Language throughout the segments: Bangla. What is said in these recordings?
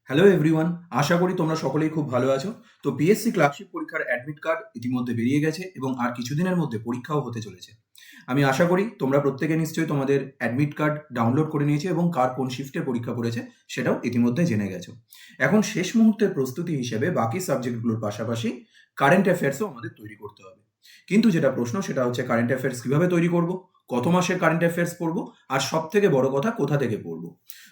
হ্যালো এভরিওয়ান, আশা করি তোমরা সকলেই খুব ভালো আছো। তো বিএসসি ক্লার্কশিপ পরীক্ষার অ্যাডমিট কার্ড ইতিমধ্যে বেরিয়ে গেছে এবং আর কিছুদিনের মধ্যে পরীক্ষাও হতে চলেছে। আমি আশা করি তোমরা প্রত্যেকে নিশ্চয়ই তোমাদের অ্যাডমিট কার্ড ডাউনলোড করে নিয়েছো এবং কার কোন শিফটে পরীক্ষা পড়েছে সেটাও ইতিমধ্যে জেনে গেছো। এখন শেষ মুহূর্তের প্রস্তুতি হিসেবে বাকি সাবজেক্টগুলোর পাশাপাশি কারেন্ট অ্যাফেয়ার্সও আমাদের তৈরি করতে হবে। কিন্তু যেটা প্রশ্ন সেটা হচ্ছে কারেন্ট অ্যাফেয়ার্স কিভাবে তৈরি করব, কত মাসের কারেন্ট অ্যাফেয়ার্স পড়বো, আর সব থেকে বড় কথা কোথা থেকে পড়বো।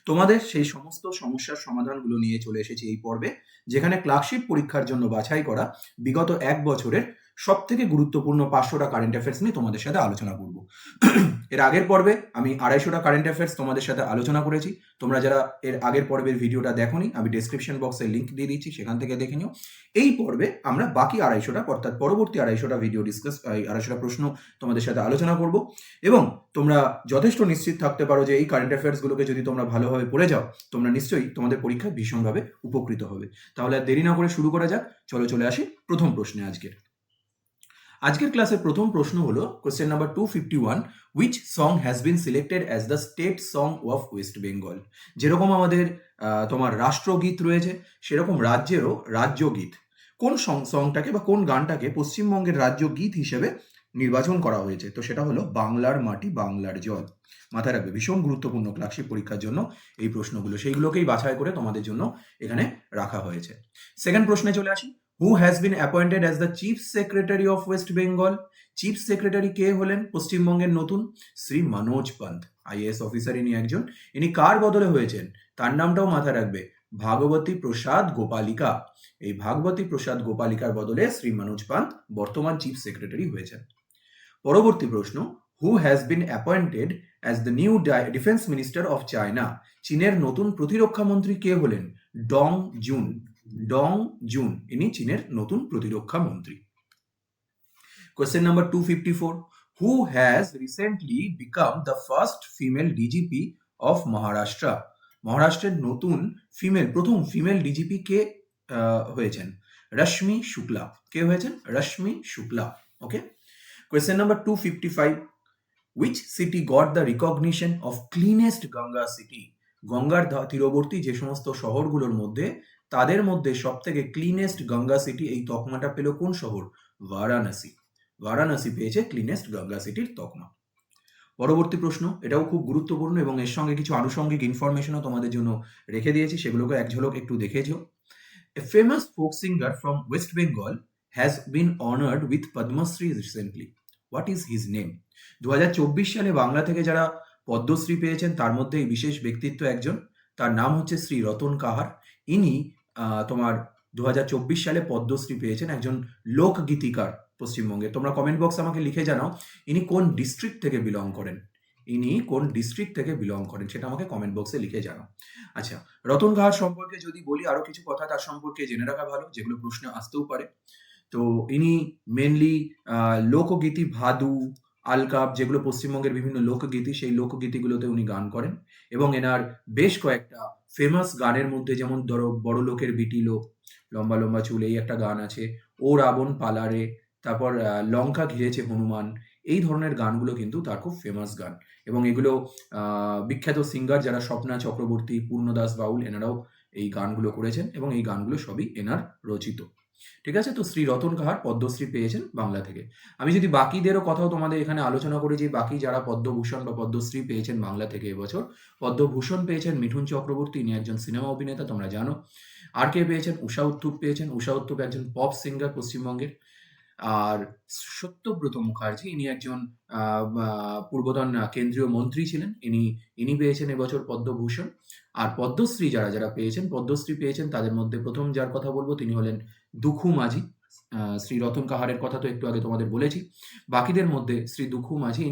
তোমাদের সেই সমস্ত সমস্যার সমাধানগুলো নিয়ে চলে এসেছি এই পর্বে, যেখানে ক্লার্কশিপ পরীক্ষার জন্য বাছাই করা বিগত এক বছরের সব থেকে গুরুত্বপূর্ণ 500টা কারেন্ট অ্যাফেয়ার্স নিয়ে তোমাদের সাথে আলোচনা করব। এর আগের পর্বে আমি 250টা কারেন্ট অ্যাফেয়ার্স তোমাদের সাথে আলোচনা করেছি। তোমরা যারা এর আগের পর্বের ভিডিওটা দেখোনি, আমি ডেসক্রিপশন বক্সে লিঙ্ক দিয়ে দিচ্ছি, সেখান থেকে দেখে নিও। এই পর্বে আমরা বাকি 250টা অর্থাৎ পরবর্তী 250টা ভিডিও 250টা প্রশ্ন তোমাদের সাথে আলোচনা করব। এবং তোমরা যথেষ্ট নিশ্চিত থাকতে পারো যে এই কারেন্ট অ্যাফেয়ার্সগুলোকে যদি তোমরা ভালোভাবে পড়ে যাও, তোমরা নিশ্চয়ই তোমাদের পরীক্ষায় ভীষণভাবে উপকৃত হবে। তাহলে আর দেরি না করে শুরু করা যাক। চলে আসি প্রথম প্রশ্নে। আজকের ক্লাসের প্রথম প্রশ্ন হলো question number 251, which song has been selected as the state song of West Bengal. যেরকম আমাদের তোমার রাষ্ট্রগীত রয়েছে, সেরকম রাজ্যেরও রাজ্যগীত কোন সংটাকে বা কোন গানটাকে পশ্চিমবঙ্গের রাজ্যগীত হিসেবে নির্বাচন করা হয়েছে, তো সেটা হলো বাংলার মাটি বাংলার জল। মাথায় রাখবে, ভীষণ গুরুত্বপূর্ণ ক্লার্কশিপ পরীক্ষার জন্য এই প্রশ্নগুলো, সেইগুলোকেই বাছাই করে তোমাদের জন্য এখানে রাখা হয়েছে। সেকেন্ড প্রশ্নে চলে আসি। Who has been appointed as the chief secretary of West Bengal. Chief secretary কে হলেন পশ্চিমবঙ্গের নতুন? শ্রী মনোজ পান্ত, আইএএস অফিসার ইনি একজন। ইনি কার বদলে হয়েছেন? তার নামটাও মাথায় রাখবে, ভাগবতী প্রসাদ গোপালিকা। এই ভাগবতী প্রসাদ গোপালিকার বদলে শ্রী মনোজ পান্ত বর্তমান চিফ সেক্রেটারি হয়েছেন। পরবর্তী প্রশ্ন, who has been appointed as the new defence minister of China. চীনের নতুন প্রতিরক্ষা মন্ত্রী কে হলেন? ডং জুন। ডং জুন ইনি চীনের নতুন প্রতিরক্ষা মন্ত্রী। Question number 254, who has recently become the first female DGP of Maharashtra. মহারাষ্ট্রের নতুন প্রথম ফিমেল ডিজিপি কে হয়েছেন? রশ্মি শুক্লা। কে হয়েছেন? Rashmi Shukla. Okay. Question number 255, which city got the recognition of cleanest Ganga city? গঙ্গার তীরবর্তী যে সমস্ত শহরগুলোর মধ্যে, তাদের মধ্যে সব থেকে ক্লিনেস্ট গঙ্গা সিটি এই তকমাটা পেল কোন শহর? বারাণসী। বারাণসী পেয়েছে ক্লিনেস্ট গঙ্গা সিটির তকমা। পরবর্তী প্রশ্ন, এটাও খুব গুরুত্বপূর্ণ এবং এর সঙ্গে কিছু আনুষঙ্গিক ইনফরমেশনও তোমাদের জন্য রেখে দিয়েছি, সেগুলোকে এক ঝলক একটু দেখেছো। A famous folk singer from West Bengal has been honored with Padma Shri recently. What is his name? 2024 সালে বাংলা থেকে যারা পদ্মশ্রী পেয়েছেন তার মধ্যে এই বিশেষ ব্যক্তিত্ব একজন, তার নাম হচ্ছে শ্রী রতন কাহার। ইনি তোমার 2024 সালে পদ্মশ্রী পেয়েছেন, একজন লোকগীতিকার পশ্চিমবঙ্গের। তোমরা কমেন্ট বক্স আমাকে লিখে জানাও ইনি কোন ডিস্ট্রিক্ট থেকে বিলং করেন। সেটা আমাকে কমেন্ট বক্সে লিখে জানাও। আচ্ছা, রতন কাহার সম্পর্কে যদি বলি, আরো কিছু কথা তার সম্পর্কে জেনে রাখা ভালো, যেগুলো প্রশ্নে আসতেও পারে। তো ইনি মেনলি লোকগীতি, ভাদু, আলকাপ, যেগুলো পশ্চিমবঙ্গের বিভিন্ন লোকগীতি, সেই লোকগীতিগুলোতে উনি গান করেন। এবং এনার বেশ কয়েকটা ফেমাস গানের মধ্যে, যেমন ধরো বড় লোকের বিটি লোক, লম্বা লম্বা চুল, এই একটা গান আছে, ও রাবণ পালারে, তারপর লঙ্কা ঘিরেছে হনুমান, এই ধরনের গানগুলো কিন্তু তার খুব ফেমাস গান। এবং এগুলো বিখ্যাত সিঙ্গার যারা স্বপ্না চক্রবর্তী, পূর্ণদাস বাউল, এনারাও এই গানগুলো করেছেন এবং এই গানগুলো সবই এনার রচিত। ঠিক আছে, তো শ্রী রতন কাহার পদ্মশ্রী পেয়েছেন বাংলা থেকে। আমি যদি বাকিদেরও কথাও তোমাদের এখানে আলোচনা করি, যে বাকি যারা পদ্মভূষণ বা পদ্মশ্রী পেয়েছেন বাংলা থেকে এবছর, পদ্মভূষণ পেয়েছেন মিঠুন চক্রবর্তী, ইনি একজন সিনেমা অভিনেতা, তোমরা জানো। আর কে পেয়েছেন? ঊষা উত্থুপ পেয়েছেন। ঊষা উত্থুপ একজন পপ সিঙ্গার পশ্চিমবঙ্গের। আর সত্যব্রত মুখার্জি, ইনি একজন পূর্বতন কেন্দ্রীয় মন্ত্রী ছিলেন, ইনি পেয়েছেন এবছর পদ্মভূষণ। আর পদ্মশ্রী যারা পদ্মশ্রী পেয়েছেন তাদের মধ্যে প্রথম যার কথা বলবো তিনি হলেন দুখু মাঝি। শ্রী রতন কাহারের কথা তো একটু আগে তোমাদের বলেছি। বাকিদের মধ্যে শ্রী দুখু মাঝি,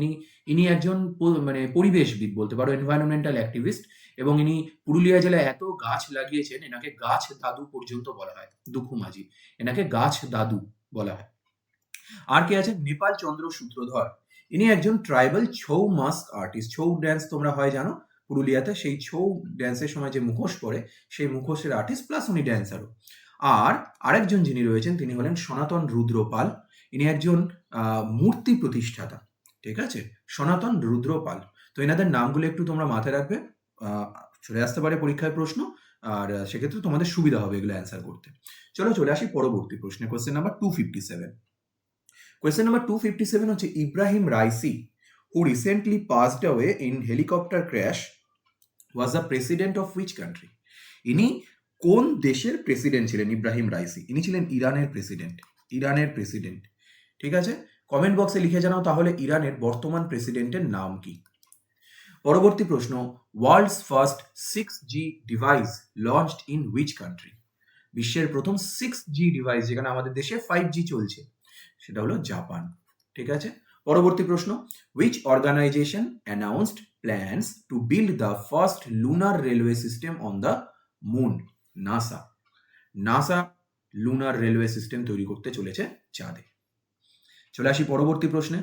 ইনি একজন পরিবেশবিদ বলতে পারো, এনভায়রনমেন্টাল অ্যাক্টিভিস্ট, এবং ইনি পুরুলিয়া জেলায় এত গাছ লাগিয়েছেন, এনাকে গাছ দাদু পর্যন্ত বলা হয়। দুখু মাঝি, এনাকে গাছ দাদু বলা হয়। আর কে আছেন? নেপাল চন্দ্র সূত্রধর, ইনি একজন tribal Chhau mask artist. Chhau dance তোমরা হয় জানো পুরুলিয়াতে, সেই ছৌ ড্যান্সের সময় যে মুখোশ পরে, সেই মুখোশের আর্টিস্ট, প্লাস উনি ড্যান্সারও। আর আরেকজন যিনি রয়েছেন তিনি হলেন সনাতন রুদ্রপাল, ইনি একজন মূর্তি প্রতিষ্ঠাতা। ঠিক আছে, সনাতন রুদ্রপাল। তো এনাদের নামগুলো একটু তোমরা মাথায় রাখবে, চলে আসতে পারে পরীক্ষায় প্রশ্ন। আর সেক্ষেত্রে তোমাদের সুবিধা হবে এগুলো অ্যান্সার করতে। চলে আসি পরবর্তী প্রশ্নে, কোয়েশ্চেন নাম্বার 257। কোয়েশ্চেন নাম্বার 257 হচ্ছে Ebrahim Raisi who recently passed away in helicopter crash was the president of which country? ইনি কোন দেশের প্রেসিডেন্ট ছিলেন? ইব্রাহিম রাইসি, ইনি ছিলেন ইরানের প্রেসিডেন্ট। ইরানের প্রেসিডেন্ট, ঠিক আছে? কমেন্ট বক্সে লিখে জানাও তাহলে ইরানের বর্তমান প্রেসিডেন্টের নাম কি। পরবর্তী প্রশ্ন, world's first 6G device launched in which country? বিশ্বের প্রথম 6G ডিভাইস, যেখানে আমাদের দেশে 5G চলছে, সেটা হলো জাপান, ঠিক আছে? পরবর্তী প্রশ্ন, which organization announced plans to build the first lunar railway system on the moon? NASA. NASA lunar railway system তৈরি করতে চলেছে চাঁদে। চলে আসি পরবর্তী প্রশ্নে,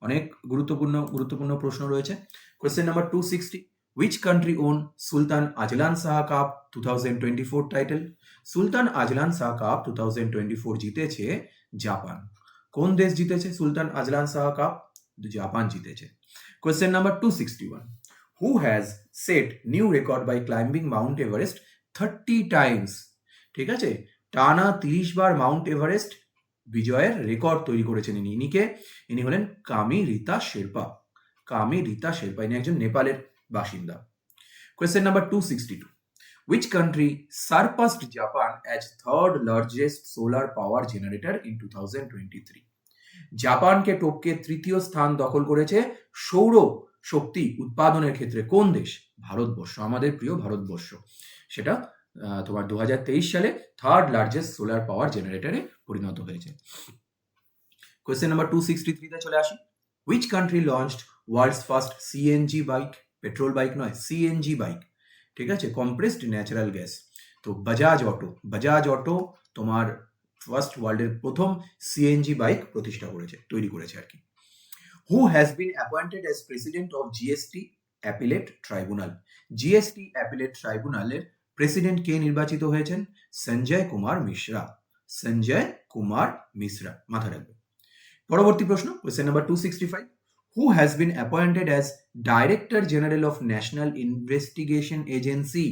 অনেক গুরুত্বপূর্ণ প্রশ্ন রয়েছে। Question number 260, which country own Sultan Azlan Shah cup 2024 title? Sultan Azlan Shah cup 2024 জিতেছে জাপান। কোন দেশ জিতেছে সুলতান আজলান শাহ কাপ? জাপান জিতেছে। Question number 261, who has set new record by climbing Mount Everest 30 times? ঠিক আছে, টানা 30 বার মাউন্ট এভারেস্ট বিজয়ের রেকর্ড তৈরি করেছেন ইনি হলেন কামি রীতা শেরপা। কামি রীতা শেরপা, ইনি একজন নেপালের বাসিন্দা। Question number 262, which country surpassed Japan as third largest solar power generator in 2023? জাপানকে টপকে তৃতীয় স্থান দখল করেছে সৌর শক্তি উৎপাদনের ক্ষেত্রে কোন দেশ? ভারতবর্ষ, আমাদের প্রিয় ভারতবর্ষ। সেটা তোমার 2023 সালে থার্ড লার্জেস্ট সোলার পাওয়ার জেনারেটরে পরিণত হয়েছে। কোয়েশ্চেন নাম্বার 263 তে চলে আসি, which country launched world's first CNG bike? Petrol bike নয়, সিএনজি বাইক, ঠিক আছে, কম্প্রেসড ন্যাচারাল গ্যাস। তো বাজাজ অটো তোমার ফার্স্ট ওয়ার্ল্ডের প্রথম সিএনজি বাইক তৈরি করেছে আর কি। হু has been appointed as president of GST appellate tribunal? GST appellate ট্রাইব্যুনালের প্রেসিডেন্ট কে নির্বাচিত হয়েছেন? সঞ্জয় কুমার মিশ্রা। সঞ্জয় কুমার মিশ্রা, মাথা রাখবে। পরবর্তী প্রশ্ন, question number 265, who has been appointed as director general of national investigation agency?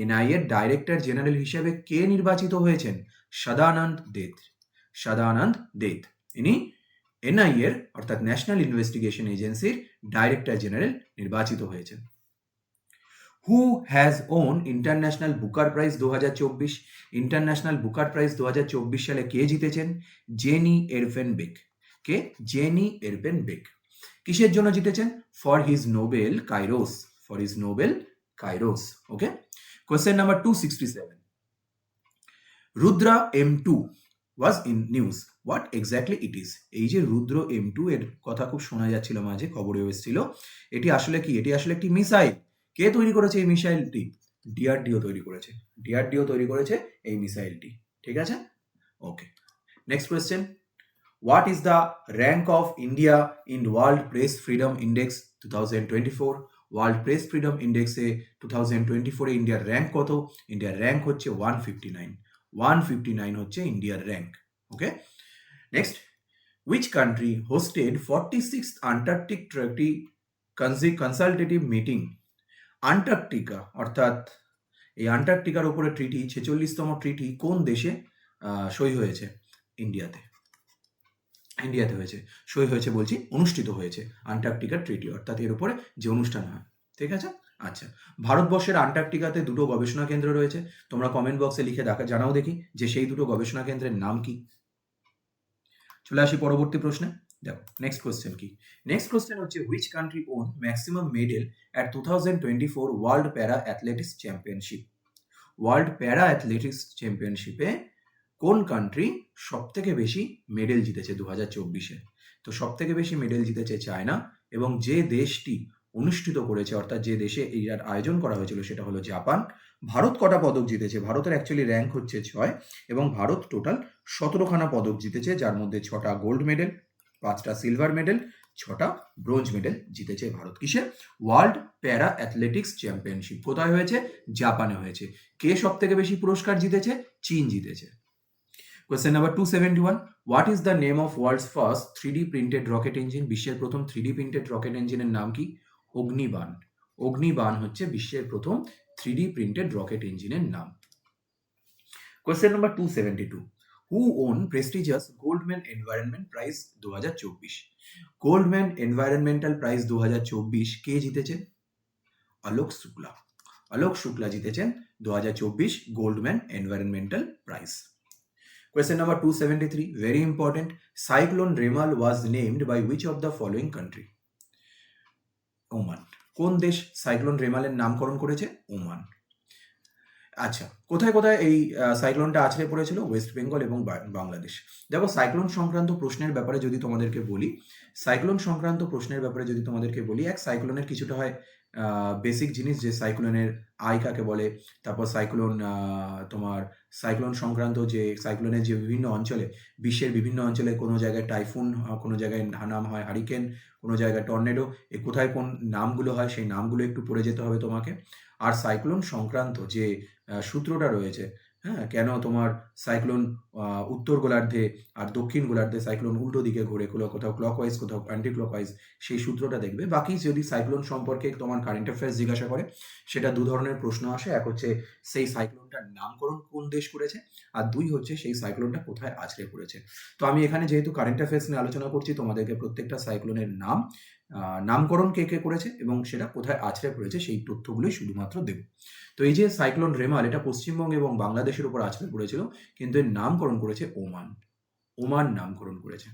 NIA এর ডাইরেক্টর জেনারেল হিসেবে কে নির্বাচিত হয়েছেন? সদানন্দ দেত। সদানন্দ দেত, ইনি এনআইএ এর অর্থাৎ ন্যাশনাল ইনভেস্টিগেশন এজেন্সির ডাইরেক্টর জেনারেল নির্বাচিত হয়েছেন। হু has on international Booker prize 2024? International Booker prize 2024 সালে কে জিতেছেন? জেনি এরপেনবেক। কে? জেনি এরপেনবেক। কিসের জন্য জিতেছেন? For his Nobel Kairos. For his Nobel Kairos, okay. Question number 267, Rudra M2 was in news. What exactly it is? এই যে রুদ্র M2 এর কথা খুব শোনা যাচ্ছিল, মাঝে খবরেও এসেছিল। এটি আসলে কি? এটি আসলে একটি মিসাইল। কে তৈরি করেছে এই মিসাইলটি? ডিআরডিও তৈরি করেছে। ডিআরডিও তৈরি করেছে এই মিসাইলটি, ঠিক আছে, okay. Next question, what is the rank of India in World Press Freedom Index 2024? World Press Freedom ইন্ডেক্সে 2024 এ ইন্ডিয়ার র্যাঙ্ক কত? ইন্ডিয়ার র্যাঙ্ক হচ্ছে 159। 159 হচ্ছে ইন্ডিয়ার rank, okay. Next, which country hosted 46th Antarctic Treaty Consultative Meeting? Antarctica, অর্থাৎ এই আন্টার্কটিকার উপরে ট্রিটি, 46তম ট্রিটি কোন দেশে সই হয়েছে? ইন্ডিয়াতে। ইন্ডিয়াতে হয়েছে, সই হয়েছে বলছি, অনুষ্ঠিত হয়েছে আন্টার্কটিকার ট্রিটি, অর্থাৎ এর উপরে যে অনুষ্ঠান হয়, ঠিক আছে। আচ্ছা, ভারতবর্ষের আন্টার্কটিকাতে দুটো গবেষণা কেন্দ্র রয়েছে। তোমরা কমেন্ট বক্সে লিখে জানাও দেখি যে সেই দুটো গবেষণা কেন্দ্রের নাম কি। চলে আসি পরবর্তী প্রশ্নে। দেখো নেক্সট কোয়েশ্চেন কি? নেক্সট কোয়েশ্চেন হচ্ছে, which country won maximum medal at 2024 world para athletics championship? World para athletics চ্যাম্পিয়নশিপে কোন কান্ট্রি সব থেকে বেশি মেডেল জিতেছে 2024-এ? তো সব থেকে বেশি মেডেল জিতেছে চায়না, এবং যে দেশটি অনুষ্ঠিত করেছে, অর্থাৎ যে দেশে এর আয়োজন করা হয়েছিল, সেটা হলো জাপান। ভারত কটা পদক জিতেছে? ভারতের অ্যাকচুয়ালি র্যাঙ্ক হচ্ছে 6, এবং ভারত টোটাল 17খানা পদক জিতেছে, যার মধ্যে 6টা গোল্ড মেডেল, 5টা সিলভার মেডেল, 6টা ব্রোঞ্জ মেডেল জিতেছে ভারত। কিসে? World para athletics championship. কোথায় হয়েছে? জাপানে হয়েছে। কে সব থেকে বেশি পুরস্কার জিতেছে? চীন জিতেছে। Question number 271, what is the name of world's first 3D printed rocket engine? বিশ্বের প্রথম 3D প্রিন্টেড রকেট ইঞ্জিনের নাম কি? অগ্নিবান। অগ্নিবান হচ্ছে বিশ্বের প্রথম 3D প্রিন্টেড রকেট ইঞ্জিনের নাম? Question number 272, who won prestigious Goldman environment prize 2024? Goldman environmental prize 2024 কে জিতেছেন? আলোক শুক্লা। আলোক শুক্লা জিতেছেন 2024 Goldman environmental prize. Question number 273, very important. Cyclone Remal was named by which of the following country? Oman. কোন দেশ সাইক্লোন রেমালের নামকরণ করেছে? ওমান। আচ্ছা, কোথায় কোথায় এই সাইক্লোনটা আছড়ে পড়েছিল? ওয়েস্ট বেঙ্গল এবং বাংলাদেশ। দেখো, সাইক্লোন সংক্রান্ত প্রশ্নের ব্যাপারে যদি তোমাদেরকে বলি, এক সাইক্লোনের কিছুটা হয় বেসিক জিনিস, যে সাইক্লোনের আই কাকে বলে, তারপর তোমার সাইক্লোন সংক্রান্ত যে সাইক্লোনের যে বিভিন্ন অঞ্চলে, বিশ্বের বিভিন্ন অঞ্চলে কোনো জায়গায় টাইফুন, কোনো জায়গায় নাম হয় হারিকেন, কোনো জায়গায় টর্নেডো, কোথায় কোন নামগুলো হয় সেই নামগুলো একটু পড়ে যেতে হবে তোমাকে। আর সাইক্লোন সংক্রান্ত যে সূত্রটা রয়েছে, হ্যাঁ, কেন তোমার সাইক্লোন উত্তর গোলার্ধে আর দক্ষিণ গোলার্ধে সাইক্লোন উল্টো দিকে ঘোরে, কোথাও ক্লকওয়াইজ কোথাও অ্যান্টি ক্লকওয়াইজ, সেই সূত্রটা দেখবে। বাকি যদি সাইক্লোন সম্পর্কে তোমার কারেন্ট অ্যাফেয়ার্স জিজ্ঞাসা করে, সেটা দু ধরনের প্রশ্ন আসে। এক হচ্ছে সেই সাইক্লোনটার নামকরণ কোন দেশ করেছে, আর দুই হচ্ছে সেই সাইক্লোনটা কোথায় আছড়ে পড়েছে। তো আমি এখানে যেহেতু কারেন্ট অ্যাফেয়ার্স নিয়ে আলোচনা করছি, তোমাদেরকে প্রত্যেকটা সাইক্লোনের নামকরণ কে কে করেছে এবং সেটা কোথায় আছড়ে পড়েছে সেই তথ্যগুলোই শুধুমাত্র দেব। তো এই যে সাইক্লোন রেমাল, এটা পশ্চিমবঙ্গ এবং বাংলাদেশের উপর আছড়ে পড়েছিল, কিন্তু এর নামকরণ করেছে ওমান নামকরণ করেছে।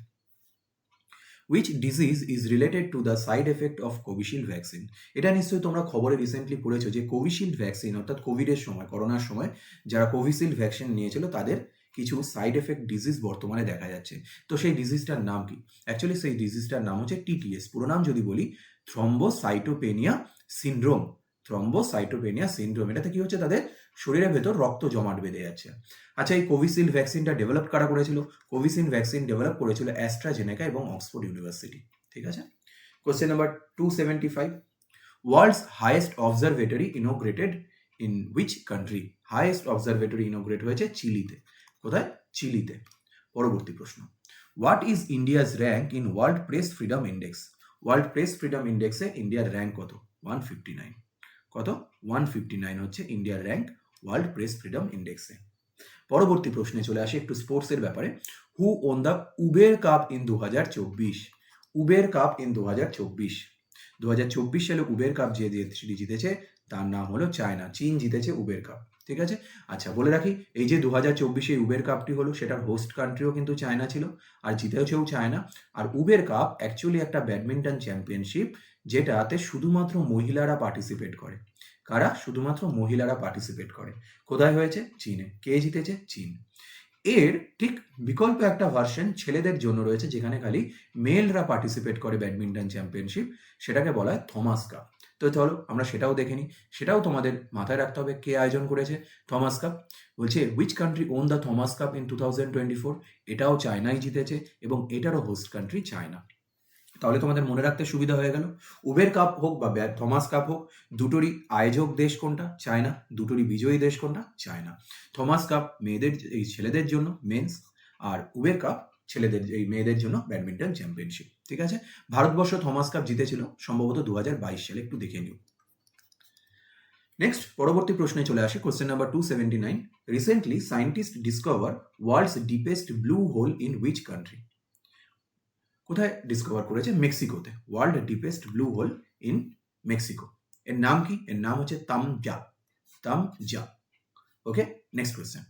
Which disease is related to the side effect of Covishield vaccine? এটা নিশ্চয়ই তোমরা খবরে রিসেন্টলি পড়েছো যে কোভিশিল্ড ভ্যাকসিন, অর্থাৎ কোভিডের সময়, করোনার সময় যারা কোভিশিল্ড ভ্যাকসিন নিয়েছিল তাদের কিছু সাইড এফেক্ট ডিজিজ বর্তমানে দেখা যাচ্ছে। তো সেই ডিজিজটার নাম কি? অ্যাকচুয়ালি সেই ডিজিজটার নাম হচ্ছে টিটিএস। পুরো নাম যদি বলি, থ্রম্বোসাইটোপেনিয়া সিনড্রোম। এটাতে কি হচ্ছে? তাদের শরীরের ভেতর রক্ত জমাট বেঁধে যাচ্ছে। আচ্ছা, এই কোভিশিল্ড ভ্যাকসিনটা ডেভেলপ কারা করেছিল? কোভিশিল্ড ভ্যাকসিন ডেভেলপ করেছিল অ্যাস্ট্রাজেনেকা এবং অক্সফোর্ড ইউনিভার্সিটি। ঠিক আছে। Question number 275, world's highest observatory inaugurated in which country? Highest observatory inaugurate হয়েছে চিলিতে। কোথায়? চিলিতে। পরবর্তী প্রশ্ন, what is India's rank in World Press Freedom Index? World Press Freedom ইন্ডেক্সে ইন্ডিয়ার র্যাঙ্ক কত? 159। কত? 159 হচ্ছে ইন্ডিয়ার র্যাঙ্ক ওয়ার্ল্ড প্রেস ফ্রিডম ইন্ডেক্সে। পরবর্তী প্রশ্নে চলে আসে একটু স্পোর্টসের ব্যাপারে। Who won the Uber cup in 2024? Uber cup in 2024 সালে উবের কাপ যে জিতেছে তার নাম হলো চায়না। চীন জিতেছে উবের কাপ। ঠিক আছে। আচ্ছা, বলে রাখি, এই যে 2024 উবের কাপটি হলো, সেটার হোস্ট কান্ট্রিও কিন্তু চায়না ছিল, আর জিতেছেও চায়না। আর উবের কাপ অ্যাকচুয়ালি একটা ব্যাডমিন্টন চ্যাম্পিয়নশিপ, যেটাতে শুধুমাত্র মহিলারা পার্টিসিপেট করে। কারা? শুধুমাত্র মহিলারা পার্টিসিপেট করে। কোথায় হয়েছে? চীনে। কে জিতেছে? চীন। এর ঠিক বিকল্প একটা ভার্সন ছেলেদের জন্য রয়েছে, যেখানে খালি মেলরা পার্টিসিপেট করে ব্যাডমিন্টন চ্যাম্পিয়নশিপ, সেটাকে বলা হয় থমাস কাপ। তো চলো আমরা সেটাও দেখে নিই। সেটাও তোমাদের মাথায় রাখতে হবে কে আয়োজন করেছে থমাস কাপ। বলছে which country won the Thomas cup in 2024? এটাও চায়নাই জিতেছে এবং এটারও হোস্ট কান্ট্রি চায়না। তাহলে তোমাদের মনে রাখতে সুবিধা হয়ে গেল। উবের কাপ হোক বা থমাস কাপ হোক, দুটোরই আয়োজক দেশ কোনটা? চায়না। দুটোরই বিজয়ী দেশ কোনটা? চায়না। থমাস কাপ এই ছেলেদের জন্য মেন্স, আর উবের কাপ মেয়েদের জন্য ব্যাডমিন্টন চ্যাম্পিয়নশিপ। ঠিক আছে। ভারতবর্ষ থমাস কাপ জিতেছিল সম্ভবত 2022 সালে, একটু দেখে নিও। নেক্সট, পরবর্তী প্রশ্নে চলে আসে। Question number 279, recently scientist discover world's deepest blue hole in which country? কোথায় ডিসকভার করেছে? মেক্সিকোতে। World deepest blue hole in Mexico. এর নাম কি? এর নাম হচ্ছে তামজা। ওকে, নেক্সট কোয়েশ্চেন।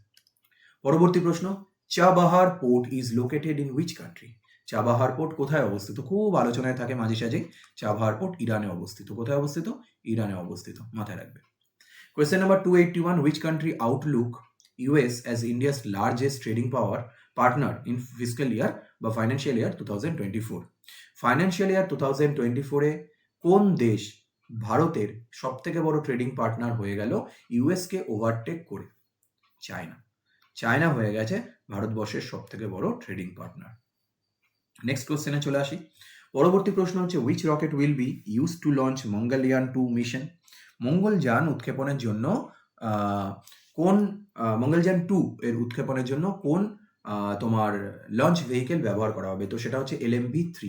পরবর্তী প্রশ্ন, Chabahar port is located in which country? Chabahar port কোথায় অবস্থিত? খুব আলোচনায় থাকে মাঝে সাঝে। চাবাহার পোর্ট ইরানে অবস্থিত। কোথায় অবস্থিত? ইরানে অবস্থিত। মাথায় রাখবে। Question number 281, which country outlook US as India's largest trading power partner in fiscal year বা ফাইন্যান্সিয়াল ইয়ার 2024? ফাইন্যান্সিয়াল ইয়ার 2024-এ কোন দেশ ভারতের সব থেকে বড় ট্রেডিং পার্টনার হয়ে গেল ইউএসকে ওভারটেক করে? চায়না হয়ে গেছে ভারতবর্ষের সব থেকে বড় ট্রেডিং পার্টনার। নেক্সট কোশ্চেনে চলে আসি। পরবর্তী প্রশ্ন হচ্ছে, which rocket will be use to launch Mangalyaan 2 mission? Mangalyaan উৎক্ষেপণের জন্য মঙ্গলযান 2 এর উৎক্ষেপণের জন্য কোন তোমার লঞ্চ ভেহিকেল ব্যবহার করা হবে? তো সেটা হচ্ছে LMV-3।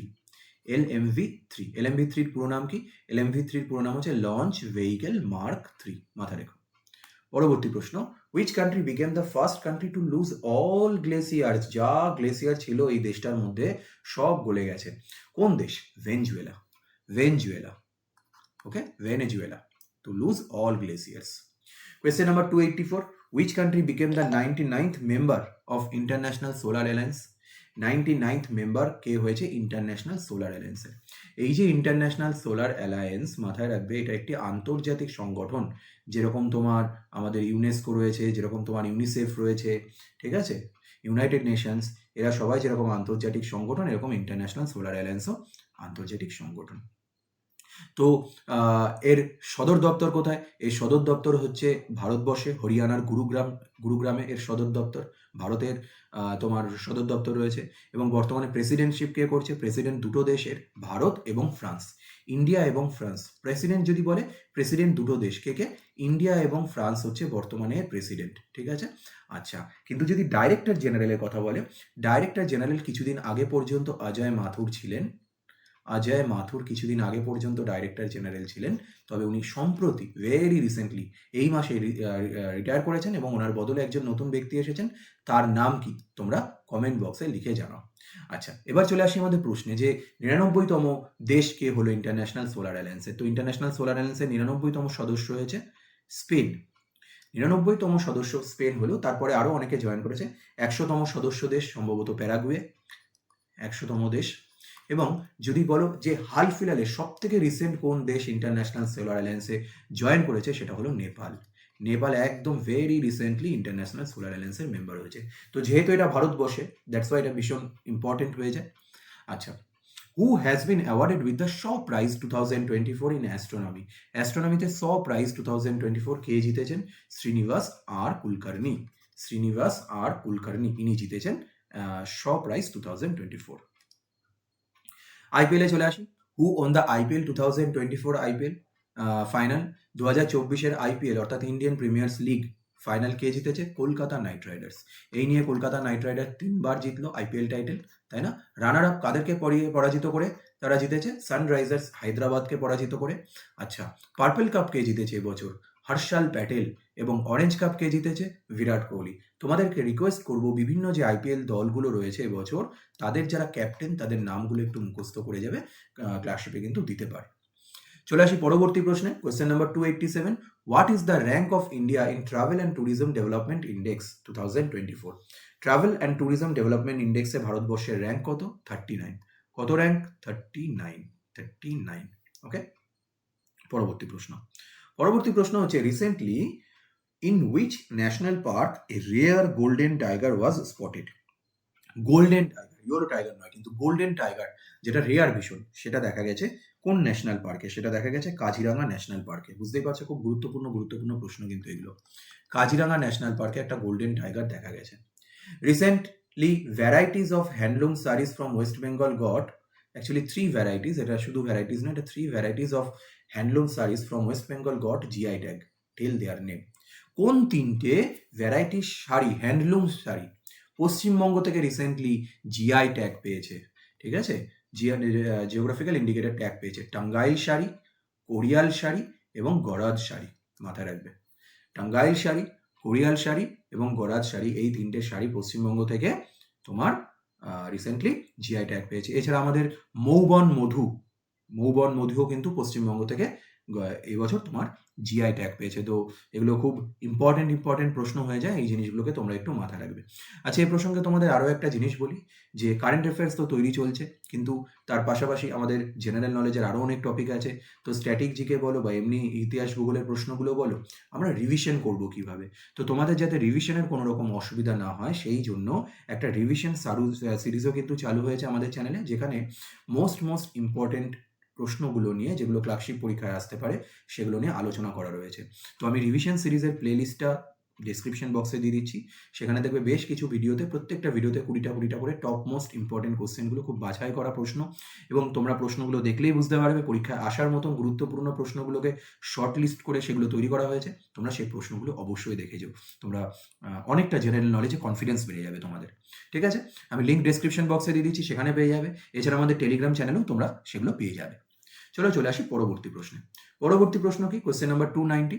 LMV-3 এর পুরো নাম কি? LMV-3 এর পুরো নাম হচ্ছে লঞ্চ ভেহিকেল মার্ক 3। মাথা রেখো। পরবর্তী প্রশ্ন, which country became the first country to lose all glaciers? যা গ্লেসিয়ার ছিল এই দেশটার মধ্যে সব গলে গেছে। কোন দেশ? Venezuela. Venezuela. Okay, Venezuela to lose all glaciers. Question number 284, which country became the 99th member of International Solar Alliance? 99th member কে হয়েছে ইন্টারন্যাশনাল সোলার অ্যালায়েন্সের? এই যে ইন্টারন্যাশনাল সোলার অ্যালায়েন্স, মাথায় রাখবে এটা একটি আন্তর্জাতিক সংগঠন, যেরকম তোমার আমাদের ইউনেস্কো রয়েছে, যেরকম তোমার ইউনিসেফ রয়েছে, ঠিক আছে, ইউনাইটেড নেশনস, এরা সবাই যেরকম আন্তর্জাতিক সংগঠন, এরকম ইন্টারন্যাশনাল সোলার অ্যালায়েন্সও আন্তর্জাতিক সংগঠন। তো এর সদর দপ্তর কোথায়? এর সদর দপ্তর হচ্ছে ভারতবর্ষে, হরিয়ানার গুরুগ্রামে এর সদর দপ্তর। ভারতের তোমার সদর দপ্তর রয়েছে। এবং বর্তমানে প্রেসিডেন্টশিপ কে করছে? প্রেসিডেন্ট দুটো দেশের, ভারত এবং ফ্রান্স, ইন্ডিয়া এবং ফ্রান্স। প্রেসিডেন্ট যদি বলে, প্রেসিডেন্ট দুটো দেশ, কে? ইন্ডিয়া এবং ফ্রান্স হচ্ছে বর্তমানে প্রেসিডেন্ট, ঠিক আছে। আচ্ছা, কিন্তু যদি ডাইরেক্টর জেনারেলের কথা বলে, ডাইরেক্টর জেনারেল কিছুদিন আগে পর্যন্ত অজয় মাথুর ছিলেন। অজয় মাথুর কিছুদিন আগে পর্যন্ত ডাইরেক্টর জেনারেল ছিলেন, তবে উনি সম্প্রতি ভেরি রিসেন্টলি এই মাসে রিটায়ার করেছেন এবং ওনার বদলে একজন নতুন ব্যক্তি এসেছেন। তার নাম কি? তোমরা কমেন্ট বক্সে লিখে জানাও। আচ্ছা, এবার চলে আসি আমাদের প্রশ্নে যে 99তম দেশ কে হলো ইন্টারন্যাশনাল সোলার অ্যালায়েন্সের। তো ইন্টারন্যাশনাল সোলার অ্যালায়েন্সের 99তম সদস্য হয়েছে স্পেন। 99তম সদস্য স্পেন হলো, তারপরে আরও অনেকে জয়েন করেছে। 100তম সদস্য দেশ সম্ভবত প্যারাগুয়ে, 100তম দেশ। এবং যদি বলো যে হাল ফিলহালে সব থেকে রিসেন্ট কোন দেশ ইন্টারন্যাশনাল সোলার অ্যালায়েন্সে জয়েন করেছে, সেটা হলো নেপাল। নেপাল একদম ভেরি রিসেন্টলি ইন্টারন্যাশনাল সোলার অ্যালায়েন্সের মেম্বার হয়েছে। তো যেহেতু এটা ভারতবর্ষে, দ্যাটস ওয়াই এটা ভীষণ ইম্পর্টেন্ট হয়ে যায়। আচ্ছা, who has been awarded with the Shaw Prize 2024 in astronomy? অ্যাস্ট্রোনমিতে শ প্রাইজ 2024 কে জিতেছেন? শ্রীনিবাস আর কুলকার্নি। শ্রীনিবাস আর কুলকার্নি, ইনি জিতেছেন শ প্রাইজ 2024। আইপিএলে চলে আসি। Who won the IPL 2024 IPL final? 2024-এর আইপিএল অর্থাৎ ইন্ডিয়ান প্রিমিয়ার্স লিগ ফাইনাল কে জিতেছে? Kolkata Knight Riders. এই নিয়ে কলকাতা নাইট রাইডার 3বার জিতলো আইপিএল টাইটেল, তাই না? রানার আপ কাদেরকে পরাজিত করে তারা জিতেছে? সানরাইজার্স হায়দ্রাবাদকে পরাজিত করে। আচ্ছা, পার্পল কাপ কে জিতেছে এবছর? হর্ষাল প্যাটেল। এবং অরেঞ্জ কাপ কে জিতেছে? বিরাট কোহলি। তোমাদেরকে রিকোয়েস্ট করব, বিভিন্ন যে আইপিএল দলগুলো রয়েছে এবছর, তাদের যারা ক্যাপ্টেন, তাদের নামগুলো একটু মুখস্থ করে যাবে, ক্লাসশিপে কিন্তু দিতে পারে। চলে আসি পরবর্তী প্রশ্নে। Question number 287, what is the rank of India in Travel and Tourism Development Index 2024? Travel and Tourism Development ইন্ডেক্সে ভারতবর্ষের র্যাঙ্ক কত? 39। কত র্যাঙ্ক? 39। ওকে, পরবর্তী প্রশ্ন। পরবর্তী প্রশ্ন হচ্ছে, recently in which national park a rare golden tiger was spotted? Golden tiger, yellow tiger নয়, কিন্তু গোল্ডেন টাইগার যেটা রেয়ার ভীষণ, সেটা দেখা গেছে কোন ন্যাশনাল পার্কে? সেটা দেখা গেছে কাজিরাঙা ন্যাশনাল পার্কে। বুঝতেই পারছো, খুব গুরুত্বপূর্ণ প্রশ্ন কিন্তু এগুলো। কাজিরাঙা ন্যাশনাল পার্কে একটা গোল্ডেন টাইগার দেখা গেছে। Recently varieties of handloom saris from West Bengal got, actually 3 varieties, এটা শুধু ভ্যারাইটিস নয়, এটা 3 varieties of handloom saris from West Bengal got GI tag, tell their name. কোন 3টে ভ্যারাইটিস শাড়ি, হ্যান্ডলুম শাড়ি পশ্চিমবঙ্গ থেকে রিসেন্টলি জিআই ট্যাগ পেয়েছে? ঠিক আছে, জিওগ্রাফিক্যাল ইন্ডিকেটর ট্যাগ পেয়েছে। টাঙ্গাইল শাড়ি, কোরিয়াল শাড়ি এবং গরাদ শাড়ি। মাথায় রাখবে, টাঙ্গাইল শাড়ি, কোরিয়াল শাড়ি এবং গরাদ শাড়ি, এই 3টে শাড়ি পশ্চিমবঙ্গ থেকে তোমার রিসেন্টলি জিআই ট্যাগ পেয়েছে। এছাড়া আমাদের মৌবন মধুও কিন্তু পশ্চিমবঙ্গ থেকে এবছর তোমার জিআই ট্যাগ পেয়েছে। তো এগুলো খুব ইম্পর্টেন্ট প্রশ্ন হয়ে যায়, এই জিনিসগুলোকে তোমরা একটু মাথায় রাখবে। আচ্ছা, এই প্রসঙ্গে তোমাদের আরও একটা জিনিস বলি, যে কারেন্ট অ্যাফেয়ার্স তো তৈরি চলছে, কিন্তু তার পাশাপাশি আমাদের জেনারেল নলেজের আরও অনেক টপিক আছে। তো স্ট্যাটিক জিকে বলো বা এমনি ইতিহাস ভূগোলের প্রশ্নগুলো বলো, আমরা রিভিশন করব কিভাবে? তো তোমাদের যাতে রিভিশনের কোনো রকম অসুবিধা না হয়, সেই জন্য একটা রিভিশন সিরিজও কিন্তু চালু হয়েছে আমাদের চ্যানেলে, যেখানে মোস্ট ইম্পর্টেন্ট প্রশ্নগুলো নিয়ে, যেগুলো ক্লার্কশিপ পরীক্ষায় আসতে পারে, সেগুলো নিয়ে আলোচনা করা রয়েছে। তো আমি রিভিশন সিরিজের প্লেলিস্টটা ডেসক্রিপশন বক্সে দিয়ে দিচ্ছি। সেখানে দেখবে বেশ কিছু ভিডিওতে, প্রত্যেকটা ভিডিওতে 20টা করে টপ মোস্ট ইম্পর্টেন্ট কোশ্চেনগুলো, খুব বাছাই করা প্রশ্ন, এবং তোমরা প্রশ্নগুলো দেখলেই বুঝতে পারবে পরীক্ষায় আসার মতন গুরুত্বপূর্ণ প্রশ্নগুলোকে শর্ট লিস্ট করে সেগুলো তৈরি করা হয়েছে। তোমরা সেই প্রশ্নগুলো অবশ্যই দেখে যাও, তোমরা অনেকটা জেনারেল নলেজে কনফিডেন্স বেড়ে যাবে তোমাদের। ঠিক আছে, আমি লিঙ্ক ডেসক্রিপশন বক্সে দিয়ে দিচ্ছি, সেখানে পেয়ে যাবে। এছাড়া আমাদের টেলিগ্রাম চ্যানেলেও তোমরা সেগুলো পেয়ে যাবে। চলে আসি পরবর্তী প্রশ্নে। পরবর্তী প্রশ্ন কি? Question number 290,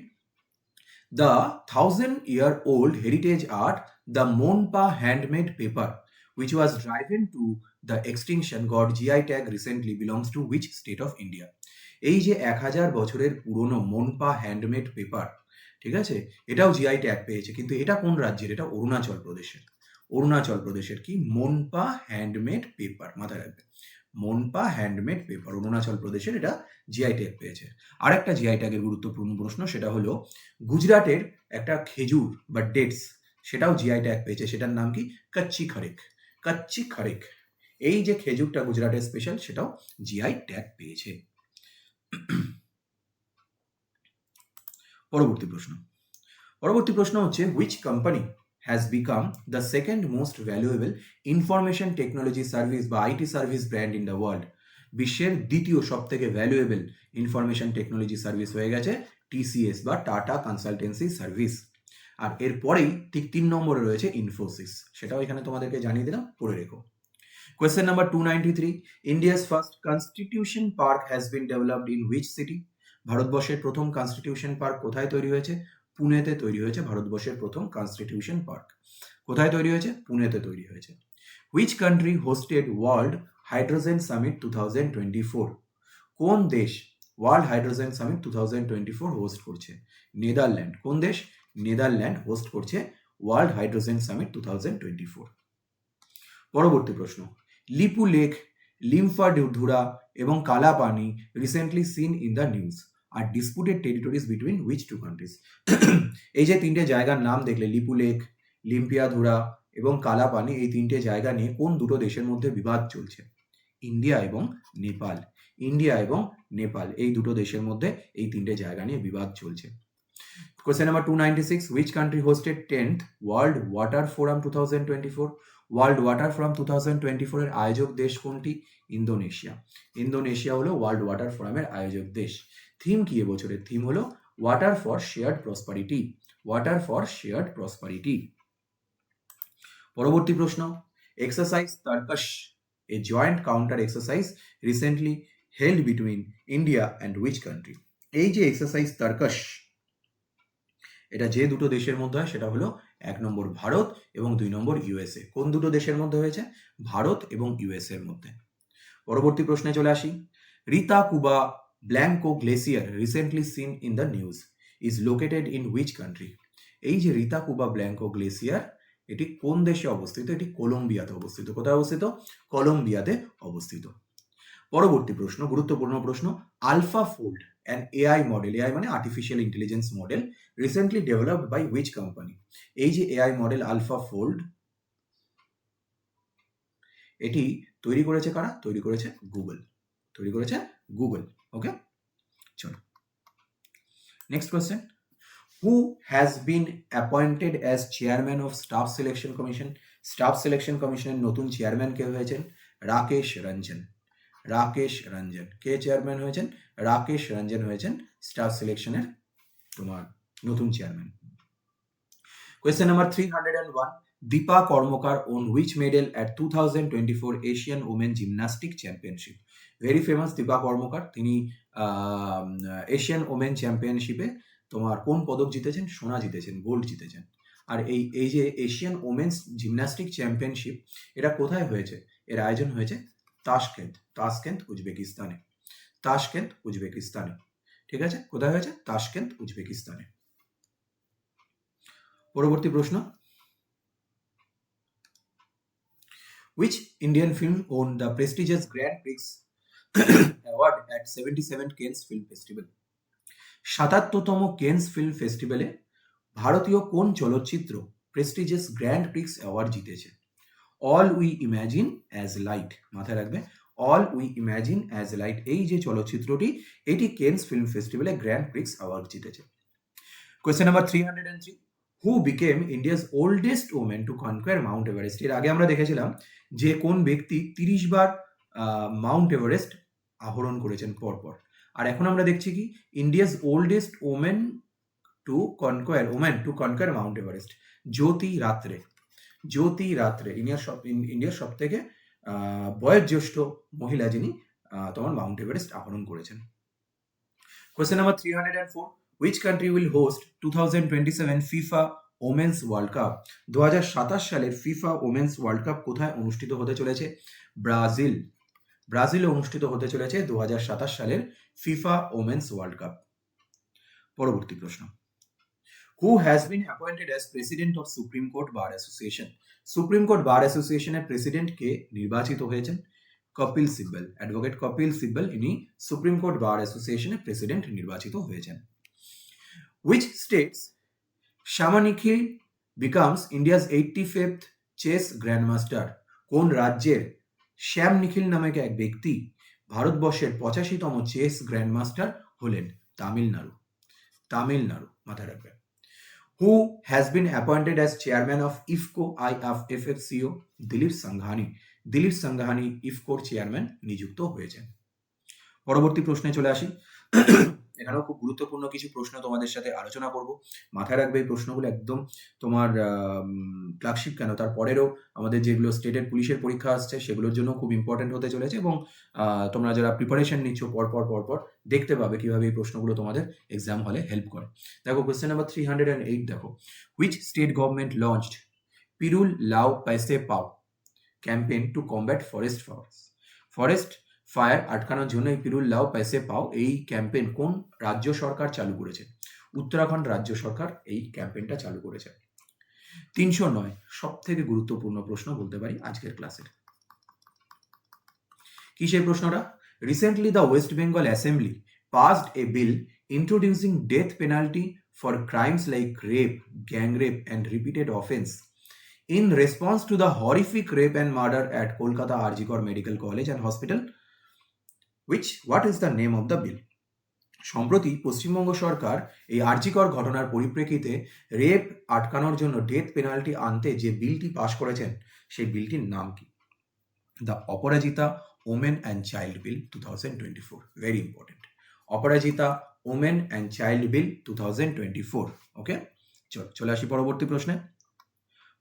The 1,000-year-old heritage art, the Monpa handmade paper, which was driven to the extinction, got GI tag recently, belongs to which state of India? এই যে 1000 বছরের পুরনো মনপা হ্যান্ডমেড পেপার, ঠিক আছে, এটাও জিআই ট্যাগ পেয়েছে, কিন্তু এটা কোন রাজ্যের? এটা অরুণাচল প্রদেশের। অরুণাচল প্রদেশের কি মনপা হ্যান্ডমেড পেপার, মাথায় রাখবে, মনপা হ্যান্ডমেড পেপার, অরুণাচল প্রদেশের এটা জিআই ট্যাগ পেয়েছে। আর একটা জিআই ট্যাগের গুরুত্বপূর্ণ প্রশ্ন, সেটা হলো গুজরাটের একটা খেজুর বা ডেটস, সেটাও জিআই ট্যাগ পেয়েছে, সেটার নাম কি? কচ্চি খরেক। কচ্চি খরেক, এই যে খেজুরটা গুজরাটের স্পেশাল, সেটাও জিআই ট্যাগ পেয়েছে। পরবর্তী প্রশ্ন, পরবর্তী প্রশ্ন হচ্ছে which company has become the second most valuable information technology service বা IT service brand in the world? বিশ্বের দ্বিতীয় সবথেকে ভ্যালুয়েবল ইনফরমেশন টেকনোলজি সার্ভিস হয়ে গেছে টিসিএস বা টাটা কনসালটেন্সি সার্ভিস। আর এরপরেই ঠিক 3 নম্বরে রয়েছে ইনফোসিস, সেটাও এখানে তোমাদেরকে জানিয়ে দিলাম, পড়ে রেখো। Question number 293, India's first constitution park has been developed in which city? ভারতবর্ষের প্রথম কনস্টিটিউশন পার্ক কোথায় তৈরি হয়েছে? পুনেতে তৈরি হয়েছে ভারতবর্ষের প্রথম কনস্টিটিউশন পার্ক। কোথায় তৈরি হয়েছে? পুনেতে তৈরি হয়েছে। Which country hosted World Hydrogen Summit 2024? কোন দেশ ওয়ার্ল্ড হাইড্রোজেন সামিট 2024 হোস্ট করছে? নেদারল্যান্ড। কোন দেশ? নেদারল্যান্ড হোস্ট করছে ওয়ার্ল্ড হাইড্রোজেন সামিট 2024। পরবর্তী প্রশ্ন, লিপু লেক, লিম্ফাডুরা এবং Kalapani recently seen in the news are disputed territories between which two countries? এই যে তিনটে জায়গার নাম দেখলে, লিপু লেক, লিম্পিয়াধুরা এবং কালাপানি, এই তিনটে জায়গা নিয়ে কোন দুটো দেশের মধ্যে বিবাদ চলছে? ইন্ডিয়া এবং নেপাল। ইন্ডিয়া এবং নেপাল, এই দুটো দেশের মধ্যে এই তিনটে জায়গা নিয়ে বিবাদ চলছে। Question number 296, which country hosted 10th World Water Forum 2024? World Water Forum 2024 এর আয়োজক দেশ কোনটি? ইন্দোনেশিয়া। ইন্দোনেশিয়া হলো ওয়ার্ল্ড ওয়াটার ফোরামের আয়োজক দেশ। থিম কি এবছরের? থিম হলো water for shared prosperity. Water for shared prosperity. পরবর্তী প্রশ্ন, exercise Tarkash, a joint counter exercise recently held between India and which country? এই যে এক্সারসাইজ তারকাশ, এটা যে দুটো দেশের মধ্যে হয় সেটা হলো 1 নম্বর ভারত এবং 2 নম্বর ইউএসএ। কোন দুটো দেশের মধ্যে হয়েছে? ভারত এবং ইউএসএ এর মধ্যে। পরবর্তী প্রশ্নে চলে আসি, Rita Quba Blanco glacier recently seen in the news is located in which country? এই যে রিতা কুবা ব্ল্যাঙ্কো গ্লেসিয়ার, এটি কোন দেশে অবস্থিত? এটি কলম্বিয়াতে অবস্থিত। কোথায় অবস্থিত? কলম্বিয়াতে অবস্থিত। পরবর্তী প্রশ্ন, গুরুত্বপূর্ণ প্রশ্ন, AlphaFold an AI model, AI মানে artificial intelligence model, recently developed by which company? এই যে এআই মডেল আলফা ফোল্ড, এটি তৈরি করেছে কারা? তৈরি করেছে গুগল। তৈরি করেছে গুগল। ওকে, চলো next question, who has been appointed as chairman of Staff Selection Commission? Staff Selection কমিশনের নতুন চেয়ারম্যান কে হয়েছেন? রাকেশ রঞ্জন। রাকেশ রঞ্জন কে চেয়ারম্যান হয়েছেন? রাকেশ রঞ্জন হয়েছেন স্টাফ সিলেকশনের তোমার নতুন chairman. Question number 301, Dipa Karmakar won which medal at 2024 Asian women gymnastic championship? Very famous Dipa Karmakar, তিনি এশিয়ান ওমেন চ্যাম্পিয়নশিপে তোমার কোন পদক জিতেছেন? সোনা জিতেছেন, গোল্ড জিতেছেন। আর এই যে এশিয়ান ওমেন্স জিমন্যাস্টিক চ্যাম্পিয়নশিপ, এটা কোথায় হয়েছে? এর আয়োজন হয়েছে তাশকেন্ট, তাশকেন্ট উজবেকিস্তানে। তাশকেন্ট উজবেকিস্তানে, ঠিক আছে, কোথায় হয়েছে? তাশকেন্ট উজবেকিস্তানে। পরবর্তী প্রশ্ন, which Indian film won the prestigious Grand Prix award at 77th Cannes Film Festival? 77তম কেনস ফিল্ম ফেস্টিভ্যালে ভারতীয় কোন চলচ্চিত্র প্রেস্টিজিয়াস গ্র্যান্ড প্রিক্স অ্যাওয়ার্ড জিতেছে? All We Imagine as Light, মাথায় রাখবে, All We Imagine as Light, এই যে চলচ্চিত্রটি, এটি কেনস ফিল্ম ফেস্টিভ্যালে গ্র্যান্ড প্রিক্স অ্যাওয়ার্ড জিতেছে। Question number 303, who became India's oldest women to conquer Mount Everest? এর আগে আমরা দেখেছিলাম যে কোন ব্যক্তি 30 বার মাউন্ট এভারেস্ট আরোহণ করেছেন পরপর। আর এখন আমরা দেখছি কি, India's oldest women to conquer Mount Everest, Jyoti Ratre. Jyoti রাত্রে ইন্ডিয়ার সব থেকে বয়োজ্যেষ্ঠ মহিলা যিনি তোমার মাউন্ট এভারেস্ট আরোহণ করেছেন। Question number 304, Which country will host 2027 FIFA women's world cup? 2027 সালের ফিফা ওমেন্স ওয়ার্ল্ড কাপ কোথায় অনুষ্ঠিত হতে চলেছে? ব্রাজিলে অনুষ্ঠিত হতে চলেছে 2027 সালের ফিফা ওমেন্স ওয়ার্ল্ড কাপ। পরবর্তী প্রশ্ন, who has been appointed as president of supreme court bar association? Supreme court bar অ্যাসোসিয়েশনের প্রেসিডেন্ট কে নির্বাচিত হয়েছেন? কপিল সিব্বল, অ্যাডভোকেট কপিল সিব্বল, ইনি সুপ্রিম কোর্ট বার অ্যাসোসিয়েশনের প্রেসিডেন্ট নির্বাচিত হয়েছেন। Which states Shama Nikhil becomes India's 85th chess grandmaster? Shyam রাজ্যের শ্যাম নিখিল নামে এক ব্যক্তি ভারতবর্ষের 85তম চেস গ্র্যান্ডমাস্টার হলেন? তামিলনাড়ু, মাথায় রাখবেন। Who has been appointed as chairman of IFFCO IFFCO? Dilip Sanghani ইফকোর চেয়ারম্যান নিযুক্ত হয়েছেন। পরবর্তী প্রশ্নে চলে আসি। এখানেও খুব গুরুত্বপূর্ণ কিছু প্রশ্ন তোমাদের সাথে আলোচনা করব। মাথায় রাখবে এই প্রশ্নগুলো একদম তোমার ক্লার্কশিপ কেন, তারপরেরও আমাদের যেগুলো স্টেটের পুলিশের পরীক্ষা আসছে সেগুলোর জন্য খুব ইম্পর্টেন্ট হতে চলেছে, এবং তোমরা যারা প্রিপারেশন নিচ্ছ পরপর দেখতে পাবে কিভাবে এই প্রশ্নগুলো তোমাদের এক্সাম হলে হেল্প করে। দেখো কোয়েশ্চেন নাম্বার 308, দেখো, হুইচ স্টেট গভর্নমেন্ট লঞ্চড পিরুল লাও পয়সে পাও campaign two combat forest fire আটকানোর জন্য এই পিরুল লাও পয়সে পাও এই ক্যাম্পেইন কোন রাজ্য সরকার চালু করেছে? উত্তরাখণ্ড রাজ্য সরকার এই ক্যাম্পেইনটা চালু করেছে। 309, সব থেকে গুরুত্বপূর্ণ প্রশ্ন বলতে পারি আজকের ক্লাসের। কি সেই প্রশ্নটা? Recently the West Bengal assembly passed A bill introducing death penalty for crimes like rape, gang rape and repeated offence in response to the horrific rape and murder at Kolkata RG Kar Medical College and Hospital. What is the name of the bill? সম্প্রতি পশ্চিমবঙ্গ সরকার এই আরজিকর ঘটনার পরিপ্রেক্ষিতে রেপ আটকানোর জন্য ডেথ পেনাল্টি আনতে যে বিলটি পাশ করেছেন সেই বিলটির নাম কি? The Aparajita women and child bill 2024, very important. Aparajita women and child bill 2024। ওকে, চলে আসি পরবর্তী প্রশ্নে।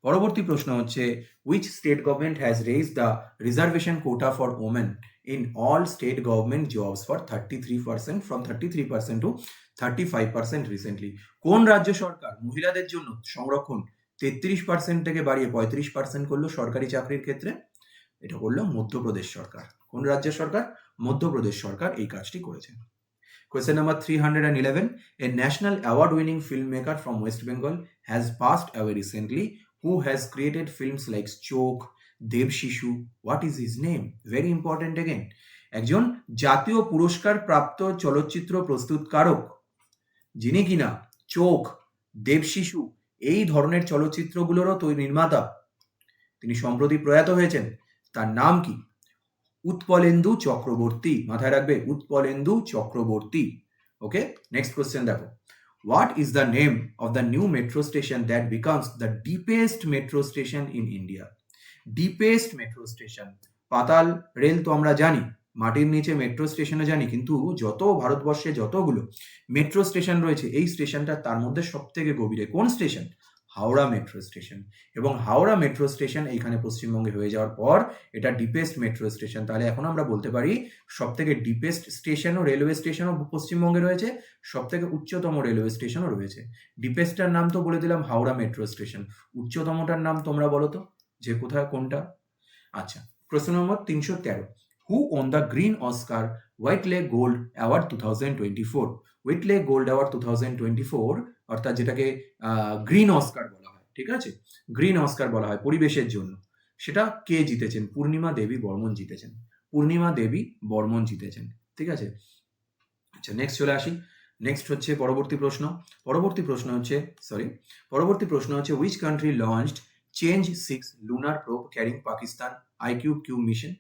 পরবর্তী প্রশ্ন হচ্ছে, which state government has raised the reservation quota for women in all state government jobs for 33% from 33% to 35% recently? কোন রাজ্য সরকার মহিলাদের জন্য সংরক্ষণ 33% থেকে বাড়িয়ে 35% করলো সরকারি চাকরির ক্ষেত্রে? এটা করলো মধ্যপ্রদেশ সরকার। কোন রাজ্য সরকার? মধ্যপ্রদেশ সরকার এই কাজটি করেছে। Question number 311, a national award winning filmmaker from West Bengal has passed away recently. Who has created films like Chok, Dev Shishu? What is his name? Very important again. একজন জাতীয় পুরস্কার প্রাপ্ত চলচ্চিত্র প্রস্তুতকারক যিনি কিনা চোখ, দেব শিশু এই ধরনের চলচ্চিত্রগুলোরও নির্মাতা, তিনি সম্প্রতি প্রয়াত হয়েছেন। তার নাম কি? উৎপলেন্দু চক্রবর্তী, মাথায় রাখবে, উৎপলেন্দু চক্রবর্তী। ওকে, নেক্সট কোশ্চেন দেখো, what is the name of the new metro station that becomes the deepest metro station in India? deepest metro station, পাতাল রেল তো আমরা জানি, মাটির নিচে মেট্রো স্টেশনও জানি, কিন্তু যত ভারতবর্ষে যতগুলো মেট্রো স্টেশন রয়েছে এই স্টেশনটা তার মধ্যে সব থেকে গভীরে। কোন স্টেশন? Howrah metro station. এবং হাওড়া মেট্রো স্টেশন এইখানে পশ্চিমবঙ্গে হয়ে যাওয়ার পর এটা ডিপেস্ট মেট্রো স্টেশন। তাহলে এখন আমরা বলতে পারি সব থেকে ডিপেস্ট স্টেশনও রেলওয়ে স্টেশনও পশ্চিমবঙ্গে রয়েছে, সব থেকে উচ্চতম রেলওয়ে স্টেশনও রয়েছে। ডিপেস্টটার নাম তো বলে দিলাম হাওড়া মেট্রো স্টেশন, উচ্চতমটার নাম তোমরা বলো তো যে কোথায় কোনটা? আচ্ছা, প্রশ্ন নম্বর 313, who won the Green Oscar Whitley Gold Award 2024? Whitley Gold Award 2024 অর্থাৎ যেটাকে গ্রিন অস্কার বলা হয়, ঠিক আছে, গ্রিন অস্কার বলা হয় পরিবেশের জন্য, সেটা কে জিতেছেন? পূর্ণিমা দেবী বর্মন জিতেছেন। পূর্ণিমা দেবী বর্মন জিতেছেন, ঠিক আছে। আচ্ছা, নেক্সট চলে আসি। নেক্সট হচ্ছে পরবর্তী প্রশ্ন। পরবর্তী প্রশ্ন হচ্ছে which country launched Change 6 lunar probe carrying Pakistan IQ-Q mission?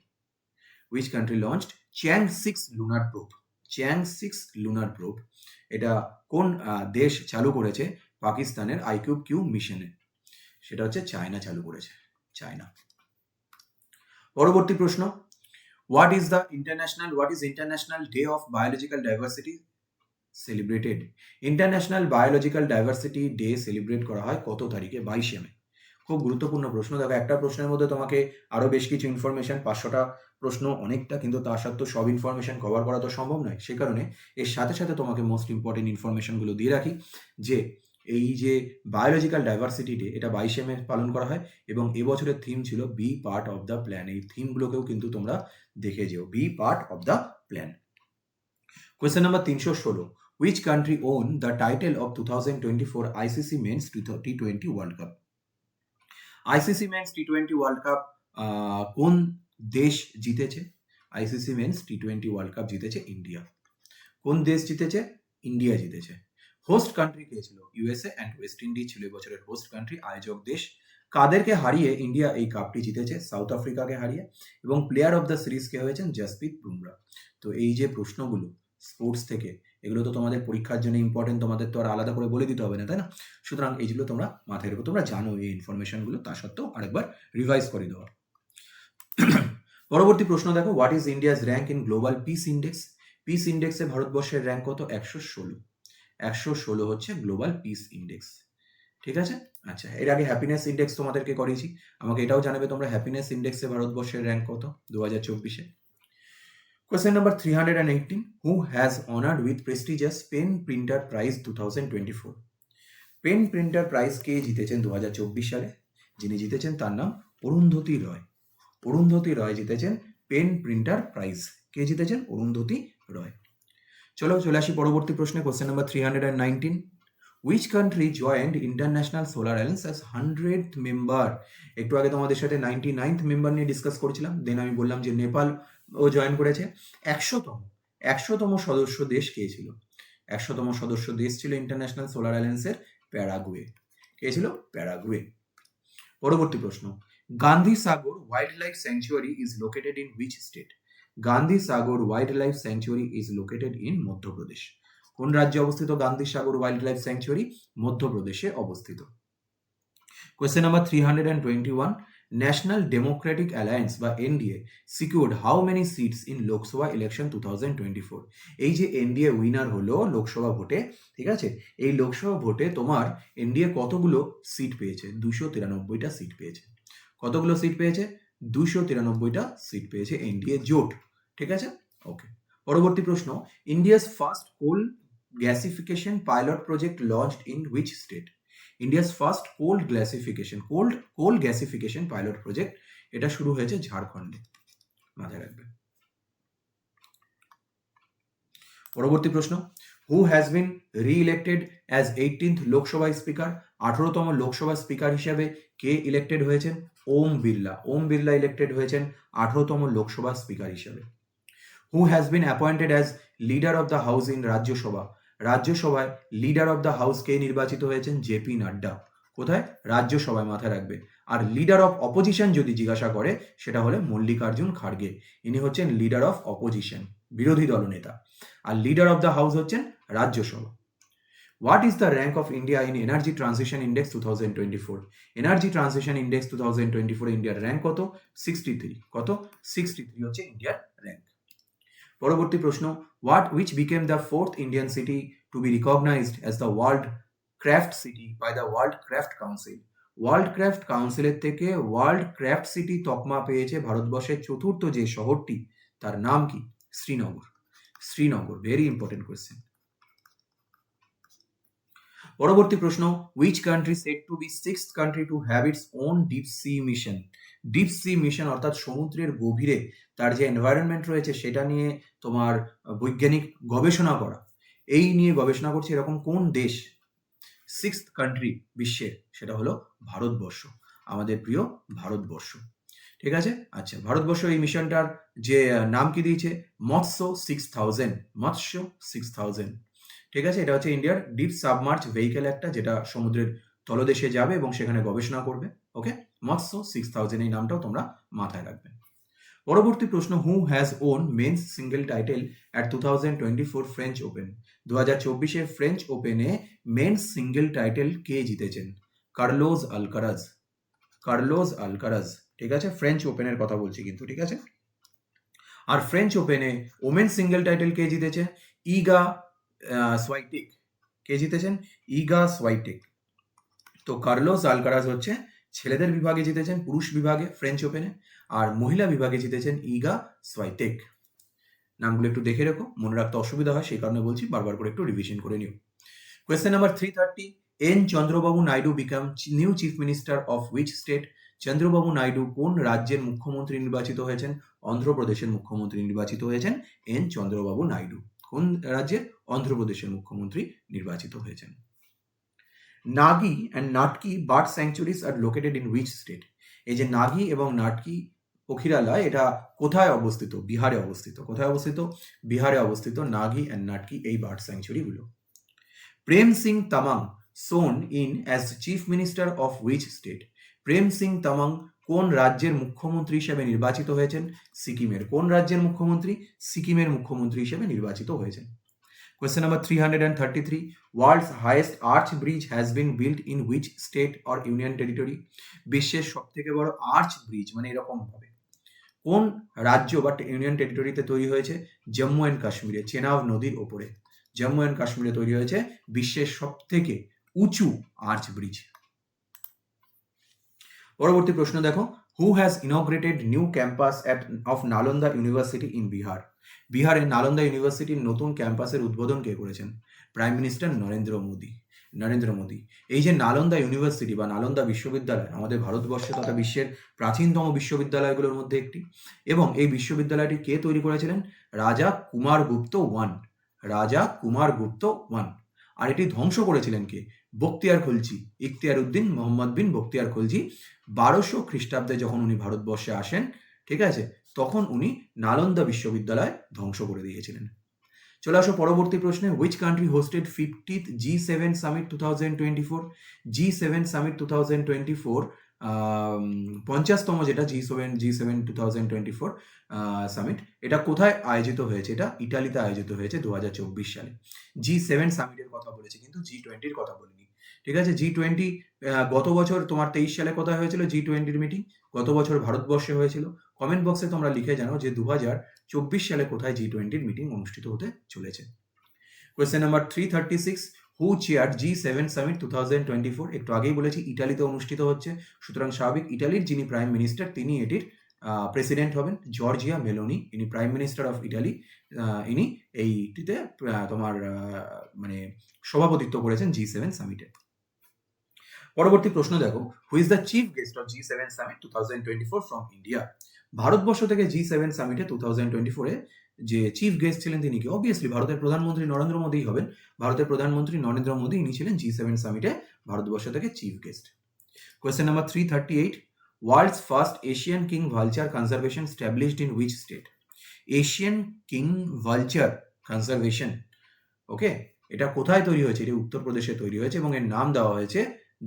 Which country launched Chang 6 lunar probe? Chang 6 lunar probe এটা কোন দেশ চালু করেছে পাকিস্তানের IQ-Q মিশনে? সেটা হচ্ছে চায়না চালু করেছে, চায়না। পরবর্তী প্রশ্ন, what is International Day of Biological Diversity celebrated? International Biological Diversity Day celebrate করা হয় কত তারিখে? 22 মে। খুব গুরুত্বপূর্ণ প্রশ্ন। দেখো, একটা প্রশ্নের মধ্যে তোমাকে আরো বেশ কিছু ইনফরমেশন, 500টা প্রশ্ন অনেকটা, কিন্তু তার সত্ত্বেও সব ইনফরমেশন কভার করা তো সম্ভব নয়। সে কারণে এর সাথে সাথে তোমাকে মোস্ট ইম্পর্টেন্ট ইনফরমেশনগুলো দিয়ে রাখি যে এই যে বায়োলজিক্যাল ডাইভার্সিটি ডে, এটা 22শে মে পালন করা হয় এবং এবছরের থিম ছিল be part of the plan. এই থিমগুলোকেও কিন্তু তোমরা দেখে যেও, be part of the plan. Question number 316, which country own the title of 2024 ICC Men's T20 World Cup? ICC men's টি-20 ওয়ার্ল্ড কাপ কোন দেশ জিতেছে? আইসিসি মেন্স টি-20 ওয়ার্ল্ড কাপ জিতেছে ইন্ডিয়া। কোন দেশ জিতেছে? ইন্ডিয়া জিতেছে। হোস্ট কান্ট্রি কে ছিল? ইউএসএ অ্যান্ড ওয়েস্ট ইন্ডিজ ছিল এবছরের হোস্ট কান্ট্রি, আয়োজক দেশ। কাদেরকে হারিয়ে ইন্ডিয়া এই কাপটি জিতেছে? সাউথ আফ্রিকাকে হারিয়ে। এবং প্লেয়ার অফ দ্য সিরিজ কে হয়েছেন? জসপ্রীত বুমরা। তো এই যে প্রশ্নগুলো স্পোর্টস থেকে, এগুলো তো তোমাদের পরীক্ষার জন্য ইম্পর্টেন্ট, তোমাদের তো আর আলাদা করে বলে দিতে হবে না, তাই না? সুতরাং এইগুলো তোমরা মাথায় রেখো, তোমরা জানো এই ইনফরমেশনগুলো, তা সত্ত্বেও আরেকবার রিভাইজ করে দেওয়া। পরবর্তী প্রশ্ন দেখো, what is India's rank in Global Peace Index? Peace ইন্ডেক্সে ভারতবর্ষের র্যাঙ্ক কত? 116। 116 হচ্ছে গ্লোবাল পিস ইন্ডেক্স। ঠিক আছে? আচ্ছা, এর আগে হ্যাপিনেস ইন্ডেক্স তোমাদেরকে করিয়েছি, আমাকে এটাও জানাবে তোমরা হ্যাপিনেস ইন্ডেক্সে ভারতবর্ষের র্যাঙ্ক কত 2024-এ। Question number 318, who has honored with prestigious Pen Printer Prize 2024? Pen Printer Prize কে জিতেছেন 2024 সালে? যিনি জিতেছেন তার নাম অরুন্ধতী রয়। অরুন্ধতী রয় জিতেছেন পেন প্রিন্টার প্রাইজ। কে জিতেছেন? অরুন্ধতী রয়। চলো চলে আসি পরবর্তী প্রশ্নে। Question number 319, which country joined International Solar Alliance as 100th member? একটু আগে তোমাদের সাথে 99th মেম্বার নিয়ে ডিসকাস করেছিলাম, দেন আমি বললাম যে নেপাল ও জয়েন করেছে। 100তম সদস্য দেশ কে ছিল? 100তম সদস্য দেশ ছিল ইন্টারন্যাশনাল সোলার অ্যালায়েন্সের প্যারাগুয়ে। কে ছিল? প্যারাগুয়ে। পরবর্তী প্রশ্ন, Gandhi Sagar wildlife sanctuary is located in which state? Gandhi Sagar wildlife sanctuary is located in Madhya Pradesh. কোন রাজ্যে অবস্থিত Gandhi Sagar wildlife sanctuary? মধ্যপ্রদেশে অবস্থিত। Question number 321, National Democratic Alliance বা NDA secured how many seats in Lok Sabha election 2024? এই যে এনডিএ উইনার হলো লোকসভা ভোটে, ঠিক আছে, এই লোকসভা ভোটে তোমার এনডিএ কতগুলো সিট পেয়েছে? 293টা সিট পেয়েছে। কতগুলো সিট পেয়েছে? 293টা সিট পেয়েছে এনডিএ জোট। ঠিক আছে, ওকে। পরবর্তী প্রশ্ন, India's first coal gasification pilot project launched in which state? India's first coal gasification pilot project, এটা শুরু হয়েছে ঝাড়খণ্ডে, মাথায় রাখবে। পরবর্তী প্রশ্ন, who has been re-elected as 18th Lok Sabha speaker? 18তম লোকসভা স্পিকার হিসেবে কে ইলেক্টেড হয়েছেন? ওম বিড়লা। ওম বিড়লা ইলেক্টেড হয়েছেন 18তম লোকসভা স্পিকার হিসেবে। Who has been appointed as leader of the house in Rajya Sabha? রাজ্যসভায় লিডার অফ দ্য হাউস কে নির্বাচিত হয়েছেন? জেপি নাড্ডা। কোথায়? রাজ্যসভায়, মাথায় রাখবে। আর লিডার অফ অপোজিশন যদি জিজ্ঞাসা করে, সেটা হলে মল্লিকার্জুন খাড়গে, ইনি হচ্ছেন লিডার অফ অপোজিশন, বিরোধী দলনেতা। আর লিডার অফ দ্য হাউস হচ্ছেন Rajya Sabha. What is the rank of India in energy transition index 2024? Energy transition index 2024 ইন্ডিয়ার র্যাঙ্ক কত? 63। কত? 63 হচ্ছে ইন্ডিয়ার র্যাঙ্ক। পরবর্তী প্রশ্ন, which became the fourth Indian city to be recognized as the World Craft City by the World Craft Council? World craft কাউন্সিলের থেকে ওয়ার্ল্ড ক্রাফট সিটি তকমা পেয়েছে ভারতবর্ষের চতুর্থ যে শহরটি, তার নাম কি? Srinagar. Srinagar, very important question. পরবর্তী প্রশ্ন, which country said to be sixth country to have its own deep sea mission? Deep sea mission অর্থাৎ সমুদ্রের গভীরে তার যে এনভায়রনমেন্ট রয়েছে সেটা নিয়ে তোমার বৈজ্ঞানিক গবেষণা করা, এই নিয়ে গবেষণা করছে এরকম কোন দেশ সিক্সথ কান্ট্রি বিশ্বের? সেটা হলো ভারতবর্ষ, আমাদের প্রিয় ভারতবর্ষ। ঠিক আছে, আচ্ছা, ভারতবর্ষ এই মিশনটার যে নাম কি দিয়েছে? মৎস্য 6000। মৎস্য 6000। ঠিক আছে, এটা হচ্ছে ইন্ডিয়ার ডিপ সাবমার্জ ভেহিকেল একটা, যেটা সমুদ্রের তলদেশে যাবে এবং সেখানে গবেষণা করবে। ওকে, মৎস্য 6000, এই নামটাও তোমরা মাথায় রাখবে। পরবর্তী প্রশ্ন, who has won men's single title at 2024 French open? 2024 French ওপেনে মেন্স সিঙ্গেল টাইটেল কে জিতেছেন? Carlos Alcaraz. কার্লোস আলকারাজ, ঠিক আছে, ফ্রেঞ্চ ওপেনের কথা বলছি কিন্তু, ঠিক আছে। আর ফ্রেঞ্চ ওপেনে ওমেন সিঙ্গেল টাইটেল কে জিতেছে? ইগা সোয়াইটেক। কে জিতেছেন? ইগা সোয়াইটেক। তো কার্লোস আলকারাজ হচ্ছে ছেলেদের বিভাগে জিতেছেন পুরুষ বিভাগে ফ্রেঞ্চ ওপেনে, আর মহিলা বিভাগে জিতেছেন ইগা সোয়াইটেক। নামগুলো একটু দেখে রেখো, মনে রাখতে অসুবিধা হয় সেই কারণে বলছি, বারবার করে একটু রিভিশন করে নিও। Question number 330, N Chandrababu Naidu become new chief minister of which state? Chandrababu Naidu কোন রাজ্যের মুখ্যমন্ত্রী নির্বাচিত হয়েছেন? অন্ধ্রপ্রদেশের মুখ্যমন্ত্রী নির্বাচিত হয়েছেন এন চন্দ্রবাবু নাইডু। কোন রাজ্যের? অন্ধ্রপ্রদেশের মুখ্যমন্ত্রী নির্বাচিত হয়েছেন। নাগি অ্যান্ড নাটকি bird sanctuaries are located in which state? এই যে নাগি এবং নাটকি পক্ষীরালয়, এটা কোথায় অবস্থিত? বিহারে অবস্থিত। কোথায় অবস্থিত? বিহারে অবস্থিত নাগি অ্যান্ড নাটকি এই বার্ড স্যাংচুয়ারিগুলো। Prem Singh Tamang sworn in as chief minister of which state? Prem Singh Tamang কোন রাজ্যের মুখ্যমন্ত্রী হিসেবে নির্বাচিত হয়েছেন? সিকিমের। কোন রাজ্যের মুখ্যমন্ত্রী? সিকিমের মুখ্যমন্ত্রী হিসেবে নির্বাচিত হয়েছেন। Question number 333, world's highest arch bridge has been built in which state or union territory? বিশ্বের সবথেকে বড় আর্চ ব্রিজ মানে এরকম ভাবে কোন রাজ্য বা ইউনিয়ন টেরিটরিতে তৈরি হয়েছে? জম্মু অ্যান্ড কাশ্মীরে, চেনাব নদীর ওপরে জম্মু অ্যান্ড কাশ্মীরে তৈরি হয়েছে বিশ্বের সবথেকে উঁচু আর্চ ব্রিজ। পরবর্তী প্রশ্ন দেখো, who has ইনগ্রেটেড new campus of Nalanda university in Bihar? বিহারে নালন্দা ইউনিভার্সিটির নতুন ক্যাম্পাসের উদ্বোধন কে করেছেন? Prime minister Narendra Modi. এই যে নালন্দা ইউনিভার্সিটি বা নালন্দা বিশ্ববিদ্যালয় আমাদের ভারতবর্ষে তথা বিশ্বের প্রাচীনতম বিশ্ববিদ্যালয়গুলোর মধ্যে একটি, এবং এই বিশ্ববিদ্যালয়টি কে তৈরি করেছিলেন? রাজা কুমারগুপ্ত ওয়ান। আর এটি ধ্বংস করেছিলেন কে? বখতিয়ার খলজি, ইখতিয়ার উদ্দিন মোহাম্মদ বিন বখতিয়ার খলজি। 1200 খ্রিস্টাব্দে যখন উনি ভারতবর্ষে আসেন, ঠিক আছে, তখন উনি নালন্দা বিশ্ববিদ্যালয় ধ্বংস করে দিয়েছিলেন। চলে আসো পরবর্তী প্রশ্নে, which country hosted 50th G7 summit 2024? G7 summit 2024 50তম যেটা G7 2024 সামিট, এটা কোথায় আয়োজিত হয়েছে? এটা ইটালিতে আয়োজিত হয়েছে 2024 সালে। G7 সামিটের কথা বলেছি, কিন্তু G20-র কথা বলিনি। ঠিক আছে, G20 গত বছর তোমার 23 সালে কোথায় হয়েছিল G20-র মিটিং? গত বছর ভারতবর্ষে হয়েছিল। কমেন্ট বক্সে তোমরা লিখে জানাও যে 2024 সালে কোথায় G20-র মিটিং অনুষ্ঠিত হতে চলেছে। কোয়েশ্চেন নাম্বার 336, হু চেয়ার G7 সামিট 2024? একটু আগেই বলেছি ইটালিতে অনুষ্ঠিত হচ্ছে, সুতরাং স্বাভাবিক ইটালির যিনি প্রাইম মিনিস্টার তিনি এটির প্রেসিডেন্ট হবেন। জর্জিয়া মেলোনি, ইনি প্রাইম মিনিস্টার অফ ইটালি, ইনি এইটিতে তোমার মানে সভাপতিত্ব করেছেন G7 সামিটে। পরবর্তী প্রশ্ন দেখো, হু is the chief guest of G7 summit 2024 from India? Bharatvarsha থেকে G7 সামিটে 2024-এ যে চিফ গেস্ট ছিলেন তিনি কি? অবভিয়াসলি ভারতের প্রধানমন্ত্রী নরেন্দ্র মোদী হবেন। ভারতের প্রধানমন্ত্রী নরেন্দ্র মোদী ইনি ছিলেন G7 সামিটে ভারতবর্ষ থেকে chief guest. Question number 338, world's first Asian king vulture conservation established in which state? Asian king vulture conservation, okay, এটা কোথায় তৈরি হয়েছে? এটি উত্তরপ্রদেশে তৈরি হয়েছে এবং এর নাম দেওয়া হয়েছে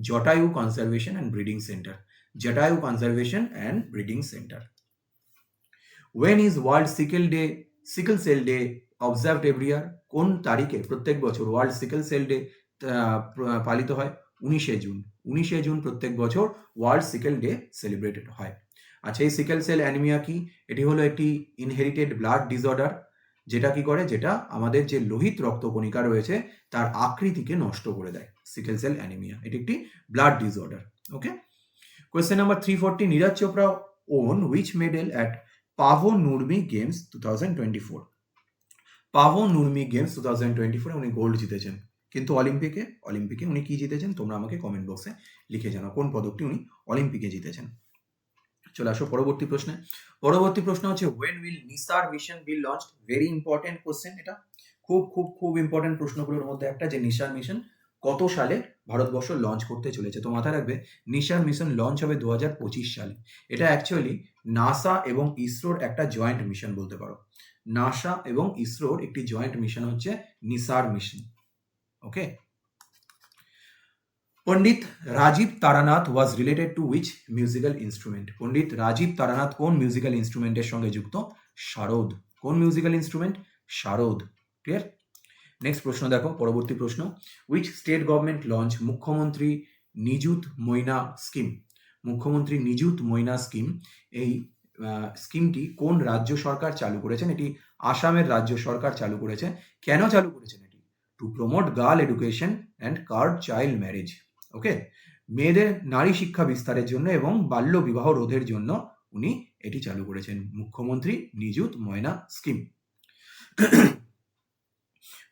Jatayu conservation and breeding centre. Jatayu conservation and breeding centre. When is World Sickle Cell Day observed every year? কোন তারিখে প্রত্যেক বছর ওয়ার্ল্ড সিকেল সেল ডে পালিত হয়? 19শে জুন। 19শে জুন প্রত্যেক বছর ওয়ার্ল্ড সিকেল ডে সেলিব্রেটেড হয়। আচ্ছা, এই সিকেল সেল অ্যানিমিয়া কি? এটি হলো একটি ইনহেরিটেড ব্লাড ডিসঅর্ডার, যেটা কি করে? যেটা আমাদের যে লোহিত রক্তকণিকা রয়েছে তার আকৃতিকে নষ্ট করে দেয়। সিকেল সেল অ্যানিমিয়া এটি একটি blood disorder. Okay. Question number 340, Neeraj Chopra won which medal at Paavo Nurmi games 2024? Paavo Nurmi games 2024 উনি গোল্ড জিতেছেন, কিন্তু অলিম্পিকে উনি কি জিতেছেন? তোমরা আমাকে কমেন্ট বক্সে লিখে জানাও কোন পদকটি উনি অলিম্পিকে জিতেছেন। চলে আসো পরবর্তী প্রশ্নে। পরবর্তী প্রশ্ন হচ্ছে, when will Nisar mission B launched? Very important question, এটা খুব খুব খুব ইম্পর্টেন্ট প্রশ্নগুলোর মধ্যে একটা, যে নিসার মিশন কত সালে ভারতবর্ষ লঞ্চ করতে চলেছে? তো মাথায় রাখবে নিসার মিশন লঞ্চ হবে 2025 সালে। এটা অ্যাকচুয়ালি নাসা এবং ইসরোর একটা জয়েন্ট মিশন বলতে পারো। নাসা এবং ইসরোর একটি জয়েন্ট মিশন হচ্ছে NISAR mission. Okay. Pandit Rajeev Taranath was related to which musical instrument? Pandit Rajeev Taranath কোন মিউজিক্যাল ইনস্ট্রুমেন্টের সঙ্গে যুক্ত? শারদ। কোন musical instrument? Sarod. Clear? Next প্রশ্ন দেখো, পরবর্তী প্রশ্ন, হুইচ স্টেট গভর্নমেন্ট লঞ্চ মুখ্যমন্ত্রী নিযুত ময়না স্কিম? মুখ্যমন্ত্রী নিযুত ময়না স্কিম, এই স্কিমটি কোন রাজ্য সরকার চালু করেছেন? এটি আসামের রাজ্য সরকার চালু করেছে। কেন চালু করেছেন এটি? To promote girl education and curb child marriage. Okay. মেয়েদের নারী শিক্ষা বিস্তারের জন্য এবং বাল্য বিবাহ রোধের জন্য উনি এটি চালু করেছেন, মুখ্যমন্ত্রী নিযুত ময়না scheme.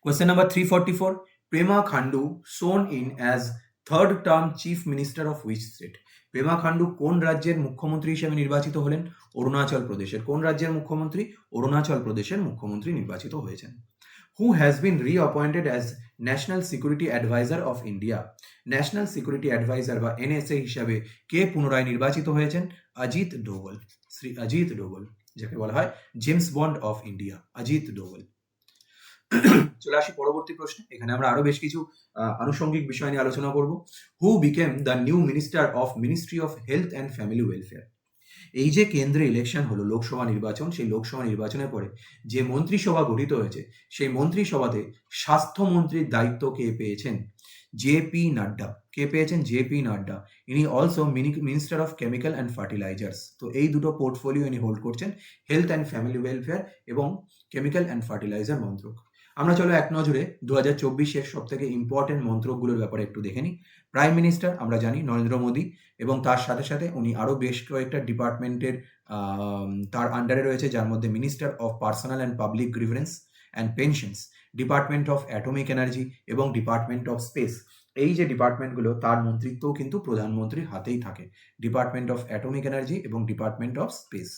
Question number 344. Prema Khandu sworn in as third term chief minister of which state? Prema Khandu কোন রাজ্যের মুখ্যমন্ত্রী হিসেবে নির্বাচিত হলেন? অরুণাচল প্রদেশের। কোন রাজ্যের মুখ্যমন্ত্রী? অরুণাচল প্রদেশের মুখ্যমন্ত্রী নির্বাচিত হয়েছেন। Who has been reappointed as national security adviser of India? National security adviser বা এনএসএ হিসাবে কে পুনরায় নির্বাচিত হয়েছেন? অজিত ডোভাল। শ্রী অজিত ডোভাল, যাকে বলা হয় James bond of India, Ajit Doval. চলে আসি পরবর্তী প্রশ্নে। এখানে আমরা আরো বেশ কিছু আনুষঙ্গিক বিষয় নিয়ে আলোচনা করব। Who became the new minister of ministry of health and family welfare? এই যে কেন্দ্রে ইলেকশন হলো, লোকসভা নির্বাচন, সেই লোকসভা নির্বাচনের পরে যে মন্ত্রিসভা গঠিত হয়েছে, সেই মন্ত্রিসভাতে স্বাস্থ্যমন্ত্রীর দায়িত্ব কে পেয়েছেন? জেপি নাড্ডা। কে পেয়েছেন? জেপি নাড্ডা। ইনি also minister of chemical and fertilisers. তো এই দুটো পোর্টফোলিও ইনি হোল্ড করছেন, হেলথ অ্যান্ড ফ্যামিলি ওয়েলফেয়ার এবং কেমিক্যাল অ্যান্ড ফার্টিলাইজার মন্ত্রক। আমরা চলো এক নজরে 2024-এর সব থেকে ইম্পর্টেন্ট মন্ত্রকগুলোর ব্যাপারে একটু দেখে নিই। প্রাইম মিনিস্টার আমরা জানি নরেন্দ্র মোদী, এবং তার সাথে সাথে উনি আরও বেশ কয়েকটা ডিপার্টমেন্টের তার আন্ডারে রয়েছে, যার মধ্যে minister of personal and public grievance and pensions, department of atomic energy এবং ডিপার্টমেন্ট অফ স্পেস। এই যে ডিপার্টমেন্টগুলো, তার মন্ত্রিত্বও কিন্তু প্রধানমন্ত্রীর হাতেই থাকে, ডিপার্টমেন্ট অফ অ্যাটমিক এনার্জি এবং ডিপার্টমেন্ট অফ স্পেস।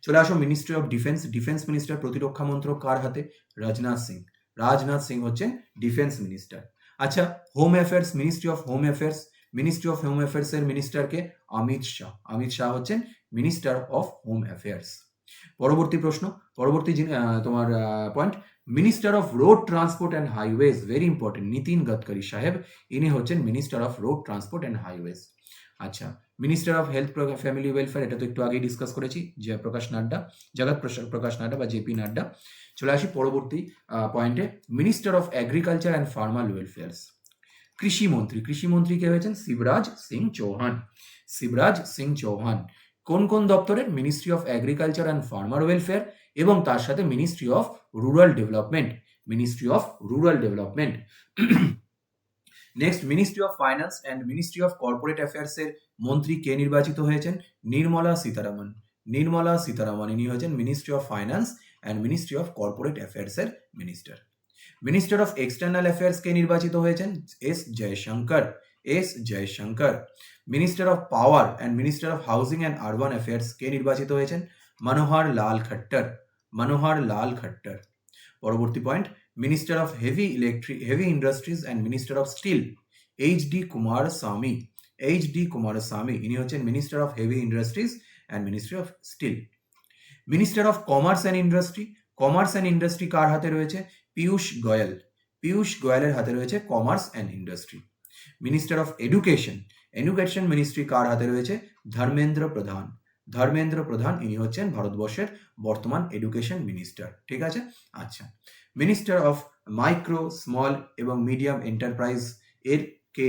চলে আসো ministry of defence. Defence minister, প্রতিরক্ষা মন্ত্রক কার হাতে? রাজনাথ সিং। রাজনাথ সিং হচ্ছেন ডিফেন্স মিনিস্টার। আচ্ছা, home affairs, ministry of home affairs. Ministry of home affairs এর মিনিস্টারকে? অমিত শাহ। অমিত শাহ হচ্ছেন মিনিস্টার অফ হোম অ্যাফেয়ার্স। পরবর্তী প্রশ্ন, পরবর্তী তোমার point, minister of road transport and highways, very important, Nitin Gadkari সাহেব, ইনি হচ্ছেন minister of road transport and highways. আচ্ছা, minister of health family welfare, এটা তো একটু আগেই ডিসকাস করেছি, জয়প্রকাশ নাড্ডা, জগৎ প্রকাশ নাড্ডা বা জেপি নাড্ডা। চলে আসি পরবর্তী পয়েন্টে, minister of agriculture and farmer welfares. কৃষিমন্ত্রী, কৃষিমন্ত্রী কে হয়েছেন? শিবরাজ সিং চৌহান। শিবরাজ সিং চৌহান কোন কোন দপ্তরের? Ministry of agriculture and farmer welfare এবং তার সাথে ministry of rural development, ministry of rural development. Next, ministry of finance and ministry of corporate affairs এর মন্ত্রী কে নির্বাচিত হয়েছেন? নির্মলা সীতারামন। নির্মলা সীতারামন, ইনি হয়েছেন ministry of finance and ministry of corporate affairs এর minister. Minister of external affairs কে নির্বাচিত হয়েছেন? S Jaishankar. S Jaishankar. Minister of power and minister of housing and urban affairs কে নির্বাচিত হয়েছেন? মনোহর লাল খট্টর। মনোহর লাল খট্টর। পরবর্তী point, minister of heavy industries and minister of steel, H D. Kumaraswamy. H D. Kumaraswamy, ইনি হচ্ছেন minister of heavy industries and ministry of steel. Minister of commerce and industry, commerce and industry কার হাতে রয়েছে? পীয়ূষ গোয়েল। পীয়ূষ গোয়েলের হাতে রয়েছে commerce and industry. Minister of education, education ministry কার হাতে রয়েছে? ধর্মেন্দ্র প্রধান। ধর্মেন্দ্র প্রধান, ইনি হচ্ছেন ভারতবর্ষের বর্তমান এডুকেশন মিনিস্টার। ঠিক আছে? আচ্ছা, মিনিস্টার অফ মাইক্রো, স্মল এবং মিডিয়াম এন্টারপ্রাইজ এর কে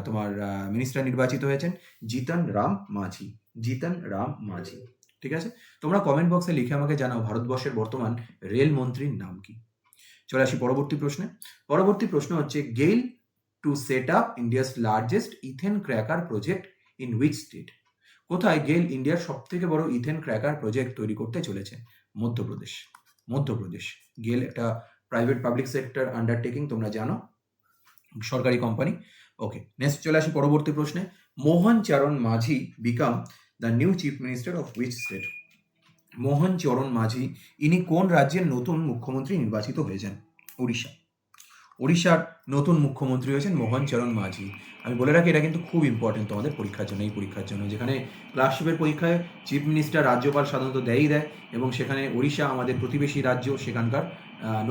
তোমার মিনিস্টার নির্বাচিত হয়েছেন? জিতন রাম মাঝি। জিতন রাম মাঝি। ঠিক আছে? তোমরা কমেন্ট বক্সে লিখে আমাকে জানাও ভারতবর্ষের বর্তমান রেল মন্ত্রীর নাম কি। চলে আসি পরবর্তী প্রশ্নে। পরবর্তী প্রশ্ন হচ্ছে, GAIL to set up India's largest ethane cracker project in which state? কোথায় গেইল ইন্ডিয়ার সব থেকে বড় ইথেন ক্র্যাকার প্রজেক্ট তৈরি করতে চলেছে? মধ্যপ্রদেশ। মধ্যপ্রদেশ। গেইল একটা প্রাইভেট পাবলিক সেক্টর আন্ডারটেকিং, তোমরা জানো, সরকারি কোম্পানি। ওকে, নেক্সট চলে আসি পরবর্তী প্রশ্নে। Mohan Charan Majhi became the new chief minister of which state? Mohan Charan Majhi, ইনি কোন রাজ্যের নতুন মুখ্যমন্ত্রী নির্বাচিত হয়েছেন? উড়িষ্যা। উড়িষ্যার নতুন মুখ্যমন্ত্রী হয়েছেন মোহন চরণ মাঝি। আমি বলে রাখি, এটা কিন্তু খুব ইম্পর্টেন্ট তোমাদের পরীক্ষার জন্য, এই পরীক্ষার জন্য, যেখানে ক্লার্কশিপের পরীক্ষায় চিফ মিনিস্টার রাজ্যপাল সাধারণত দেয়, এবং সেখানে ওড়িশা আমাদের প্রতিবেশী রাজ্য, সেখানকার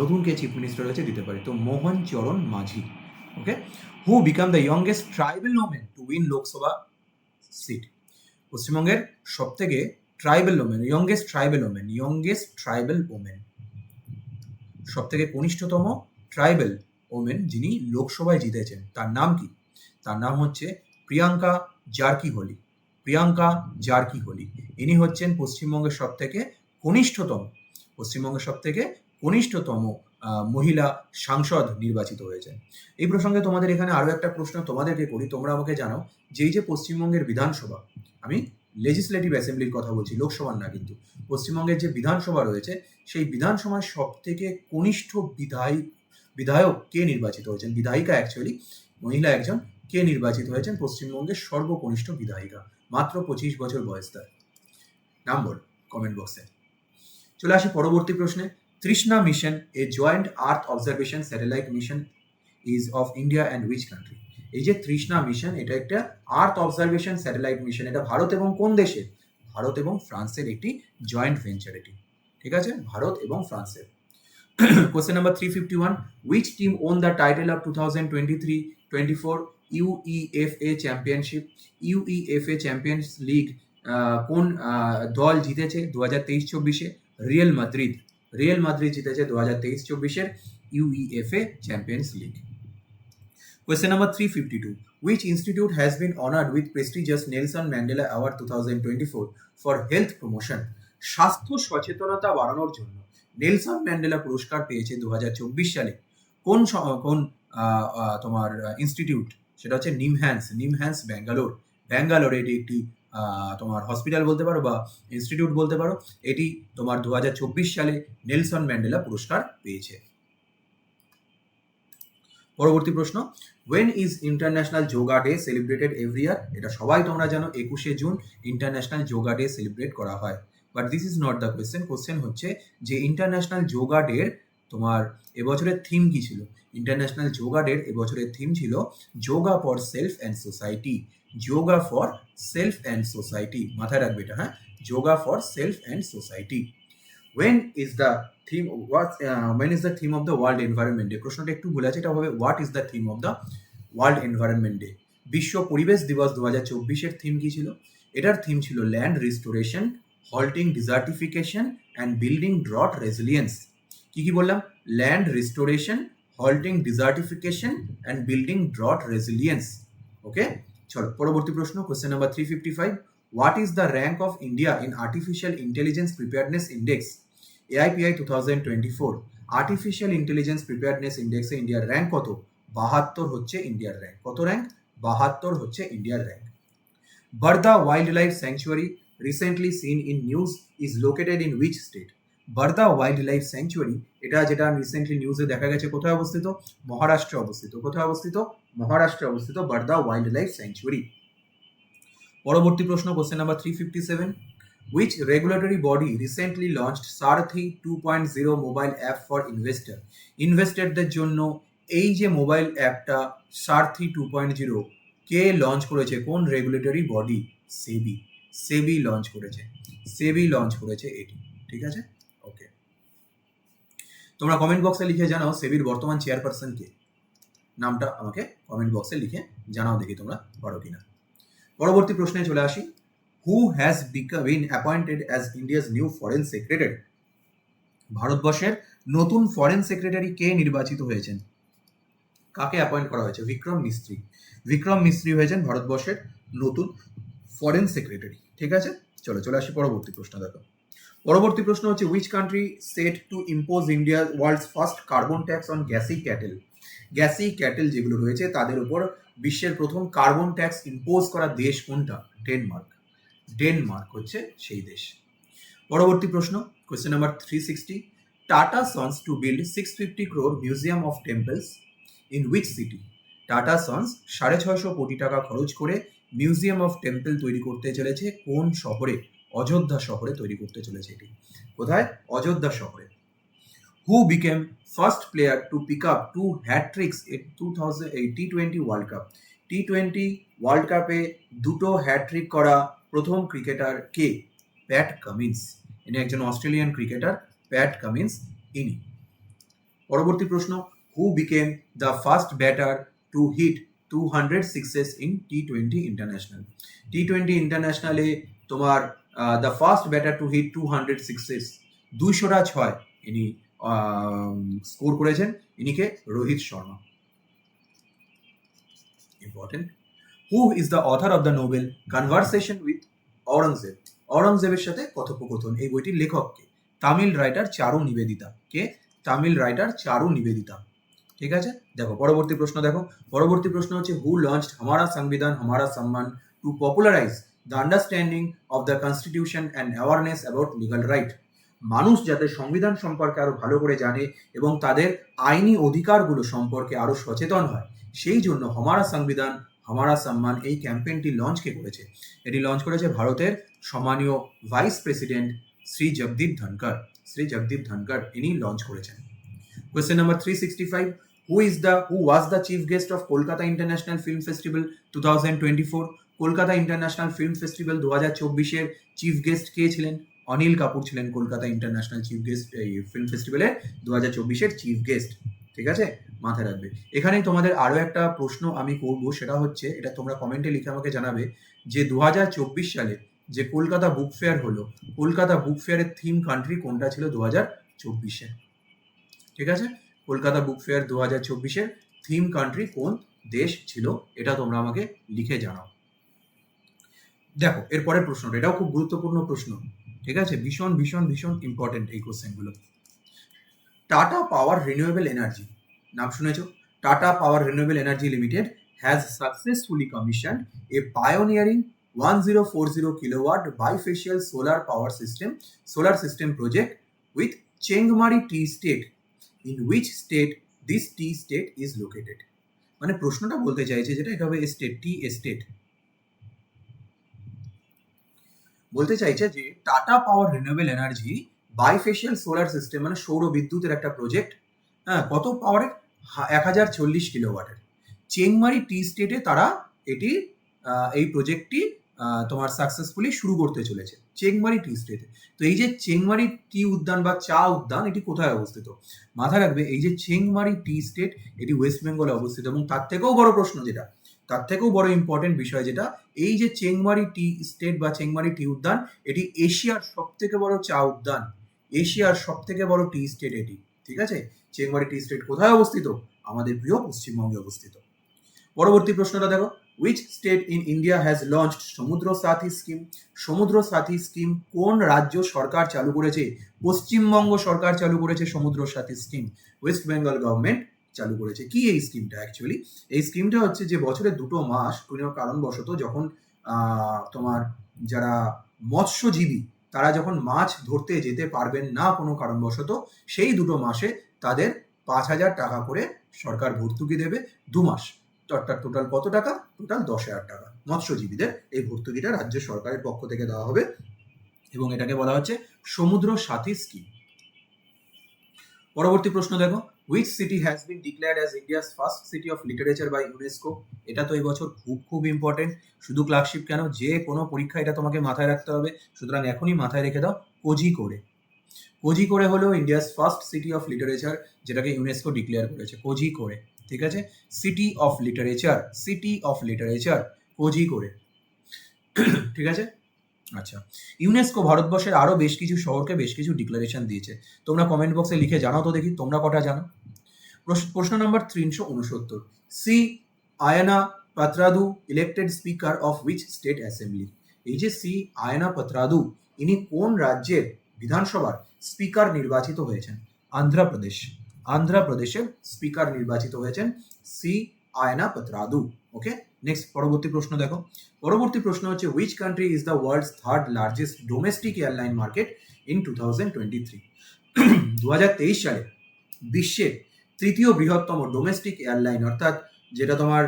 নতুন কে চিফ মিনিস্টার হয়েছে দিতে পারে। তো Mohan Charan Majhi. Okay, who became the youngest tribal women to win Lok Sabha seat? পশ্চিমবঙ্গের সব থেকে tribal women, youngest tribal women, youngest tribal women, সব থেকে কনিষ্ঠতম ট্রাইবাল ওমেন যিনি লোকসভায় জিতেছেন, তার নাম কি? তার নাম হচ্ছে প্রিয়াঙ্কা জারকিহোলি। প্রিয়াঙ্কা জারকিহোলি, ইনি হচ্ছেন পশ্চিমবঙ্গের সব থেকে কনিষ্ঠতম, পশ্চিমবঙ্গের সব থেকে কনিষ্ঠতম মহিলা সাংসদ নির্বাচিত হয়েছেন। এই প্রসঙ্গে তোমাদের এখানে আরও একটা প্রশ্ন তোমাদেরকে করি, তোমরা আমাকে জানাও যে এই যে পশ্চিমবঙ্গের বিধানসভা, আমি লেজিসলেটিভ অ্যাসেম্বলির কথা বলছি, লোকসভার না কিন্তু, পশ্চিমবঙ্গের যে বিধানসভা রয়েছে সেই বিধানসভার সব থেকে কনিষ্ঠ বিধায়ক কে নির্বাচিত হয়েছেন, বিধায়িকা অ্যাকচুয়ালি মহিলা একজন, কে নির্বাচিত হয়েছেন পশ্চিমবঙ্গের সর্বকনিষ্ঠ বিধায়িকা, মাত্র 25 বছর বয়স তার, নাম বল কমেন্ট বক্সে। চলে আসি পরবর্তী প্রশ্নে। Trishna mission, a joint earth observation satellite mission is of India and which country? এই যে তৃষ্ণা মিশন, এটা একটা আর্থ অবজারভেশন স্যাটেলাইট মিশন, এটা ভারত এবং কোন দেশের? ভারত এবং ফ্রান্সের একটি জয়েন্ট ভেঞ্চার এটি, ঠিক আছে, ভারত এবং ফ্রান্সের। Question number 351, which team won the title of 2023-24 UEFA championship? UEFA champions league কোন দল জিতেছে 2023-24-এ? রিয়েল মাদ্রিদ জিতেছে 2023-24-এর UEFA champions league. Question number 352, which institute has been honored with prestigious Nelson Mandela Award 2024 for health promotion? স্বাস্থ্য সচেতনতা বাড়ানোর জন্য নেলসন ম্যান্ডেলা পুরস্কার পেয়েছে 2024 সালে কোন তোমার ইনস্টিটিউট? সেটা হচ্ছে নিমহ্যান্স ব্যাঙ্গালোরে এটি একটি তোমার হসপিটাল বলতে পারো বা ইনস্টিটিউট বলতে পারো। এটি তোমার 2024 সালে নেলসন ম্যান্ডেলা পুরস্কার পেয়েছে। পরবর্তী প্রশ্ন, when is International Yoga Day celebrated every year? এটা সবাই তোমরা জানো 21শে জুন ইন্টারন্যাশনাল যোগা ডে সেলিব্রেট করা হয়। But this is not the question. Question হচ্ছে যে ইন্টারন্যাশনাল যোগা ডের তোমার এবছরের থিম কি ছিল? ইন্টারন্যাশনাল যোগা ডের এবছরের থিম ছিল yoga for self and society. Yoga for self and society, মাথায় রাখবে এটা, হ্যাঁ, yoga for self and society. when is the theme of the World Environment Day? প্রশ্নটা একটু ভুল আছে, এটা হবে what is the theme of the World Environment Day? বিশ্ব পরিবেশ দিবস 2024-এর থিম কি ছিল? এটার থিম ছিল land restoration, halting desertification and building drought resilience. কি বললাম? Land restoration, halting desertification and building drought resilience. Okay, চলো পরবর্তী প্রশ্ন, question number 355, what is the rank of India in Artificial Intelligence Preparedness Index? AIPI 2024 artificial intelligence preparedness ইন্ডেক্সে ইন্ডিয়ার র্যাঙ্ক কত? 72 হচ্ছে ইন্ডিয়ার র্যাঙ্ক। কত র্যাঙ্ক? 72 হচ্ছে ইন্ডিয়ার rank. Baroda wild life sanctuary recently seen in news is located in which state? Baroda wild life sanctuary, এটা যেটা রিসেন্টলি নিউজে দেখা গেছে, কোথায় অবস্থিত? মহারাষ্ট্রে অবস্থিত। কোথায় অবস্থিত? মহারাষ্ট্রে অবস্থিত বারদা ওয়াইল্ড লাইফ স্যাংচুয়ারি। পরবর্তী প্রশ্ন, question number 357, which regulatory body recently launched Sarathi 2.0 mobile app for investor? ইনভেস্টরদের জন্য এই যে মোবাইল অ্যাপটা সারথি 2.0 কে লঞ্চ করেছে? কোন রেগুলেটরি বডি? সেবি লঞ্চ করেছে এটি, ঠিক আছে। ওকে, তোমরা কমেন্ট বক্সে লিখে জানাও সেবির বর্তমান চেয়ারপারসন কে, নামটা আমাকে কমেন্ট বক্সে লিখে জানাও, দেখি তোমরা পারো কিনা। পরবর্তী প্রশ্নে চলে আসি, who has been appointed as India's new foreign secretary? ভারতবর্ষের নতুন ফরেন সেক্রেটারি কে নির্বাচিত হয়েছেন? কাকে অ্যাপয়েন্ট করা হয়েছে? বিক্রম মিস্ত্রি হয়েছেন ভারতবর্ষের নতুন ফরেন সেক্রেটারি, ঠিক আছে। চলে আসি পরবর্তী প্রশ্ন। দেখো, পরবর্তী প্রশ্ন হচ্ছে, which country set to impose India world's first carbon tax on gassy cattle যেগুলো রয়েছে তাদের উপর বিশ্বের প্রথম কার্বন ট্যাক্স ইম্পোজ করা দেশ কোনটা? ডেনমার্ক হচ্ছে সেই দেশ। পরবর্তী প্রশ্ন, question number 360, tata sons to build 650 crore museum of temples in which city? Tata sons 650 কোটি টাকা খরচ করে মিউজিয়াম অফ টেম্পল তৈরি করতে চলেছে কোন শহরে? অযোধ্যা শহরে তৈরি করতে চলেছে এটি। কোথায়? অযোধ্যা শহরে। Who became first player to pick up 2 hat-tricks in T20 World Cup? T20 world কাপে দুটো হ্যাট্রিক করা প্রথম ক্রিকেটার কে? Pat Cummins. ইনি একজন অস্ট্রেলিয়ান ক্রিকেটার, প্যাট কামিন্স ইনি। পরবর্তী প্রশ্ন, who became the first batter to hit 200 sixes in T20 International? T20 ইন্টারন্যাশনালে তোমার the first batter to hit 200 sixes, 200টা 6 ইনি স্কোর করেছেন, ইনিকে Rohit Sharma. Important, who is the author of the novel conversation with অরঙ্গজেবের সাথে কথোপকথন, এই বইটির লেখক কে? তামিল রাইটার চারু নিবেদিতা। কে? তামিল রাইটার চারু নিবেদিতা। ঠিক আছে, দেখো পরবর্তী প্রশ্ন দেখো। পরবর্তী প্রশ্ন হচ্ছে হু লঞ্চড হামারা Samvidhan Hamara Samman to popularise the understanding of the constitution and awareness about legal right. মানুষ যাতে সংবিধান সম্পর্কে আরো ভালো করে জানে এবং তাদের আইনি অধিকারগুলো সম্পর্কে আরো সচেতন হয়, সেই জন্য হমারা সংবিধান হামারা সম্মান এই ক্যাম্পেইনটি লঞ্চ কে করেছে? এটি লঞ্চ করেছে ভারতের সম্মানীয় ভাইস প্রেসিডেন্ট শ্রী জগদীপ ধনকর। শ্রী জগদীপ ধনকর ইনি লঞ্চ করেছেন। Question number 365. Who was the chief guest of Kolkata International Film Festival 2024? Kolkata international film festival 2024 এর চিফ গেস্ট কে ছিলেন? অনিল কাপুর ছিলেন কলকাতা ইন্টারন্যাশনাল চিফ গেস্ট এই ফিল্ম ফেস্টিভ্যালের 2024 এর চিফ গেস্ট। ঠিক আছে, মাথায় রাখবে। এখানেই তোমাদের আরো একটা প্রশ্ন আমি করব, সেটা হচ্ছে, এটা তোমরা কমেন্টে লিখে আমাকে জানাবে যে 2024 সালে যে কলকাতা বুক ফেয়ার হলো, কলকাতা বুক ফেয়ারের থিম কান্ট্রি কোনটা ছিল 2024-এ? ঠিক আছে, কলকাতা বুক ফেয়ার 2024-এর থিম কান্ট্রি কোন দেশ ছিল, এটা তোমরা আমাকে লিখে জানাও। দেখো এরপরের প্রশ্নটা, এটাও খুব গুরুত্বপূর্ণ প্রশ্ন। ঠিক আছে, ভীষণ ভীষণ ভীষণ ইম্পর্টেন্ট এই কোশ্চেনগুলো। টাটা পাওয়ার রিনিউয়েবল এনার্জি, নাম শুনেছো? Tata power renewable energy limited has successfully commissioned A pioneering 1040 kilowatt bifacial solar system project with Chengmari tea state. In which state this tea state is located? মানে প্রশ্নটা বলতে চাইছে যেটা, এটা হবে স্টেট, টি এস্টেট। বলতে চাইছে যে Tata power renewable energy bifacial solar system, মানে সৌর বিদ্যুতের একটা প্রজেক্ট, হ্যাঁ, কত পাওয়ারের? 1040 কিলোওয়াটের। চেংমারি টি স্টেটে তারা এটি এই প্রজেক্টটি তোমার সাকসেসফুলি শুরু করতে চলেছে চেংমারি টি স্টেটে। তো এই যে চেংমারি টি উদ্যান বা চা উদ্যান, এটি কোথায় অবস্থিত? মাথায় রাখবে, এই যে চেংমারি টি স্টেট, এটি ওয়েস্ট বেঙ্গলে অবস্থিত। এবং তার থেকেও বড় প্রশ্ন যেটা, তার থেকেও বড় ইম্পর্টেন্ট বিষয় যেটা, এই যে চেংমারি টি স্টেট বা চেংমারি টি উদ্যান, এটি এশিয়ার সব থেকে বড় চা উদ্যান, এশিয়ার সব থেকে বড় টি স্টেট এটি। ঠিক আছে, চেংমারি টি স্টেট কোথায় অবস্থিত? আমাদের প্রিয় পশ্চিমবঙ্গে অবস্থিত। পরবর্তী প্রশ্নটা দেখো, which state in India has launched সমুদ্র সাথী স্কিম? সমুদ্র সাথী স্কিম কোন রাজ্য সরকার চালু করেছে? পশ্চিমবঙ্গ সরকার চালু করেছে সমুদ্র সাথী স্কিম, ওয়েস্ট বেঙ্গল গভর্নমেন্ট চালু করেছে। কি এই স্কিমটা? অ্যাকচুয়ালি এই স্কিমটা হচ্ছে যে বছরে 2 মাস কোনো কারণবশত যখন তোমার যারা মৎস্যজীবী তারা যখন মাছ ধরতে যেতে পারবেন না কোনো কারণবশত, সেই 2 মাসে তাদের 5,000 টাকা করে সরকার ভর্তুকি দেবে 2 মাস। অর্থাৎ টোটাল কত টাকা? টোটাল 10,000 টাকা মৎস্যজীবীদের এই ভর্তুকিটা রাজ্য সরকারের পক্ষ থেকে দেওয়া হবে, এবং এটাকে বলা হচ্ছে সমুদ্র সাথী স্কিম। পরবর্তী প্রশ্ন দেখো, which city has been declared as India's first city of literature by UNESCO? এটা তো এই বছর খুব খুব ইম্পর্টেন্ট, শুধু ক্লার্কশিপ কেন, যে কোনো পরীক্ষা এটা তোমাকে মাথায় রাখতে হবে, সুতরাং এখনই মাথায় রেখে দাও, কোঝিকোড়ে। কোঝিকোড়ে হলো India's first city of literature, যেটাকে ইউনেস্কো ডিক্লেয়ার করেছে, কোঝিকোড়ে। ঠিক আছে, city of literature, city of literature Kozhikode. ঠিক আছে, আচ্ছা, ইউনেস্কো ভারতবর্ষের আরো বেশ কিছু শহরকে বেশ কিছু ডিক্লারেশন দিয়েছে। তোমরা কমেন্ট বক্সে লিখে জানাও তো দেখি তোমরা কটা জানো। প্রশ্ন নম্বর 369, C Ayyanna Patrudu elected speaker of which state assembly? এই যে সি আয়না পাত্রাদু, ইনি কোন রাজ্যের বিধানসভার স্পিকার নির্বাচিত হয়েছেন? আন্ধ্রপ্রদেশ, আন্ধ্রপ্রদেশের স্পিকার নির্বাচিত হয়েছেন সি আয়না পাত্রাদু। ওকে, নেক্সট পরবর্তী প্রশ্ন দেখো। পরবর্তী প্রশ্ন হচ্ছে, which country is the world's third largest domestic airline market in 2023? 2023 সালে বিশ্বের তৃতীয় বৃহত্তম ডোমেস্টিক এয়ারলাইন, অর্থাৎ যেটা তোমার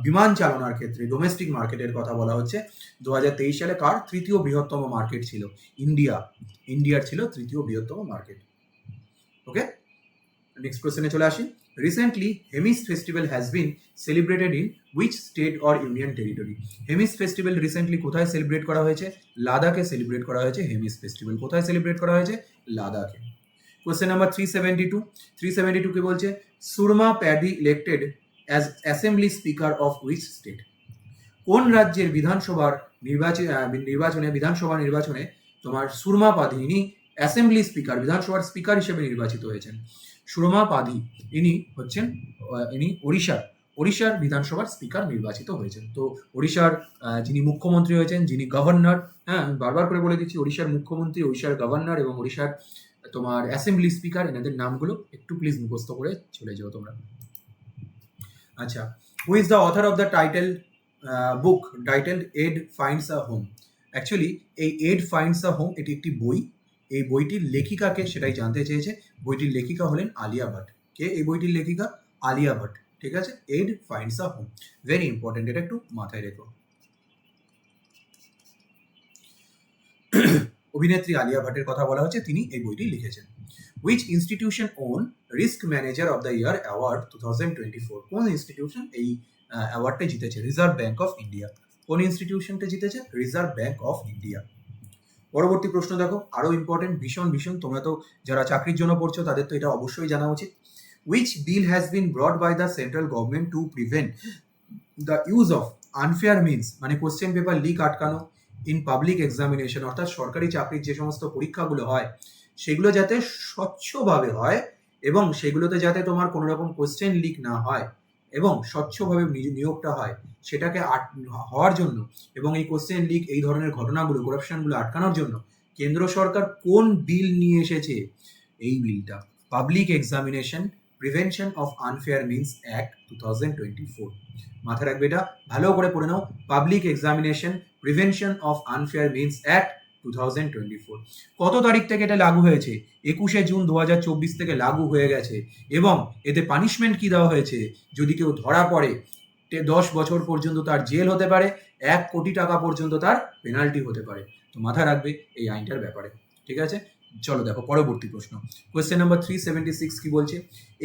বিমান চালনার ক্ষেত্রে ডোমেস্টিক মার্কেটের কথা বলা হচ্ছে, 2023 সালে কার তৃতীয় বৃহত্তম মার্কেট ছিল? ইন্ডিয়া, ইন্ডিয়ার ছিল তৃতীয় বৃহত্তম মার্কেট। ওকে, নেক্সট কোশ্চেনে চলে আসি। Recently Hemis festival has been celebrated in which state or union territory? Hemis festival recently কোথায় সেলিব্রেট করা হয়েছে? লাদাখে সেলিব্রেট করা হয়েছে হেমিস ফেস্টিভ্যাল। কোথায় সেলিব্রেট করা হয়েছে? লাদাখে। কোশ্চেন নাম্বার 372 কে বলছে, Surma paddy elected as assembly speaker of which state? কোন রাজ্যের বিধানসভার নির্বাচনে তোমার সুরমা পাধি, ইনি অ্যাসেম্বলি স্পিকার, বিধানসভার স্পিকার হিসেবে নির্বাচিত হয়েছেন। সুরমা পাধি ইনি হচ্ছেন ওড়িশার বিধানসভার স্পিকার নির্বাচিত হয়েছেন। তো ওড়িশার যিনি মুখ্যমন্ত্রী হয়েছেন, যিনি গভর্নর, হ্যাঁ আমি বারবার করে বলে দিচ্ছি, ওড়িশার মুখ্যমন্ত্রী, ওড়িশার গভর্নর এবং ওড়িশার তোমার অ্যাসেম্বলি স্পিকার, এনাদের নামগুলো একটু প্লিজ মুখস্থ করে চলে যাও তোমরা। আচ্ছা, who is the author of the title book title Ed finds a home? Actually এই এড ফাইন্ডস আ হোম এটি একটি বই। এই বইটির লেখিকাকে সেটাই জানতে চেয়েছে। বইটির লেখিকা হলেন আলিয়া ভাট। কে এই বইটির লেখিকা? আলিয়া ভাট। ঠিক আছে, add finds a home, very important, এটা একটু মাথায় রেখো। অভিনেত্রী আলিয়া ভাটের কথা বলা হচ্ছে, তিনি এই বইটি লিখেছেন। Which institution on risk manager of the year award 2024? কোন ইনস্টিটিউশন এই অ্যাওয়ার্ডটা জিতেছে? Reserve bank of India. কোন ইনস্টিটিউশনটা জিতেছে? Reserve bank of India. পরবর্তী প্রশ্ন দেখো, আরো ইম্পর্টেন্ট, ভীষণ ভীষণ, তোমরা তো যারা চাকরির জন্য পড়ছো তাদের তো এটা অবশ্যই জানা উচিত। Which bill has been brought by the central government to prevent the use of unfair means, মানে কোশ্চেন পেপার লিক আটকানো, ইন পাবলিক এক্সামিনেশন, অর্থাৎ সরকারি চাকরির যে সমস্ত পরীক্ষাগুলো হয় সেগুলো যাতে স্বচ্ছভাবে হয় এবং সেগুলোতে যাতে তোমার কোনো রকম কোশ্চেন লিক না হয় এবং স্বচ্ছভাবে নিয়োগটা হয়, সেটাকে হওয়ার জন্য এবং এই কোশ্চেন লিক, এই ধরনের ঘটনাগুলো, করাপশনগুলো আটকানোর জন্য কেন্দ্র সরকার কোন বিল নিয়ে এসেছে? এই বিলটা public examination prevention of unfair means act 2024। মাথায় রাখবে, এটা ভালো করে পড়ে নাও। Public examination prevention of unfair means act 2024। কত তারিখ থেকে এটা লাগু হয়েছে? 21শে জুন 2024 থেকে লাগু হয়ে গেছে এবং এতে পানিশমেন্ট কি দেওয়া হয়েছে? যদি কেউ ধরা পড়ে 10 বছর পর্যন্ত তার জেল হতে পারে, 1 কোটি টাকা পর্যন্ত তার পেনাল্টি হতে পারে। তো মাথায় রাখবে এই আইনটার ব্যাপারে। ঠিক আছে, চলো দেখো পরবর্তী প্রশ্ন। কোয়েশ্চেন নাম্বার 376 কি বলছে?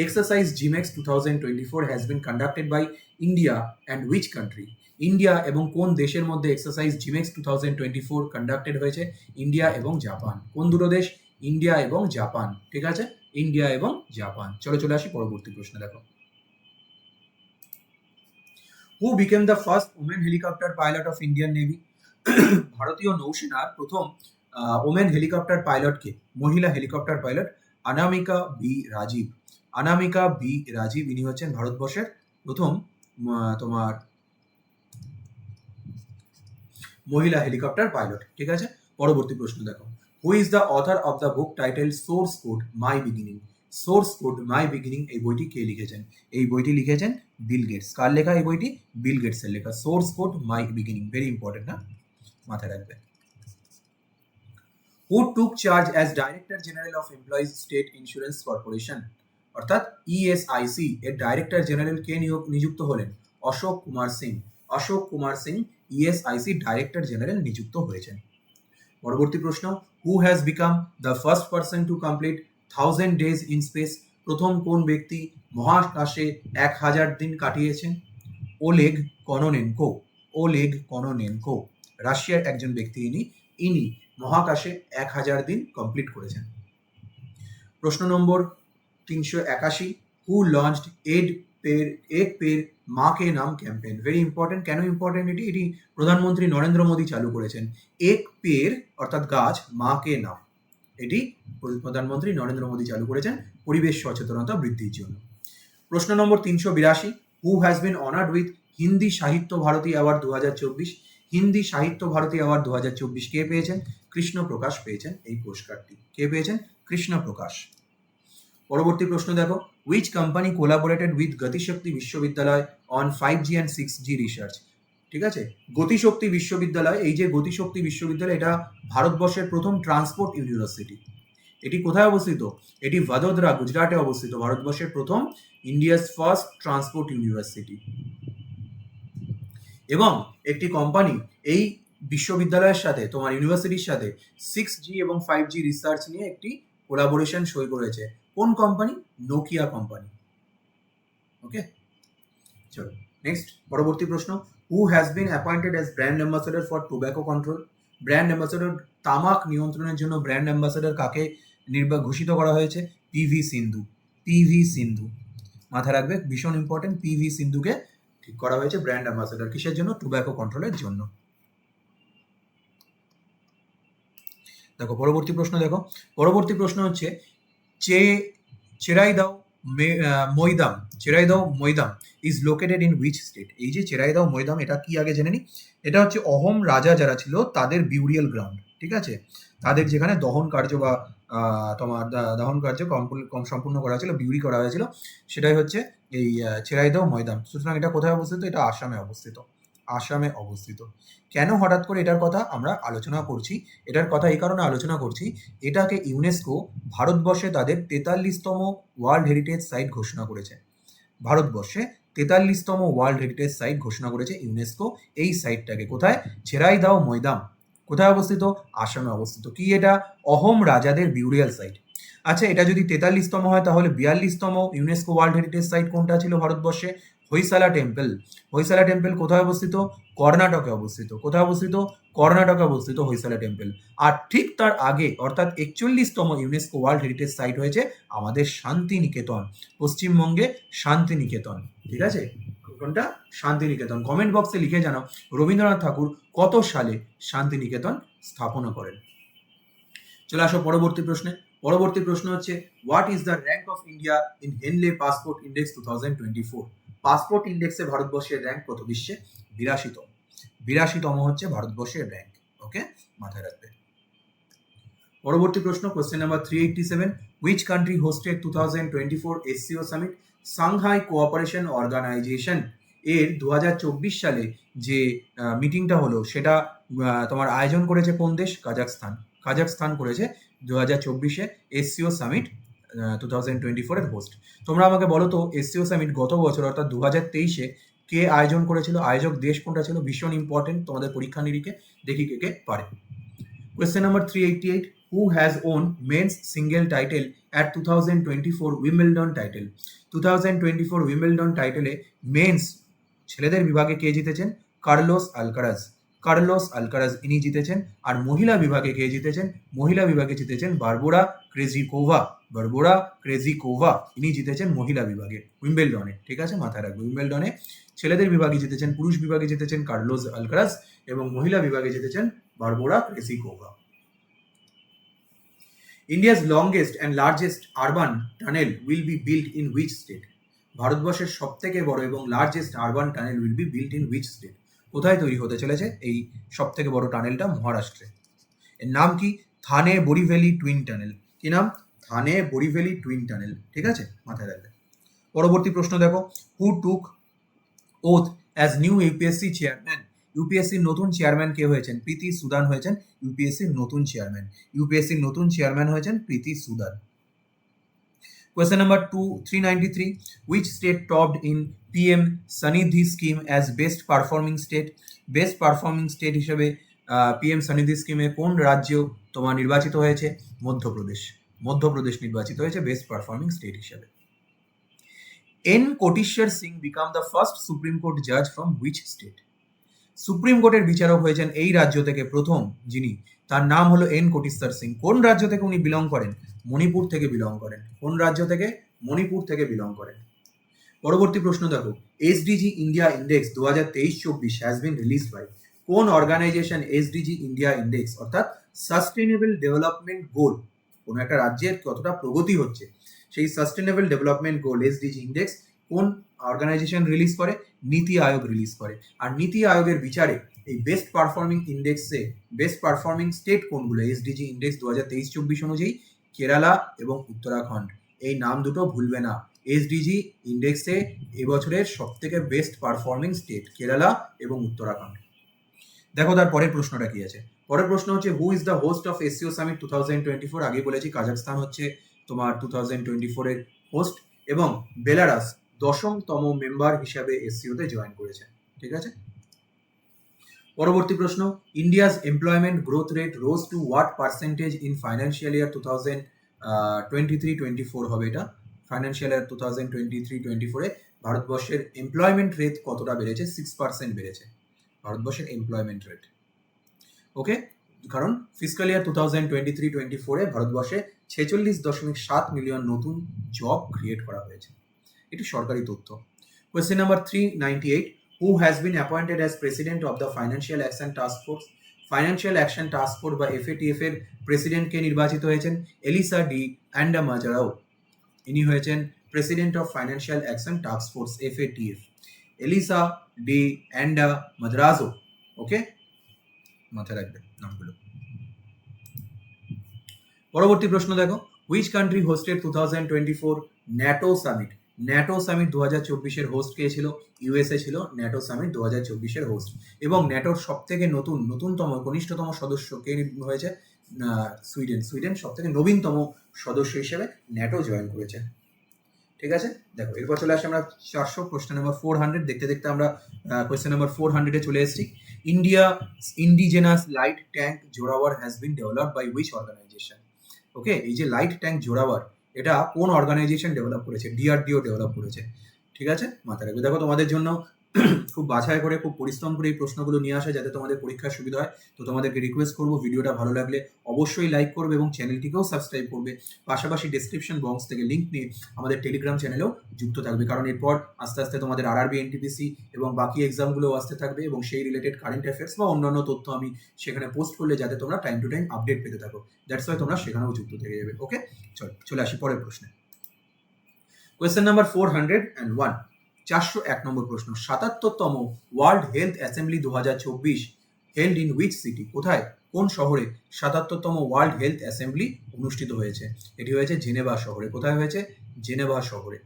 Exercise JIMEX 2024 has been conducted by India and which country? India এবং কোন দেশের মধ্যে এক্সারসাইজ জিমেক্স 2024 কন্ডাক্টেড হয়েছে? ইন্ডিয়া এবং জাপান। কোন দুটো দেশ? ইন্ডিয়া এবং জাপান। ঠিক আছে, ইন্ডিয়া এবং জাপান। চলো চলে আসি পরবর্তী প্রশ্ন দেখো। Who became the first women helicopter pilot of Indian navy? ভারতীয় নৌসেনার প্রথম ওমেন হেলিকপ্টার পাইলট কে? মহিলা হেলিকপ্টার পাইলট অনামিকা বি রাজীব। অনামিকা বি রাজীব, ইনি হচ্ছেন ভারতবর্ষের প্রথম তোমার মহিলা হেলিকপ্টার পাইলট। ঠিক আছে, পরবর্তী প্রশ্ন দেখো। হু is the author of the book title source code my beginning? Source code my beginning এই বইটি কে লিখেছেন? এই বইটি লিখেছেন বিল গেটস। কার লেখা এই বইটি? বিল গেটসের লেখা। Source code my beginning, very important না, মাথায় রাখবে। Who took charge as director general of employees state insurance corporation, অর্থাৎ ইএসআইসি এর ডাইরেক্টর জেনারেল কে নিযুক্ত হলেন? Ashok Kumar Singh. Ashok Kumar Singh ESIC director general নিযুক্ত হয়েছেন। পরবর্তী প্রশ্ন, who has become the first person to complete 1000 days in space? প্রথম কোন ব্যক্তি মহাকাশে 1000 দিন কাটিয়েছেন? ওলেগ কনোনেনকো। ওলেগ কনোনেনকো, রাশিয়ার একজন ব্যক্তি, ইনি মহাকাশে 1000 দিন কমপ্লিট করেছেন। প্রশ্ন নম্বর 381, হু লঞ্চড এক পের মা কে নাম ক্যাম্পেইন? Very important. কেন ইম্পর্টেন্ট এটি? এটি প্রধানমন্ত্রী নরেন্দ্র মোদী চালু করেছেন। এক পের অর্থাৎ গাছ, মা কে নাম, এটি প্রধানমন্ত্রী নরেন্দ্র মোদী চালু করেছেন পরিবেশ সচেতনতা বৃদ্ধির জন্য। প্রশ্ন নম্বর 382, হু has bin honoured with Hindi সাহিত্য ভারতী অ্যাওয়ার্ড 2024? হিন্দি সাহিত্য ভারতী অ্যাওয়ার্ড 2024 কে পেয়েছেন? কৃষ্ণ প্রকাশ পেয়েছেন এই পুরস্কারটি। কে পেয়েছেন? কৃষ্ণ প্রকাশ। পরবর্তী প্রশ্ন দেখো, উইচ কোম্পানি কোলাবোরেটেড উইথ গতিশক্তি বিশ্ববিদ্যালয় on 5G and 6G research? ঠিক আছে, গতিশক্তি বিশ্ববিদ্যালয়, এই যে গতিশক্তি বিশ্ববিদ্যালয়, এটা ভারতবর্ষের প্রথম ট্রান্সপোর্ট ইউনিভার্সিটি। এটি কোথায় অবস্থিত? এটি ভাদোদরা, গুজরাটে অবস্থিত। ভারতবর্ষের প্রথম, ইন্ডিয়াস ফার্স্ট ট্রান্সপোর্ট ইউনিভার্সিটি। এবং একটি কোম্পানি এই বিশ্ববিদ্যালয়ের সাথে, তোমার ইউনিভার্সিটির সাথে 6G এবং 5G রিসার্চ নিয়ে একটি কোলাবোরেশন সই করেছে। কোন কোম্পানি? Nokia company. ওকে, চলো নেক্সট পরবর্তী প্রশ্ন, who has been appointed as brand ambassador for tobacco control? Brand ambassador, তামাক নিয়ন্ত্রণের জন্য ব্র্যান্ড অ্যাম্বাসেডর কাকে ঘোষিত করা হয়েছে? পিভি সিন্ধু। পিভি সিন্ধু, মাথায় রাখবে, ভীষণ ইম্পর্টেন্ট। পিভি সিন্ধুকে ঠিক করা হয়েছে ব্র্যান্ড অ্যাম্বাসেডর। কিসের জন্য? টোব্যাকো কন্ট্রোলের জন্য। দেখো পরবর্তী প্রশ্ন দেখো। পরবর্তী প্রশ্ন হচ্ছে, Charaideo Moidam is located in which state? এই যে চেরাইদাও মৈদাম, এটা কি আগে জেনে নি। এটা হচ্ছে অহোম রাজা যারা ছিল তাদের বিউরিয়াল গ্রাউন্ড। ঠিক আছে, তাদের যেখানে দহন কার্য বা তোমার দহন কার্য সম্পূর্ণ করা হয়েছিল, বিউরি করা হয়েছিল, সেটাই হচ্ছে এই ছেরাইদাও ময়দান। সুতরাং এটা কোথায় অবস্থিত? এটা আসামে অবস্থিত। আসামে অবস্থিত। কেন হঠাৎ করে এটার কথা আমরা আলোচনা করছি? এটার কথা এই কারণে আলোচনা করছি, এটাকে ইউনেস্কো ভারতবর্ষে তাদের 43তম ওয়ার্ল্ড হেরিটেজ সাইট ঘোষণা করেছে। ভারতবর্ষে 43তম ওয়ার্ল্ড হেরিটেজ সাইট ঘোষণা করেছে ইউনেস্কো এই সাইটটাকে। কোথায়? ছেরাইদাও ময়দান। কোথায় অবস্থিত? আসামে অবস্থিত। কি এটা? অহোম রাজাদের বিউরিয়াল সাইট। আচ্ছা, এটা যদি 43তম হয় তাহলে 42তম ইউনেস্কো ওয়ার্ল্ড হেরিটেজ সাইট কোনটা ছিল ভারতবর্ষে? হৈসালা টেম্পল। হৈসালা টেম্পল কোথায় অবস্থিত? কর্ণাটকে অবস্থিত। কোথায় অবস্থিত? কর্ণাটকে অবস্থিত হৈসালা টেম্পল। আর ঠিক তার আগে অর্থাৎ 41তম ইউনেস্কো ওয়ার্ল্ড হেরিটেজ সাইট হয়েছে আমাদের শান্তিনিকেতন, পশ্চিমবঙ্গে শান্তিনিকেতন। ঠিক আছে? কোনটা? শান্তিনিকেতন। কমেন্ট বক্সে লিখে জানাও রবীন্দ্রনাথ ঠাকুর কত সালে শান্তিনিকেতন স্থাপনা করেন। চলে আসো পরবর্তী প্রশ্নে। পরবর্তী প্রশ্ন হচ্ছে, what is the rank of India in Henley passport index 2024? Passport ইন্ডেক্সে ভারতবর্ষের র্যাঙ্ক কত বিশ্বে? 82তম। 82তম হচ্ছে ভারতবর্ষের র্যাঙ্ক। ওকে, মাথায় রাখবে। পরবর্তী প্রশ্ন, question number 387, which country hosted 2024 SCO summit? Shanghai cooperation organisation এর 2024 সালে যে মিটিংটা হলো সেটা তোমার আয়োজন করেছে কোন দেশ? কাজাকস্তান। কাজাকস্তান করেছে 2024-এ এসসিও সামিট 2024 এর হোস্ট। তোমরা আমাকে বলো তো, এসসিও সামিট গত বছর অর্থাৎ 2023-এ কে আয়োজন করেছিল? আয়োজক দেশ কোনটা ছিল? ভীষণ ইম্পর্টেন্ট তোমাদের পরীক্ষা নিরীক্ষে, দেখি কে কে পারে। Question number 388, who has won men's single title at 2024 Wimbledon title? 2024 Wimbledon টাইটেলে men's ছেলেদের বিভাগে কে জিতেছেন? Carlos Alcaraz. কার্লোস আলকারাজ ইনি জিতেছেন। আর মহিলা বিভাগে কে জিতেছেন? মহিলা বিভাগে জিতেছেন বারবোরা ক্রেজিকোভা। বারবোরা ক্রেজিকোভা ইনি জিতেছেন মহিলা বিভাগে উইম্বেলডনে। ঠিক আছে, মাথায় রাখবে। উইম্বেলডনে ছেলেদের বিভাগে জিতেছেন, পুরুষ বিভাগে জিতেছেন কার্লোস আলকারাজ এবং মহিলা বিভাগে জিতেছেন বারবোরা ক্রেজিকোভা। India's longest and largest urban tunnel will be built in which state? ভারতবর্ষের সবথেকে বড় এবং largest urban tunnel will be built in which state? কোথায় তৈরি হতে চলেছে এই সবথেকে বড় টানেলটা? মহারাষ্ট্রে। এর নাম কি? Thane Borivali twin tunnel. কি নাম? Thane Borivali twin tunnel. ঠিক আছে, মাথায় রাখবে। পরবর্তী প্রশ্ন দেখো, who took oath as new UPSC chairman? ইউপিএসসির নতুন চেয়ারম্যান কে হয়েছেন? প্রীতি সুদান হয়েছেন ইউপিএসসির নতুন চেয়ারম্যান। ইউপিএসসির নতুন চেয়ারম্যান হয়েছেন প্রীতি Sudan. Question number 393, which state topped in PM Sanidhi scheme as best performing state? Best performing state হিসেবে পিএম সানিধি স্কিমে কোন রাজ্য তোমার নির্বাচিত হয়েছে? মধ্যপ্রদেশ। মধ্যপ্রদেশ নির্বাচিত হয়েছে বেস্ট পারফর্মিং স্টেট হিসেবে। N Koteshwar Singh become the first supreme court জাজ ফ্রম হুইচ স্টেট? সুপ্রিম কোর্টের বিচারক হয়েছেন এই রাজ্য থেকে প্রথম যিনি, তার নাম হলো এন কোটেশ্বর সিং। কোন রাজ্য থেকে উনি বিলং করেন? মণিপুর থেকে বিলং করেন। কোন রাজ্য থেকে? মণিপুর থেকে বিলং করেন। পরবর্তী প্রশ্ন দেখো, SDG India index 2023-24 has been released by? কোন অর্গানাইজেশন এসডিজি ইন্ডিয়া ইন্ডেক্স অর্থাৎ সাস্টেনেবল ডেভেলপমেন্ট গোল, কোন একটা রাজ্যের কতটা প্রগতি হচ্ছে সেই sustainable development goal SDG index কোন অর্গানাইজেশন রিলিজ করে? নীতি আয়োগ রিলিজ করে। আর নীতি আয়োগের বিচারে এই বেস্ট পারফর্মিং ইন্ডেক্সে বেস্ট পারফর্মিং স্টেট কোনগুলো? এসডিজি ইন্ডেক্স 2023-24 অনুযায়ী কেরালা এবং উত্তরাখণ্ড। এই নাম দুটো ভুলবে না। এসডিজি ইন্ডেক্সে এবছরের সবথেকে বেস্ট পারফর্মিং স্টেট কেরালা এবং উত্তরাখণ্ড। দেখো তার পরের প্রশ্নটা কি আছে। পরের প্রশ্ন হচ্ছে, হু is the host of SCO summit 2024? আগে বলেছি কাজাকস্তান হচ্ছে তোমার 2024 এর হোস্ট এবং বেলারাস 10তম মেম্বার হিসাবে এসসিওতে জয়েন করেছে। ঠিক আছে। পরবর্তী প্রশ্ন, India's employment growth rate rose two what percentage in financial year 2023-24 হবে এটা। ফাইন্যান্সিয়াল ইয়ার 2023-24-এ ভারতবর্ষের এমপ্লয়মেন্ট রেট কতটা বেড়েছে? 6% বেড়েছে ভারতবর্ষের এমপ্লয়মেন্ট রেট। ওকে, কারণ ফিসক্যাল ইয়ার 2023-24-এ ভারতবর্ষে 46.7 মিলিয়ন নতুন জব ক্রিয়েট করা হয়েছে। এটি সরকারি তথ্য। Question number 398, who has been appointed as president of the Financial Action Task Force? Financial action task force বা এফএটিএফ এর প্রেসিডেন্ট কে নির্বাচিত হয়েছেন? Elisa de Anda Madrazo. ইনি হয়েছেন president of financial action task force FATF, Elisa de Anda Madrazo. Okay, মাথায় রাখবেন নামগুলো। পরবর্তী প্রশ্ন দেখো, which country hosted 2024 NATO summit? NATO summit 2024-এর হোস্ট কে ছিল? ইউএসএ ছিল ন্যাটো সামিট 2024-এর হোস্ট। এবং ন্যাটোর সব থেকে নতুনতম কনিষ্ঠতম সদস্য কে হয়েছে? সুইডেন সব থেকে নবীনতম সদস্য হিসেবে ন্যাটো জয়েন করেছে। ঠিক আছে, দেখো এরপর চলে আসি আমরা 400, কোশ্চেন নাম্বার 400। দেখতে দেখতে আমরা কোশ্চেন নাম্বার 400-এ চলে এসেছি। Indigenous light tank Zorawar has been developed by which organisation? Okay, এই যে লাইট ট্যাঙ্ক জোরাওয়ার, এটা কোন অর্গানাইজেশন ডেভেলপ করেছে? ডিআরডিও ডেভেলপ করেছে। ঠিক আছে, মাথায় রাখবে। দেখো তোমাদের জন্য খুব বাছাই করে, খুব পরিশ্রম করে এই প্রশ্নগুলো নিয়ে আসা যাতে তোমাদের পরীক্ষার সুবিধা হয়। তো তোমাদেরকে রিকোয়েস্ট করবো, ভিডিওটা ভালো লাগলে অবশ্যই লাইক করবে এবং চ্যানেলটিকেও সাবস্ক্রাইব করবে। পাশাপাশি ডেসক্রিপশন বক্স থেকে লিঙ্ক নিয়ে আমাদের টেলিগ্রাম চ্যানেলেও যুক্ত থাকবে, কারণ এরপর আস্তে আস্তে তোমাদের আরআরবি, এনটিপিসি এবং বাকি এক্সামগুলোও আসতে থাকবে এবং সেই রিলেটেড কারেন্ট অ্যাফেয়ার্স বা অন্যান্য তথ্য আমি সেখানে পোস্ট করলে যাতে তোমরা টাইম টু টাইম আপডেট পেতে থাকো। দ্যাটস ওয়াই তোমরা সেখানেও যুক্ত থেকে যাবে। ওকে, চলে আসি পরের প্রশ্নে। কোয়েশ্চেন নাম্বার 401, 401 নম্বর প্রশ্ন। 77তম world health assembly 2024 held in which city? কোথায়, কোন শহরে 77তম ওয়ার্ল্ড হেলথ অ্যাসেম্বলি অনুষ্ঠিত হয়েছে? এটি হয়েছে জেনেভা শহরে। কোথায় হয়েছে? জেনেভা শহরে।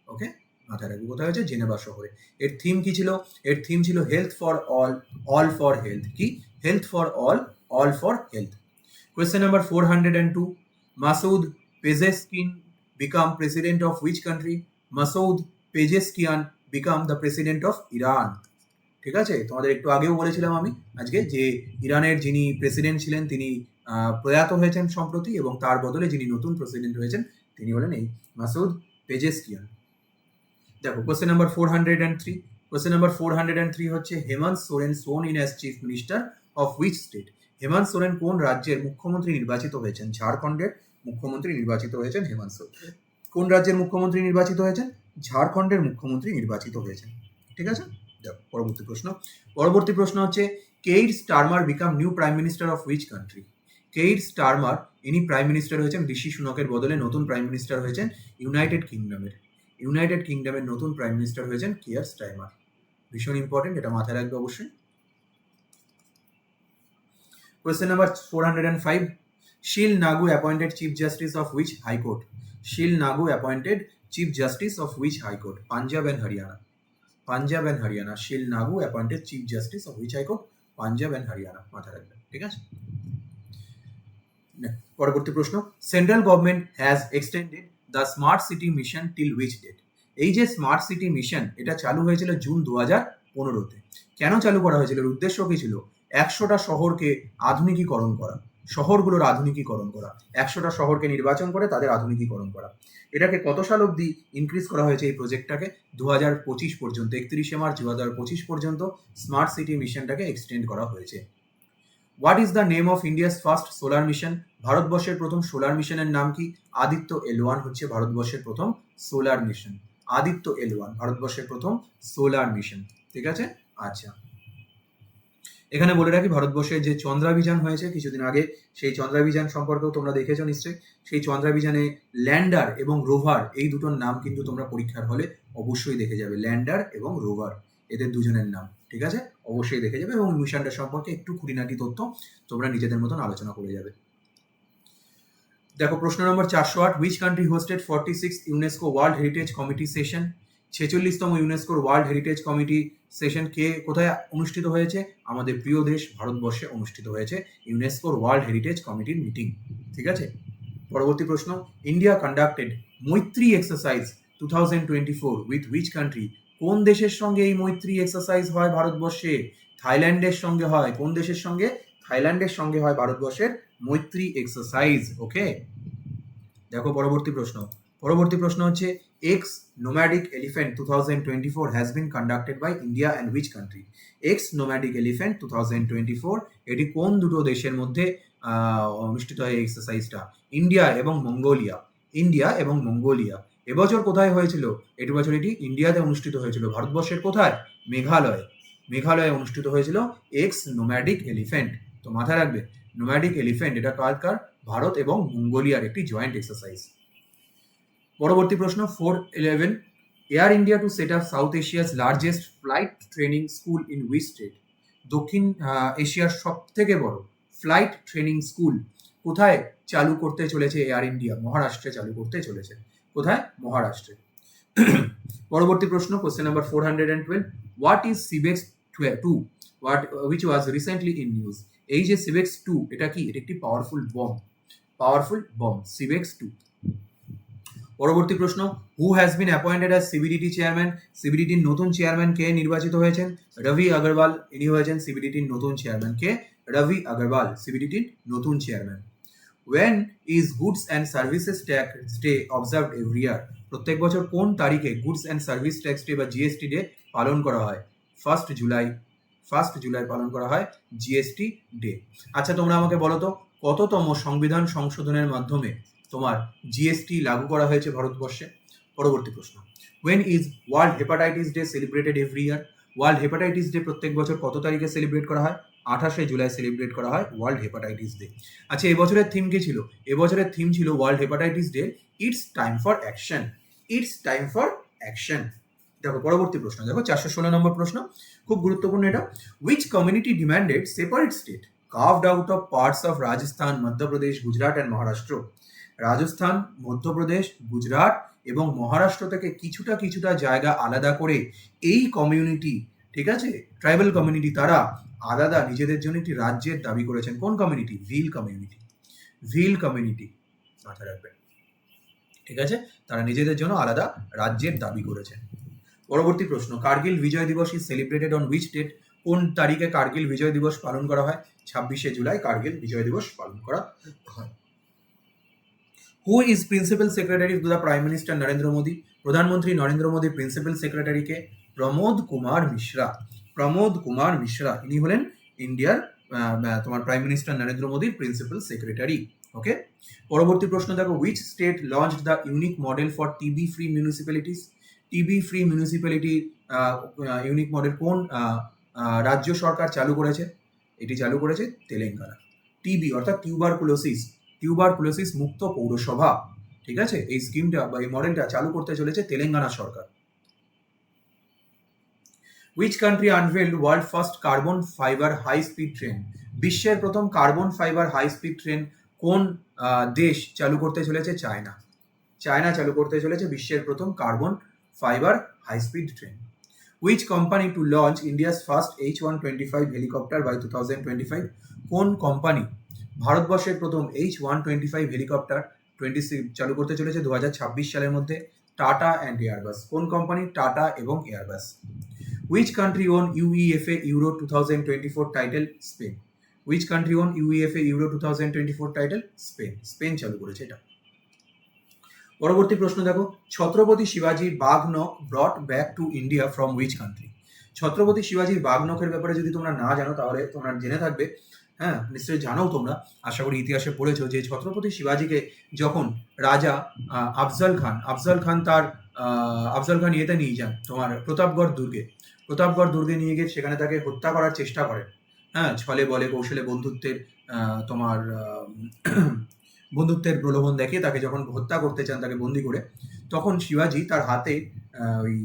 ওকে, মাথায় রাখবো, কোথায় হয়েছে? জেনেভা শহরে। এর থিম কি ছিল? এর থিম ছিল health for all, all for health. কি? Health for all, all for health. Question number 402, Masoud Pezeshkian become president of which country? Masoud Pezeshkian become the president of Iran. ঠিক আছে, তোমাদের একটু আগেও বলেছিলাম আমি আজকে যে ইরানের যিনি প্রেসিডেন্ট ছিলেন তিনি প্রয়াত হয়েছেন সম্প্রতি, এবং তার বদলে যিনি নতুন প্রেসিডেন্ট হয়েছেন তিনি হলেন এই মাসুদ পেজেশকিয়ান। দেখো কোশ্চেন নাম্বার 403, কোশ্চেন নাম্বার 403 হচ্ছে Hemant Soren sworn in as chief minister of which state? Hemant Soren কোন রাজ্যের মুখ্যমন্ত্রী নির্বাচিত হয়েছেন? ঝাড়খণ্ডের মুখ্যমন্ত্রী নির্বাচিত হয়েছেন হেমন্ত সোরেন। কোন রাজ্যের মুখ্যমন্ত্রী নির্বাচিত হয়েছেন? ঝাড়খণ্ডের মুখ্যমন্ত্রী নির্বাচিত হয়েছেন। ঠিক আছে, দেখো পরবর্তী প্রশ্ন। পরবর্তী প্রশ্ন হচ্ছে Keir Starmer become new prime minister of which country? Keir Starmer ইনি প্রাইম মিনিস্টার হয়েছেন ঋষি সুনকের বদলে। নতুন প্রাইম মিনিস্টার হয়েছেন ইউনাইটেড কিংডমের নতুন প্রাইম মিনিস্টার হয়েছেন কিয়ার স্টারমার। ভীষণ ইম্পর্টেন্ট, এটা মাথায় রাখবে অবশ্যই। Question number 405, Sheel Nagu appointed chief justice of which high court? Sheel Nagu appointed chief justice of which high court? Punjab and Haryana. Punjab and Haryana. Sheel Nagu appointed chief justice of which high court? Punjab and Haryana. মাথায় রাখবেন, ঠিক আছে। পরবর্তী প্রশ্ন, central government has extended the smart city mission till which date? এই যে স্মার্ট সিটি মিশন, এটা চালু হয়েছিল জুন 2015-তে। কেন চালু করা হয়েছিল? এর উদ্দেশ্য কি ছিল? 100টা শহরকে আধুনিকীকরণ করা, শহরগুলোর আধুনিকীকরণ করা, 100টা শহরকে নির্বাচন করে তাদের আধুনিকীকরণ করা। এটাকে কত সাল অবধি ইনক্রিজ করা হয়েছে এই প্রজেক্টটাকে? 2025 পর্যন্ত, 31শে মার্চ 2025 পর্যন্ত স্মার্ট সিটি মিশনটাকে এক্সটেন্ড করা হয়েছে। What is the name of India's first solar mission? ভারতবর্ষের প্রথম সোলার মিশনের নাম কি? আদিত্য L1 হচ্ছে ভারতবর্ষের প্রথম সোলার মিশন। আদিত্য L1 ভারতবর্ষের প্রথম সোলার মিশন। ঠিক আছে, আচ্ছা। এখানে বলে রাখি, ভারতবর্ষের যে চন্দ্রাভিযান হয়েছে কিছুদিন আগে, সেই চন্দ্রাভিযান সম্পর্কেও তোমরা দেখেছো নিশ্চয়ই। সেই চন্দ্রাভিযানে ল্যান্ডার এবং রোভার, এই দুটোর নাম কিন্তু তোমরা পরীক্ষার হলে অবশ্যই দেখে যাবে। ল্যান্ডার এবং রোভার, এদের দুজনের নাম, ঠিক আছে, অবশ্যই দেখে যাবে, এবং মিশনটা সম্পর্কে একটু খুঁটিনাটি তথ্য তোমরা নিজেদের মতন আলোচনা করে যাবে। দেখো প্রশ্ন number 408, which country hosted 46th UNESCO world heritage committee session? 46তম ইউনেস্কোর ওয়ার্ল্ড হেরিটেজ কমিটি সেশন কোথায় অনুষ্ঠিত হয়েছে? আমাদের প্রিয় দেশ ভারতবর্ষে অনুষ্ঠিত হয়েছে ইউনেস্কোর ওয়ার্ল্ড হেরিটেজ কমিটির মিটিং। ঠিক আছে, পরবর্তী প্রশ্ন, ইন্ডিয়া কন্ডাক্টেড মৈত্রী এক্সারসাইজ 2024 উইথ হুইচ কান্ট্রি? কোন দেশের সঙ্গে এই মৈত্রী এক্সারসাইজ হয় ভারতবর্ষে? থাইল্যান্ডের সঙ্গে হয়। কোন দেশের সঙ্গে? থাইল্যান্ডের সঙ্গে হয় ভারতবর্ষের মৈত্রী এক্সারসাইজ। ওকে, দেখো পরবর্তী প্রশ্ন। পরবর্তী প্রশ্ন হচ্ছে ex nomadic elephant 2024 has been conducted by India and which country? Ex nomadic elephant 2024 এটি কোন দুটো দেশের মধ্যে অনুষ্ঠিত হয় এই এক্সারসাইজটা? ইন্ডিয়া এবং মঙ্গোলিয়া। ইন্ডিয়া এবং মঙ্গোলিয়া। এবছর কোথায় হয়েছিল? এটি বছর এটি ইন্ডিয়াতে অনুষ্ঠিত হয়েছিল। ভারতবর্ষের কোথায়? মেঘালয়। মেঘালয়ে অনুষ্ঠিত হয়েছিল এক্স নোম্যাডিক এলিফ্যান্ট। তো মাথায় রাখবে, নোম্যাডিক এলিফ্যান্ট এটা কার? ভারত এবং মঙ্গোলিয়ার একটি জয়েন্ট এক্সারসাইজ। পরবর্তী প্রশ্ন 411, Air India to set up South Asia's largest flight training school in which state? দক্ষিণ এশিয়ার সব থেকে বড় ফ্লাইট ট্রেনিং স্কুল কোথায় চালু করতে চলেছে এয়ার ইন্ডিয়া? মহারাষ্ট্রে চালু করতে চলেছে। কোথায়? মহারাষ্ট্রে। পরবর্তী প্রশ্ন, question number 412, what is Sibex 2, which was recently in news? এই যে সিবেক্স 2, এটা কি? এটা একটি পাওয়ারফুল বম্ব, সিবেক্স 2। পরবর্তী প্রশ্ন, who has been appointed as CBDT chairman? সিবিডিটির নতুন চেয়ারম্যান কে নির্বাচিত হয়েছেন? রবি আগরওয়াল, ইনি হয়েছেন সিবিডিটির নতুন চেয়ারম্যান। কে? রবি আগরওয়াল, সিবিডিটির নতুন chairman. When is Goods and Services Tax Day observed every year? প্রত্যেক বছর কোন তারিখে goods and service tax day বা জিএসটি ডে পালন করা হয়? 1 জুলাই পালন করা হয় জিএসটি ডে। আচ্ছা, তোমরা আমাকে বলো তো, কততম সংবিধান সংশোধনের মাধ্যমে তোমার জিএসটি লাগু করা হয়েছে ভারতবর্ষে? পরবর্তী প্রশ্ন, when is world hepatitis day celebrated every year? World hepatitis day প্রত্যেক বছর কত তারিখে সেলিব্রেট করা হয়? 28 জুলাই সেলিব্রেট করা হয় ওয়ার্ল্ড হেপাটাইটিস ডে। আচ্ছা, এবছরের থিম কি ছিল? এবছরের থিম ছিল world hepatitis day, it's time for action. দেখো পরবর্তী প্রশ্ন, দেখো 416 নম্বর প্রশ্ন, খুব গুরুত্বপূর্ণ এটা। Which community demanded separate state carved out of parts of Rajasthan, Madhya Pradesh, Gujarat and Maharashtra? Rajasthan, Madhya Pradesh, Gujarat এবং মহারাষ্ট্র থেকে কিছুটা জায়গা আলাদা করে এই কমিউনিটি, ঠিক আছে, ট্রাইবাল কমিউনিটি, তারা আলাদা নিজেদের জন্য একটি রাজ্যের দাবি করেছেন। কোন কমিউনিটি? ভিল কমিউনিটি, মাথায় রাখবেন, ঠিক আছে, তারা নিজেদের জন্য আলাদা রাজ্যের দাবি করেছেন। পরবর্তী প্রশ্ন, Kargil Vijay Diwas is celebrated on which date? কোন তারিখে কার্গিল বিজয় দিবস পালন করা হয়? 26 জুলাই কার্গিল বিজয় দিবস পালন করা হয়। Who is principal secretary to the prime minister Narendra Modi? প্রধানমন্ত্রী নরেন্দ্র মোদীর প্রিন্সিপাল সেক্রেটারিকে প্রমোদ কুমার মিশ্রা, ইনি হলেন ইন্ডিয়ার তোমার প্রাইম মিনিস্টার নরেন্দ্র মোদীর প্রিন্সিপাল সেক্রেটারি। ওকে, পরবর্তী প্রশ্ন দেখো, which state launched the unique model for TB free municipalities? TB free municipality unique model কোন রাজ্য সরকার চালু করেছে? এটি চালু করেছে তেলেঙ্গানা। টিবি অর্থাৎ টিউবারকুলোসিস মুক্ত পৌরসভা, ঠিক আছে, এই স্কিমটা বা এই মডেলটা চালু করতে চলেছে তেলেঙ্গানা সরকার। Which country unveiled world first carbon fiber high speed train? বিশ্বের প্রথম carbon fibre high speed train কোন দেশ চালু করতে চলেছে? চায়না চালু করতে চলেছে বিশ্বের প্রথম carbon fibre high speed train. Which company to launch India's first H-125 helicopter by 2025? কোন কোম্পানি ভারতবর্ষের প্রথম H-125 হেলিকপ্টার চালু করতে চলেছে 2026 সালের মধ্যে? Tata and Airbus. কোন কোম্পানি? টাটা এবং Airbus. Which country won UEFA Euro 2024 title? Spain. Which country won UEFA Euro 2024 title? Spain চালু করেছে এটা। পরবর্তী প্রশ্ন দেখো, ছত্রপতি শিবাজির baghnakh brought back to India from which country? Chhatrapati শিবাজির বাঘনখের ব্যাপারে যদি তোমরা না জানো তাহলে তোমরা জেনে থাকবে, হ্যাঁ নিশ্চয়ই জানো তোমরা, আশা করি ইতিহাসে পড়েছো, যে ছত্রপতি শিবাজিকে যখন রাজা আফজল খান ইয়েতে নিয়ে যান তোমার প্রতাপগড় দুর্গে নিয়ে গিয়ে সেখানে তাকে হত্যা করার চেষ্টা করেন, হ্যাঁ, ছলে বলে কৌশলে বন্ধুত্বের প্রলোভন দেখিয়ে তাকে যখন হত্যা করতে চান, তাকে বন্দি করে, তখন শিবাজি তার হাতে ওই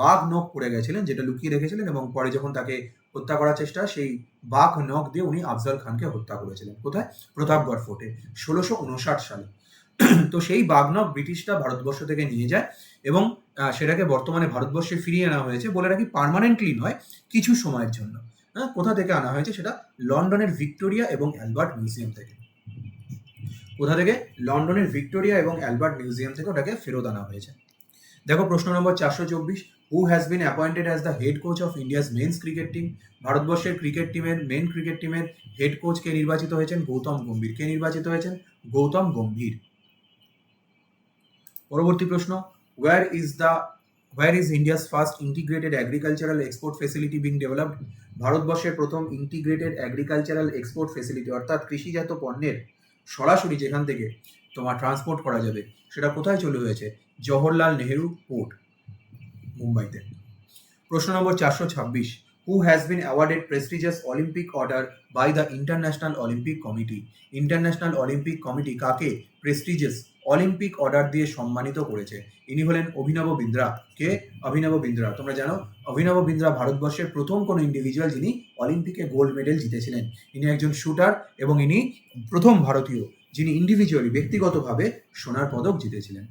বাঘ নখ পড়ে গেছিলেন, যেটা লুকিয়ে রেখেছিলেন, এবং পরে যখন তাকে হত্যা করার চেষ্টা, সেই বাঘ নখ দিয়ে উনি আফজল খানকে হত্যা করেছিলেন। কোথায়? প্রতাপগড় ফোর্টে 1659 সালে। তো সেই বাঘ নখ ব্রিটিশরা ভারতবর্ষ থেকে নিয়ে যায় এবং সেটাকে বর্তমানে ভারতবর্ষে ফিরিয়ে আনা হয়েছে, বলে রাখি পার্মানেন্টলি নয়, কিছু সময়ের জন্য। হ্যাঁ, কোথা থেকে আনা হয়েছে? সেটা লন্ডনের ভিক্টোরিয়া এবং অ্যালবার্ট মিউজিয়াম থেকে। কোথা থেকে? লন্ডনের ভিক্টোরিয়া এবং অ্যালবার্ট মিউজিয়াম থেকে ওটাকে ফেরত আনা হয়েছে। দেখো প্রশ্ন number 424, who has been appointed as the head coach of India's men's cricket team? ভারতবর্ষের মেন ক্রিকেট টিমের হেড কোচ কে নির্বাচিত হয়েছেন? গৌতম গম্ভীর। কে নির্বাচিত হয়েছেন? গৌতম গম্ভীর। পরবর্তী প্রশ্ন, where is India's first integrated agricultural export facility being developed? ভারতবর্ষের প্রথম ইন্টিগ্রেটেড এগ্রিকালচারাল এক্সপোর্ট ফেসিলিটি, অর্থাৎ কৃষিজাত পণ্যের সরাসরি যেখান থেকে তোমার ট্রান্সপোর্ট করা যাবে, সেটা কোথায় চালু হয়েছে? জওহরলাল নেহেরু পোর্ট, মুম্বাইতে। প্রশ্ন number 426, who has been awarded prestigious Olympic order by the International Olympic Committee? International Olympic Committee কাকে প্রেস্টিজিয়াস অলিম্পিক অর্ডার দিয়ে সম্মানিত করেছে? ইনি হলেন অভিনব বিন্দ্রা। কে? অভিনব বিন্দ্রা। তোমরা জানো অভিনব বিন্দ্রা ভারতবর্ষের প্রথম কোনো ইন্ডিভিজুয়াল যিনি অলিম্পিকে গোল্ড মেডেল জিতেছিলেন। ইনি একজন শুটার এবং ইনি প্রথম ভারতীয় যিনি ইন্ডিভিজুয়ালি ব্যক্তিগতভাবে সোনার পদক জিতেছিলেন।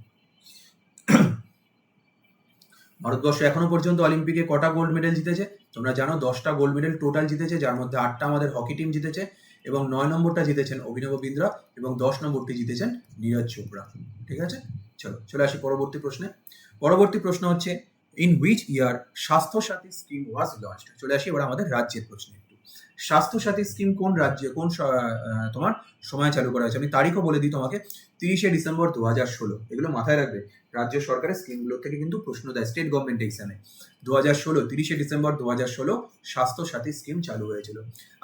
ভারতবর্ষ এখনো পর্যন্ত অলিম্পিকে কটা গোল্ড মেডেল জিতেছে? তোমরা জানো 10টা গোল্ড মেডেল টোটাল জিতেছে, যার মধ্যে 8টা আমাদের হকি টিম জিতেছে এবং 9 নম্বরটা জিতেছেন অভিনব বিন্দ্রা এবং 10 নম্বরটি জিতেছেন নীরজ চোপড়া। ঠিক আছে, চলে আসি পরবর্তী প্রশ্নে। পরবর্তী প্রশ্ন হচ্ছে ইন হুইচ ইয়ার স্বাস্থ্য সাথী স্কিম ওয়াজ লঞ্চড। চলে আসি এবার আমাদের রাজ্যের প্রশ্নে। একটু স্বাস্থ্য সাথী স্কিম কোন রাজ্যে কোন তোমার সময় চালু করা হয়েছে? আমি তারিখও বলে দিই তোমাকে, 30শে ডিসেম্বর 2016। এগুলো মাথায় রাখবে, রাজ্য সরকারের স্কিমগুলো থেকে কিন্তু প্রশ্ন দেয় স্টেট গভর্নমেন্ট এক্সামে। 2016 30শে ডিসেম্বর 2016 স্বাস্থ্য সাথী স্কিম চালু হয়েছিল।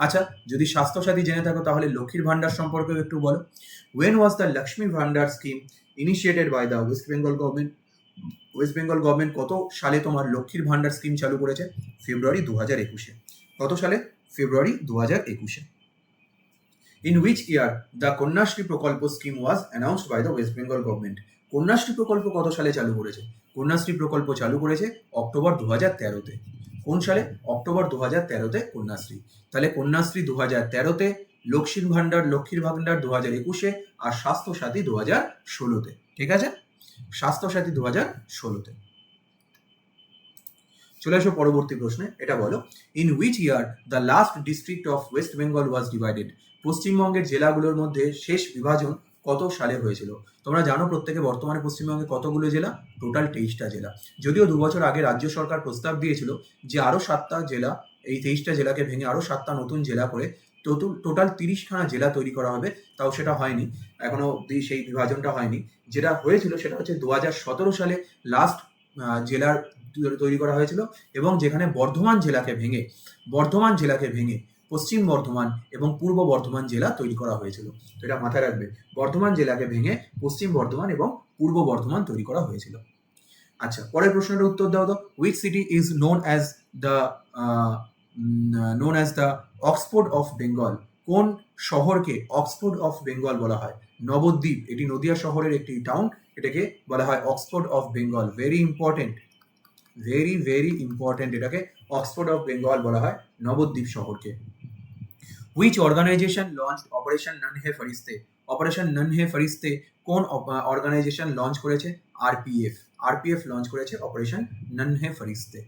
আচ্ছা, যদি স্বাস্থ্য সাথী জেনে থাকো তাহলে লক্ষ্মীর ভান্ডার সম্পর্কেও একটু বলো। When was the Lakshmi Bhandar scheme initiated by the West Bengal government? West Bengal government কত সালে তোমার লক্ষ্মীর ভান্ডার স্কিম চালু করেছে? ফেব্রুয়ারি 2021-এ। কত সালে? ফেব্রুয়ারি 2021-এ। In which year the Kanyashree Prakalpa scheme was announced by the West Bengal government? Kanyashree Prakalpa কত সালে চালু করেছে? কন্যাশ্রী প্রকল্প চালু করেছে অক্টোবর 2013-তে। কোন সালে? অক্টোবর 2013-তে কন্যাশ্রী। তাহলে কন্যাশ্রী 2013-তে, লক্ষ্মীর ভান্ডার 2021-এ আর স্বাস্থ্য সাথী 2016-তে। ঠিক আছে, স্বাস্থ্য সাথী 2016-তে। চলে আসো পরবর্তী প্রশ্নে। এটা বলো in which year the last district of West Bengal was divided? পশ্চিমবঙ্গের জেলাগুলোর মধ্যে শেষ বিভাজন কত সালে হয়েছিল? তোমরা জানো প্রত্যেকে বর্তমানে পশ্চিমবঙ্গে কতগুলো জেলা? টোটাল 23টা জেলা। যদিও 2 বছর আগে রাজ্য সরকার প্রস্তাব দিয়েছিল যে আরো 7টা জেলা, এই 23টা জেলাকে ভেঙে আরো 7টা নতুন জেলা করে টোটাল 30খানা জেলা তৈরি করা হবে, তাও সেটা হয়নি, এখনো সেই বিভাজনটা হয়নি। যেটা হয়েছিল সেটা হচ্ছে 2017 সালে লাস্ট জেলার তৈরি করা হয়েছিল এবং যেখানে বর্ধমান জেলাকে ভেঙে পশ্চিম বর্ধমান এবং পূর্ব বর্ধমান জেলা তৈরি করা হয়েছিল। তো এটা মাথায় রাখবে, বর্ধমান জেলাকে ভেঙে পশ্চিম বর্ধমান এবং পূর্ব বর্ধমান তৈরি করা হয়েছিল। আচ্ছা, পরের প্রশ্নটার উত্তর দাও তো। Which city is known as the Oxford of Bengal? কোন শহরকে অক্সফোর্ড অফ বেঙ্গল বলা হয়? নবদ্বীপ, এটি নদিয়া শহরের একটি টাউন, এটাকে বলা হয় Oxford of Bengal. Very important, এটাকে অক্সফোর্ড অফ বেঙ্গল বলা হয় নবদ্বীপ শহরকে। Which organisation launch operation Nanhe Faristey? Operation Nanhe Faristey কোন অর্গানাইজেশন লঞ্চ করেছে? আরপিএফ লঞ্চ করেছে অপারেশন ননহে ফরিস্তে।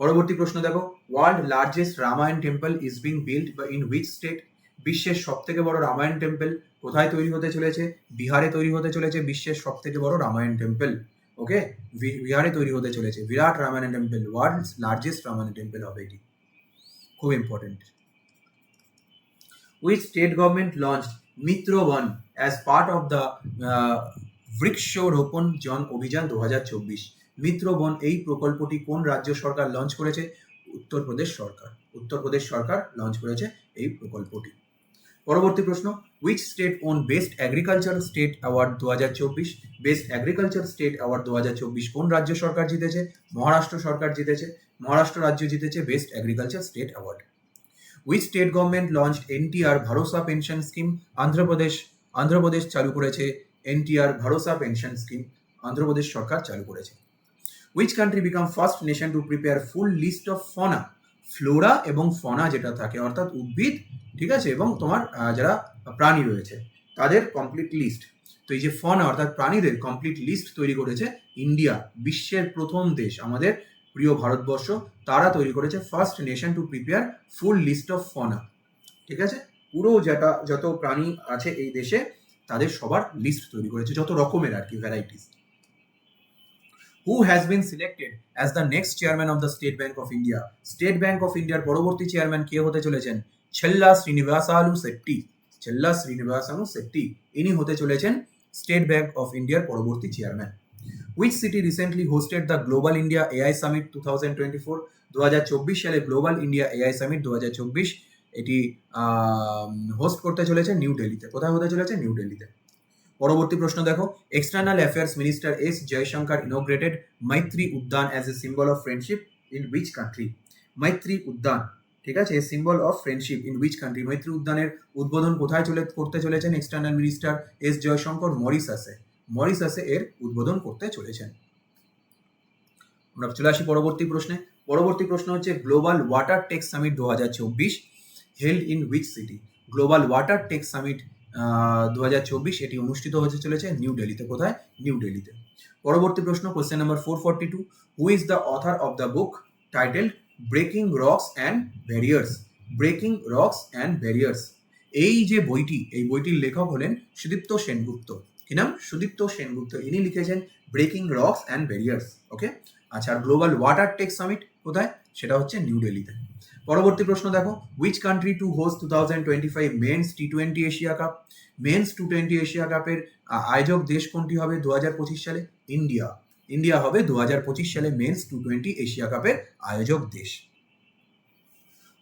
পরবর্তী প্রশ্ন দেখো, world largest Ramayana temple is being build in which state? বিশ্বের সব থেকে বড় রামায়ণ টেম্পল কোথায় তৈরি হতে চলেছে? বিহারে তৈরি হতে চলেছে বিশ্বের সব থেকে বড় রামায়ণ টেম্পল। ওকে, বিহারে তৈরি হতে চলেছে বিরাট Ramayana temple, world's largest Ramayana temple হবে এটি, খুব important. Which state government launched Mitro One as part of the বৃক্ষরোপণ জন অভিযান 2024? মিত্র বন এই প্রকল্পটি কোন রাজ্য সরকার লঞ্চ করেছে? উত্তরপ্রদেশ সরকার লঞ্চ করেছে এই প্রকল্পটি। পরবর্তী প্রশ্ন, which state won best agriculture state award 2024? Best agriculture state award 2024 কোন রাজ্য সরকার জিতেছে? মহারাষ্ট্র সরকার জিতেছে, মহারাষ্ট্র রাজ্য জিতেছে best agriculture state award. Which state government launched NTR ভরসা পেনশন স্কিম? আন্ধ্রপ্রদেশ চালু করেছে এনটিআর ভরসা পেনশন স্কিম, আন্ধ্রপ্রদেশ সরকার চালু করেছে। Which country become first nation to prepare full list of fauna? Flora এবং ফনা যেটা থাকে অর্থাৎ উদ্ভিদ, ঠিক আছে, এবং তোমার যারা প্রাণী রয়েছে তাদের কমপ্লিট লিস্ট। তো এই যে ফনা অর্থাৎ প্রাণীদের কমপ্লিট লিস্ট তৈরি করেছে ইন্ডিয়া, বিশ্বের প্রথম দেশ আমাদের প্রিয় ভারতবর্ষ, তারা তৈরি করেছে first nation to prepare full list of fauna. ঠিক আছে, পুরো যত প্রাণী আছে এই দেশে তাদের সবার লিস্ট তৈরি করেছে, যত রকমের আর কি varieties. Who has been selected as the next chairman of the State Bank of India? State Bank of India পরবর্তী চেয়ারম্যান কে হতে চলেছেন? চেল্লা শ্রীনিবাসালু শেট্টি, ইনি হতে চলেছেন স্টেট ব্যাংক অফ ইন্ডিয়ার পরবর্তী chairman. Which city recently hosted the Global India AI Summit 2024? 2024 সালে গ্লোবাল ইন্ডিয়া এআই সামিট 2024 এটি হোস্ট করতে চলেছে নিউ দিল্লিতে। কোথায় হতে চলেছে? নিউ দিল্লিতে। পরবর্তী প্রশ্ন দেখো, external affairs minister S Jaishankar ইনোগ্রেটেড মৈত্রী উদ্যান as a symbol of friendship in which country? মৈত্রী উদ্যান ঠিক আছে, symbol of friendship in which country, মৈত্রী উদ্যানের উদ্বোধন কোথায় করতে চলেছেন এক্সটার্নাল মিনিস্টার এস জয়শঙ্কর? মরিশাসে এর উদ্বোধন করতে চলেছেন। আমরা চলে আসি পরবর্তী প্রশ্নে। পরবর্তী প্রশ্ন হচ্ছে global water tech summit 2024 held in which city? Global water tech summit 2024 এটি অনুষ্ঠিত হতে চলেছে নিউ দিল্লিতে। কোথায়? নিউ দিল্লিতে। পরবর্তী প্রশ্ন, question number 442, who is the author of the book title breaking rocks and barriers? Breaking rocks and barriers, এই যে বইটি, এই বইটির লেখক হলেন সুদীপ্ত সেনগুপ্ত। কি নাম? সুদীপ্ত সেনগুপ্ত। ইনি লিখেছেন breaking rocks and barriers. Okay, আচ্ছা, আর গ্লোবাল ওয়াটার টেক সামিট কোথায়? সেটা হচ্ছে নিউ দিল্লিতে। পরবর্তী প্রশ্ন দেখো, which country to host 2025 men's টি20 এশিয়া কাপ? মেন্স টি20 এশিয়া কাপের আয়োজক দেশ কোনটি হবে 2025 সালে? ইন্ডিয়া। ইন্ডিয়া হবে 2025 সালে মেন্স টি20 এশিয়া কাপের আয়োজক দেশ।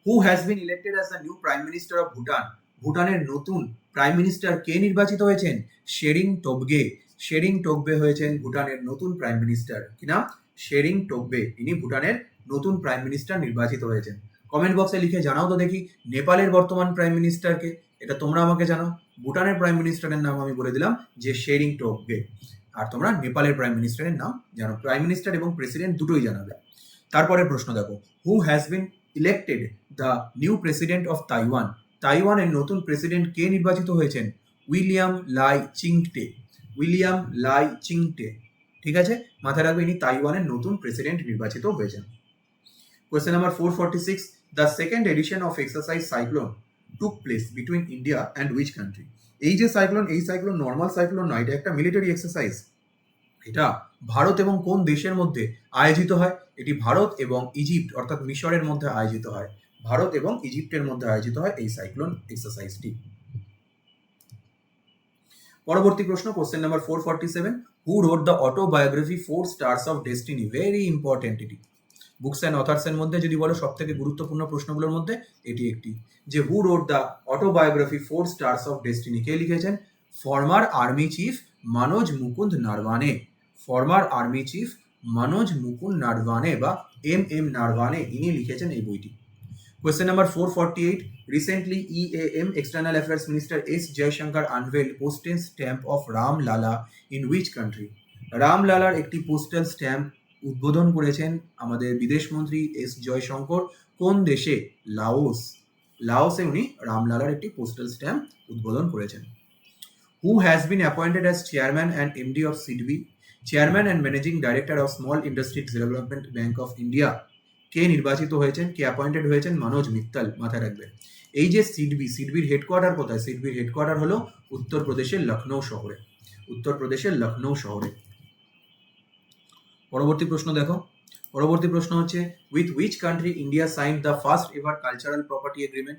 হু has been elected as the new prime minister of Bhutan? ভুটানের নতুন প্রাইম মিনিস্টার কে নির্বাচিত হয়েছেন? শেরিং টোবগে। শেরিং টোবগে হয়েছেন ভুটানের নতুন প্রাইম মিনিস্টার। কি নাম? শেরিং টোবগে। ইনি ভুটানের নতুন প্রাইম মিনিস্টার নির্বাচিত হয়েছেন। কমেন্ট বক্সে লিখে জানাও তো দেখি নেপালের বর্তমান প্রাইম মিনিস্টারকে, এটা তোমরা আমাকে জানাও। ভুটানের প্রাইম মিনিস্টারের নাম আমি বলে দিলাম যে শেরিং টোবগে, আর তোমরা নেপালের প্রাইম মিনিস্টারের নাম জানো। প্রাইম মিনিস্টার এবং প্রেসিডেন্ট দুটোই জানাবে। তারপরে প্রশ্ন দেখো, হু has been elected the new president of Taiwan? তাইওয়ানের নতুন প্রেসিডেন্ট কে নির্বাচিত হয়েছেন? উইলিয়াম লাই চিংটে। উইলিয়াম লাই চিংটে। ঠিক আছে, মাথায় রাখবে ইনি তাইওয়ানের নতুন প্রেসিডেন্ট নির্বাচিত হয়েছেন। Question number 446, the second edition of exercise cyclone took place between India and which country? এই যে সাইক্লোন, এই সাইক্লোন নর্মাল সাইক্লোন নয়, এটা একটা মিলিটারি এক্সারসাইজ। এটা ভারত এবং কোন দেশের মধ্যে আয়োজিত হয়? এটি ভারত এবং ইজিপ্ট অর্থাৎ মিশরের মধ্যে আয়োজিত হয়। ভারত এবং ইজিপ্টের মধ্যে আয়োজিত হয় এই সাইক্লোন এক্সারসাইজটি। পরবর্তী প্রশ্ন, question number 447, who wrote the autobiography 4 stars of destiny? Very important এটি। বুকস অ্যান্ড অথার্স এর মধ্যে যদি বলো সব থেকে গুরুত্বপূর্ণ প্রশ্নগুলোর মধ্যে এটি একটি, যে who wrote the autobiography 4 stars of destiny? কে লিখেছেন? Former army chief Manoj Mukund Naravane. Former army chief Manoj Mukund Naravane বা এম নারভানে, ইনি লিখেছেন এই বইটি। Question number 448, recently EAM External Affairs Minister S. Jaishankar unveiled postal stamp of Ram Lala in which country? Ram লালার একটি পোস্টাল স্ট্যাম্প উদ্বোধন করেছেন আমাদের বিদেশমন্ত্রী এস জয়শঙ্কর। কোন দেশে? লাওস। লাওসে উনি রামলালার একটি পোস্টাল স্ট্যাম্প উদ্বোধন করেছেন। Who has been appointed as chairman and MD of SIDBI? Chairman and managing director of small industries development bank of India. কে নির্বাচিত হয়েছেন? কে অ্যাপয়েন্টেড হয়েছেন? মনোজ মিত্তাল। মাথায় রাখবে এই যে সিডবির হেডকোয়ার্টার কোথায়? সিডবির হেডকোয়ার্টার হলো উত্তরপ্রদেশের লখনৌ শহরে। উত্তরপ্রদেশের লখনৌ শহরে। পরবর্তী প্রশ্ন দেখো, পরবর্তী প্রশ্ন হচ্ছে with which country India signed the first ever cultural property agreement?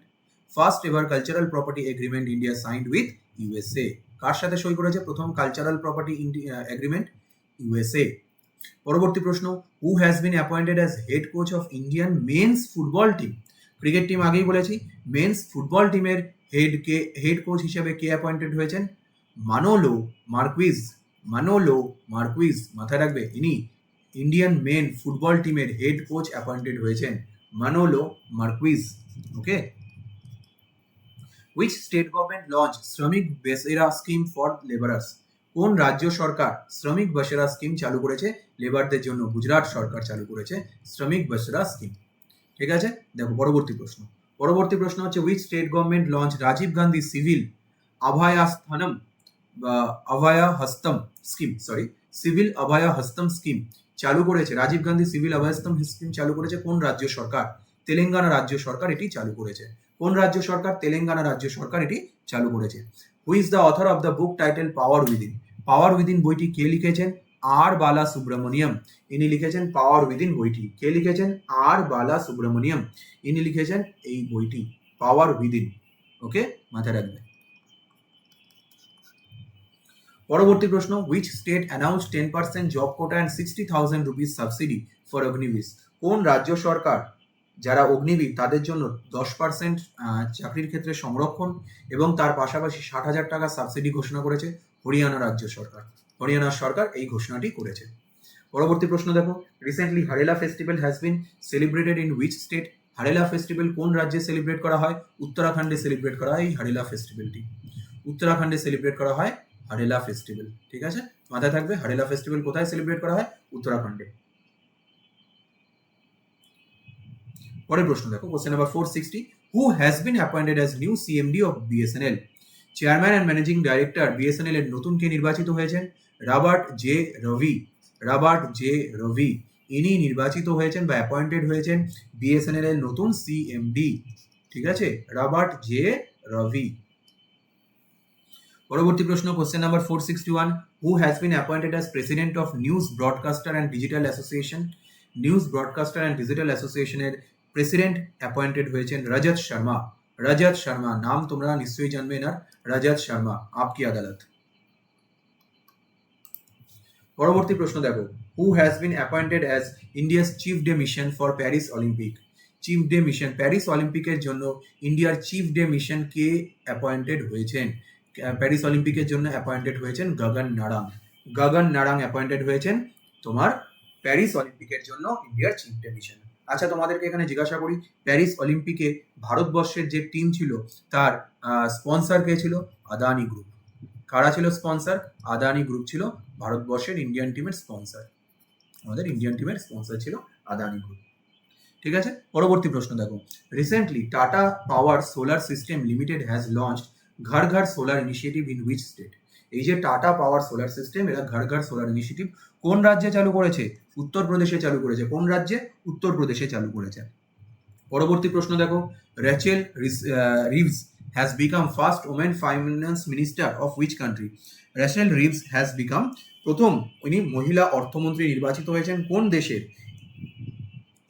First ever cultural property agreement India signed with USA. কার সাথে সই করেছে প্রথম কালচারাল প্রপার্টি এগ্রিমেন্ট? ইউএসএ। পরবর্তী প্রশ্ন, who has been appointed as head coach of Indian men's football team? Cricket team আগেই বলেছি, মেন্স ফুটবল টিমের হেড কোচ হিসেবে কে অ্যাপয়েন্টেড হয়েছেন? Manolo Marquez. মানোলো মার্কুইজ, মাথায় রাখবে ইনি ইন্ডিয়ান মেন ফুটবল টিমের হেড কোচ অ্যাপয়েন্টেড হয়েছেন Manolo Marquez. Okay. Which state government launch Shramik Basera scheme for labourers? কোন রাজ্য সরকার শ্রমিক বসেরা স্কিম চালু করেছে লেবারদের জন্য? গুজরাট সরকার চালু করেছে শ্রমিক বসেরা স্কিম। ঠিক আছে, দেখো পরবর্তী প্রশ্ন। পরবর্তী প্রশ্ন হচ্ছে which state government launch Rajiv Gandhi civil Abhayahastham বা Abhaya Hastham scheme, civil Abhaya Hastham scheme চালু করেছে? রাজীব গান্ধী সিভিল আভায়াস্তম স্কিম চালু করেছে কোন রাজ্য সরকার? তেলেঙ্গানা রাজ্য সরকার এটি চালু করেছে। কোন রাজ্য সরকার? তেলেঙ্গানা রাজ্য সরকার এটি চালু করেছে। হু is the author of the book title power within? Power within বইটি কে লিখেছেন? আর বালা সুব্রমণিয়ম, ইনি লিখেছেন পাওয়ার উইদিন বইটি। কে লিখেছেন? আর বালা সুব্রমণিয়ম, ইনি লিখেছেন এই বইটি পাওয়ার উইদিন। ওকে, মাথায় রাখবে। পরবর্তী প্রশ্ন, which state announced 10% job quota and 60,000 rupees subsidy for Agniveer? কোন রাজ্য সরকার যারা অগ্নিবীর তাদের জন্য 10% চাকরির ক্ষেত্রে সংরক্ষণ এবং তার পাশাপাশি 60,000 টাকা সাবসিডি ঘোষণা করেছে? হরিয়ানা রাজ্য সরকার। হরিয়ানা সরকার এই ঘোষণাটি করেছে। পরবর্তী প্রশ্ন দেখো, recently Harela festival has been celebrated in which state? Harela festival কোন রাজ্যে সেলিব্রেট করা হয়? উত্তরাখণ্ডে সেলিব্রেট করা হয় এই হারেলা ফেস্টিভ্যালটি। উত্তরাখণ্ডে সেলিব্রেট করা হয় হারেলা ফেস্টিভ্যাল। ঠিক আছে, মাথায় থাকবে হারেলা ফেস্টিভ্যাল কোথায় সেলিব্রেট করা হয়? উত্তরাখণ্ডে। পরের প্রশ্ন দেখো, question number 460, who has been appointed as new CMD of BSNL? Chairman and managing director BSNL এর নতুন কে নির্বাচিত হয়েছেন? Robert J Ravi. Robert J Ravi ইনি নির্বাচিত হয়েছেন বা অ্যাপয়েন্টেড হয়েছেন বিএসএনএল এর নতুন সিএমডি। ঠিক আছে, রবার্ট জে রভি। পরবর্তী প্রশ্ন, question number 461, who has been appointed as president of news broadcaster and digital association? News broadcaster and digital অ্যাসোসিয়েশনের প্রেসিডেন্ট অ্যাপয়েন্টেড হয়েছেন রজত শর্মা। রজত শর্মা নাম তোমরা নিশ্চয়ই জানবে না, রজত শর্মা, আপকি আদালত। পরবর্তী প্রশ্ন দেখো, হু has been appointed as India's chief day mission for Paris Olympic? Chief day mission, Paris অলিম্পিকের জন্য ইন্ডিয়ার চিফ ডে মিশন কে অ্যাপয়েন্টেড হয়েছেন? প্যারিস অলিম্পিকের জন্য অ্যাপয়েন্টেড হয়েছেন গগন নারাং। গগন নারাং অ্যাপয়েন্টেড হয়েছেন তোমার প্যারিস অলিম্পিকের জন্য ইন্ডিয়ার চিফ ডে মিশন। আচ্ছা, তোমাদেরকে এখানে জিজ্ঞাসা করি, প্যারিস অলিম্পিকে ভারতবর্ষের যে টিম ছিল তার স্পন্সর কে ছিল? আদানি গ্রুপ। কারা ছিল স্পন্সর? আদানি গ্রুপ ছিল ভারতবর্ষের ইন্ডিয়ান টিমের স্পন্সর। আমাদের ইন্ডিয়ান টিমের স্পন্সর ছিল আদানি গ্রুপ। ঠিক আছে, পরবর্তী প্রশ্ন দেখো, recently tata power solar system limited has launched ঘর ঘর solar initiative in which state? এই যে টাটা পাওয়ার সোলার সিস্টেম, এরা ঘর ঘর সোলার ইনিশিয়েটিভ কোন রাজ্যে চালু করেছে? উত্তরপ্রদেশে চালু করেছে। কোন রাজ্যে? উত্তরপ্রদেশে চালু করেছে। পরবর্তী প্রশ্ন দেখো, Rachel Reeves has become first women finance minister of which country? Rachel Reeves has become, প্রথম উনি মহিলা অর্থমন্ত্রী নির্বাচিত হয়েছেন কোন দেশের?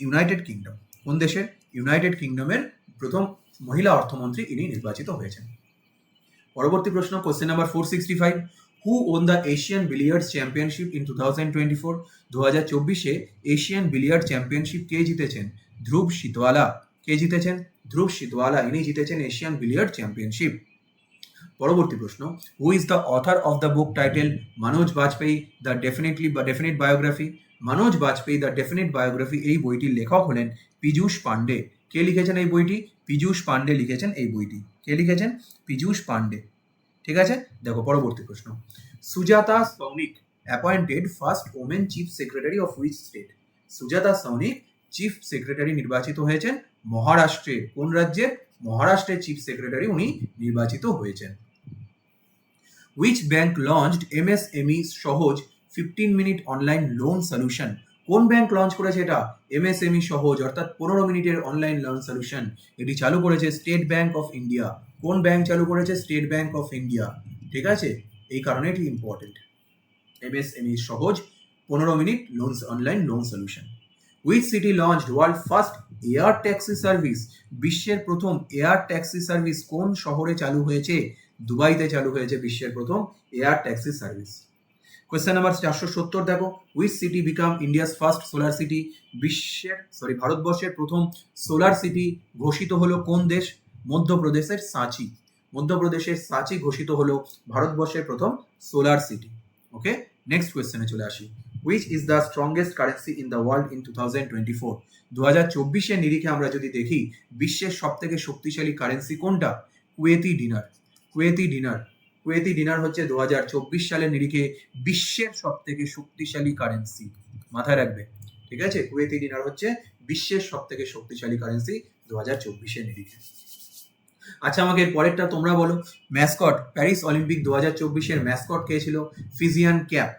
United kingdom. কোন দেশের? ইউনাইটেড কিংডমের প্রথম মহিলা অর্থমন্ত্রী ইনি নির্বাচিত হয়েছেন। পরবর্তী প্রশ্ন, question number 465, who won the Asian billiards championship in 2024? 2024-এ এশিয়ান বিলিয়ার্ড চ্যাম্পিয়নশিপ কে জিতেছেন? ধ্রুব শীতওয়ালা। কে জিতেছেন? ধ্রুব শীতওয়ালা, ইনি জিতেছেন এশিয়ান বিলিয়ার্ড চ্যাম্পিয়নশিপ। পরবর্তী প্রশ্ন, who is the author of the book title Manoj Bajpayee the definite biography? Manoj Bajpayee the definite biography এই বইটির লেখক হলেন পীযূষ পান্ডে। কে লিখেছেন এই বইটি? পীযূষ পান্ডে লিখেছেন এই বইটি। কে লিখেছেন? পীযূষ পান্ডে। ঠিক আছে, দেখো পরবর্তী প্রশ্ন, Sujata Saunik appointed first women chief secretary of which state? Sujata Saunik chief secretary নির্বাচিত হয়েছেন মহারাষ্ট্রের। কোন রাজ্যের? মহারাষ্ট্রের চিফ সেক্রেটারি উনি নির্বাচিত হয়েছেন। হুইচ ব্যাংক লঞ্চড এমএসএমই সহজ 15-মিনিট অনলাইন লোন সলিউশন? কোন ব্যাংক লঞ্চ করেছে এটা? এমএসএমই সহজ অর্থাৎ 15 মিনিটের অনলাইন লোন সলিউশন, এটি চালু করেছে স্টেট ব্যাংক অফ ইন্ডিয়া। কোন ব্যাংক চালু করেছে? State bank of India. ঠিক আছে, এই কারণে এটি ইম্পর্টেন্ট। এমএসএমই সহজ 15 minute online loan solution. Which city launched world first air taxi service? বিশ্বের প্রথম এয়ার ট্যাক্সি সার্ভিস কোন শহরে চালু হয়েছে? দুবাইতে চালু হয়েছে বিশ্বের প্রথম air taxi service. Question number 470 দেখো, which city become India's first solar city? ভারতবর্ষের প্রথম সোলার সিটি ঘোষিত হলো কোন দেশ? মধ্যপ্রদেশের সাঁচি। মধ্যপ্রদেশের সাঁচি ঘোষিত হলো ভারতবর্ষের প্রথম সোলার সিটি। ওকে, নেক্সট কোয়েশ্চেনে চলে আসি, which is the strongest currency in the world in 2024? 2024-এর নিরিখে আমরা যদি দেখি বিশ্বের সব থেকে শক্তিশালী কারেন্সি কোনটা? Kuwaiti dinner. Kuwaiti dinner. Kuwaiti dinner হচ্ছে 2024 সালের নিরিখে বিশ্বের সব থেকে শক্তিশালী কারেন্সি, মাথায় রাখবে। ঠিক আছে, কুয়েতি ডিনার হচ্ছে বিশ্বের সব থেকে শক্তিশালী কারেন্সি 2024-এর নিরিখে। আচ্ছা, আমাকে এর পরেরটা তোমরা বলো, ম্যাসকট প্যারিস অলিম্পিক 2024-এর ম্যাসকট কে ছিল? Phrygian cap.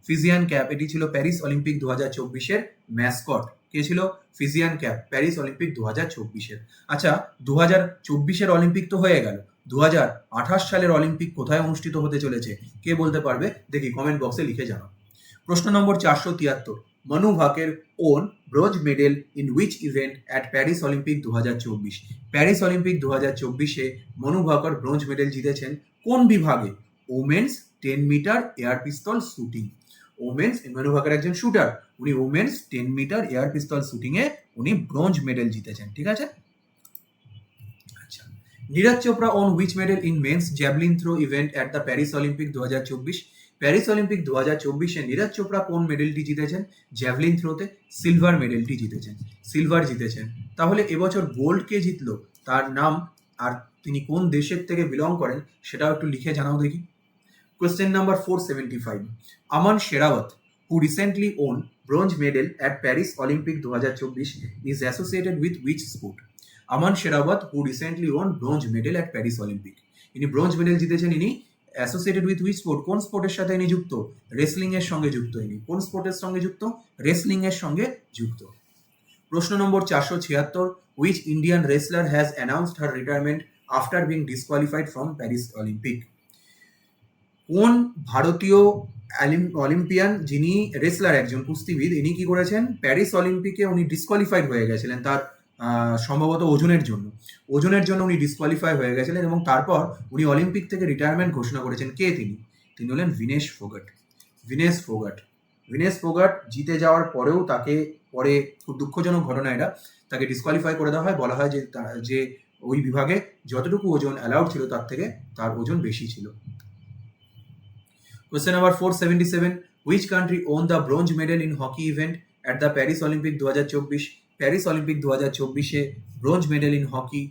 ফিজিয়ান ক্যাপ, এটি ছিল প্যারিস অলিম্পিক 2024-এর ম্যাসকট। কে ছিল? ফিজিয়ান ক্যাপ, প্যারিস অলিম্পিক 2024-এর। আচ্ছা, 2024-এর অলিম্পিক তো হয়ে গেল, 2028 সালের অলিম্পিক কোথায় অনুষ্ঠিত হতে চলেছে? কে বলতে পারবে? দেখি কমেন্ট বক্সে লিখে জানাও। প্রশ্ন number 473, Manu Bhaker won bronze medal in which event at Paris Olympic 2024? Paris Olympic 2024-এ মনু ভাকর ব্রোঞ্জ মেডেল জিতেছেন কোন বিভাগে? Women's 10 metre air pistol shooting. Women's, Manu Bhaker একজন শুটার, উনি women's 10 metre air pistol shooting এ উনি ব্রোঞ্জ মেডেল জিতেছেন। ঠিক আছে, আচ্ছা, Neeraj Chopra won which medal in men's javelin throw event at the Paris Olympic 2024? Paris Olympic 2024-এ Neeraj Chopra কোন মেডেলটি জিতেছেন? জ্যাভলিন থ্রোতে সিলভার মেডেলটি জিতেছেন, সিলভার জিতেছেন। তাহলে এবছর গোল্ড কে জিতলো, তার নাম আর তিনি কোন দেশের থেকে বিলং করেন সেটাও একটু লিখে জানাও দেখি। Question number 475. Aman Sherawat, who recently won bronze medal at Paris Olympic 2024, is associated with which sport? Aman Sherawat, who recently won bronze medal at Paris Olympic. ইনি ব্রোঞ্জ মেডেল জিতেছেন। ইনি অ্যাসোসিয়েটেড উইথ হুইচ স্পোর্ট? কোন স্পোর্টের সাথে ইনি যুক্ত? রেসলিং এর সঙ্গে যুক্ত। ইনি কোন স্পোর্টের সঙ্গে যুক্ত? রেসলিং এর সঙ্গে যুক্ত। প্রশ্ন নম্বর 476. Which Indian wrestler has announced her retirement after being disqualified from Paris Olympic? কোন ভারতীয় অলিম্পিয়ান, যিনি রেসলার, একজন কুস্তিবিদ, ইনি কি করেছেন? প্যারিস অলিম্পিকে উনি ডিসকোয়ালিফাইড হয়ে গেছিলেন তার সম্ভবত ওজনের জন্য উনি ডিসকোয়ালিফাই হয়ে গেছিলেন এবং তারপর উনি অলিম্পিক থেকে রিটায়ারমেন্ট ঘোষণা করেছেন। কে তিনি? তিনি হলেন ভিনেশ ফোগাট। জিতে যাওয়ার পরেও তাকে পরে, খুব দুঃখজনক ঘটনা এটা, তাকে ডিসকোয়ালিফাই করে দেওয়া হয়। বলা হয় যে ওই বিভাগে যতটুকু ওজন অ্যালাউড ছিল তার থেকে তার ওজন বেশি ছিল। Question number 477. Which country won the bronze medal in hockey event at the Paris Olympic 2024? Paris Olympic 2024-এ ব্রোঞ্জ মেডেল ইন হকি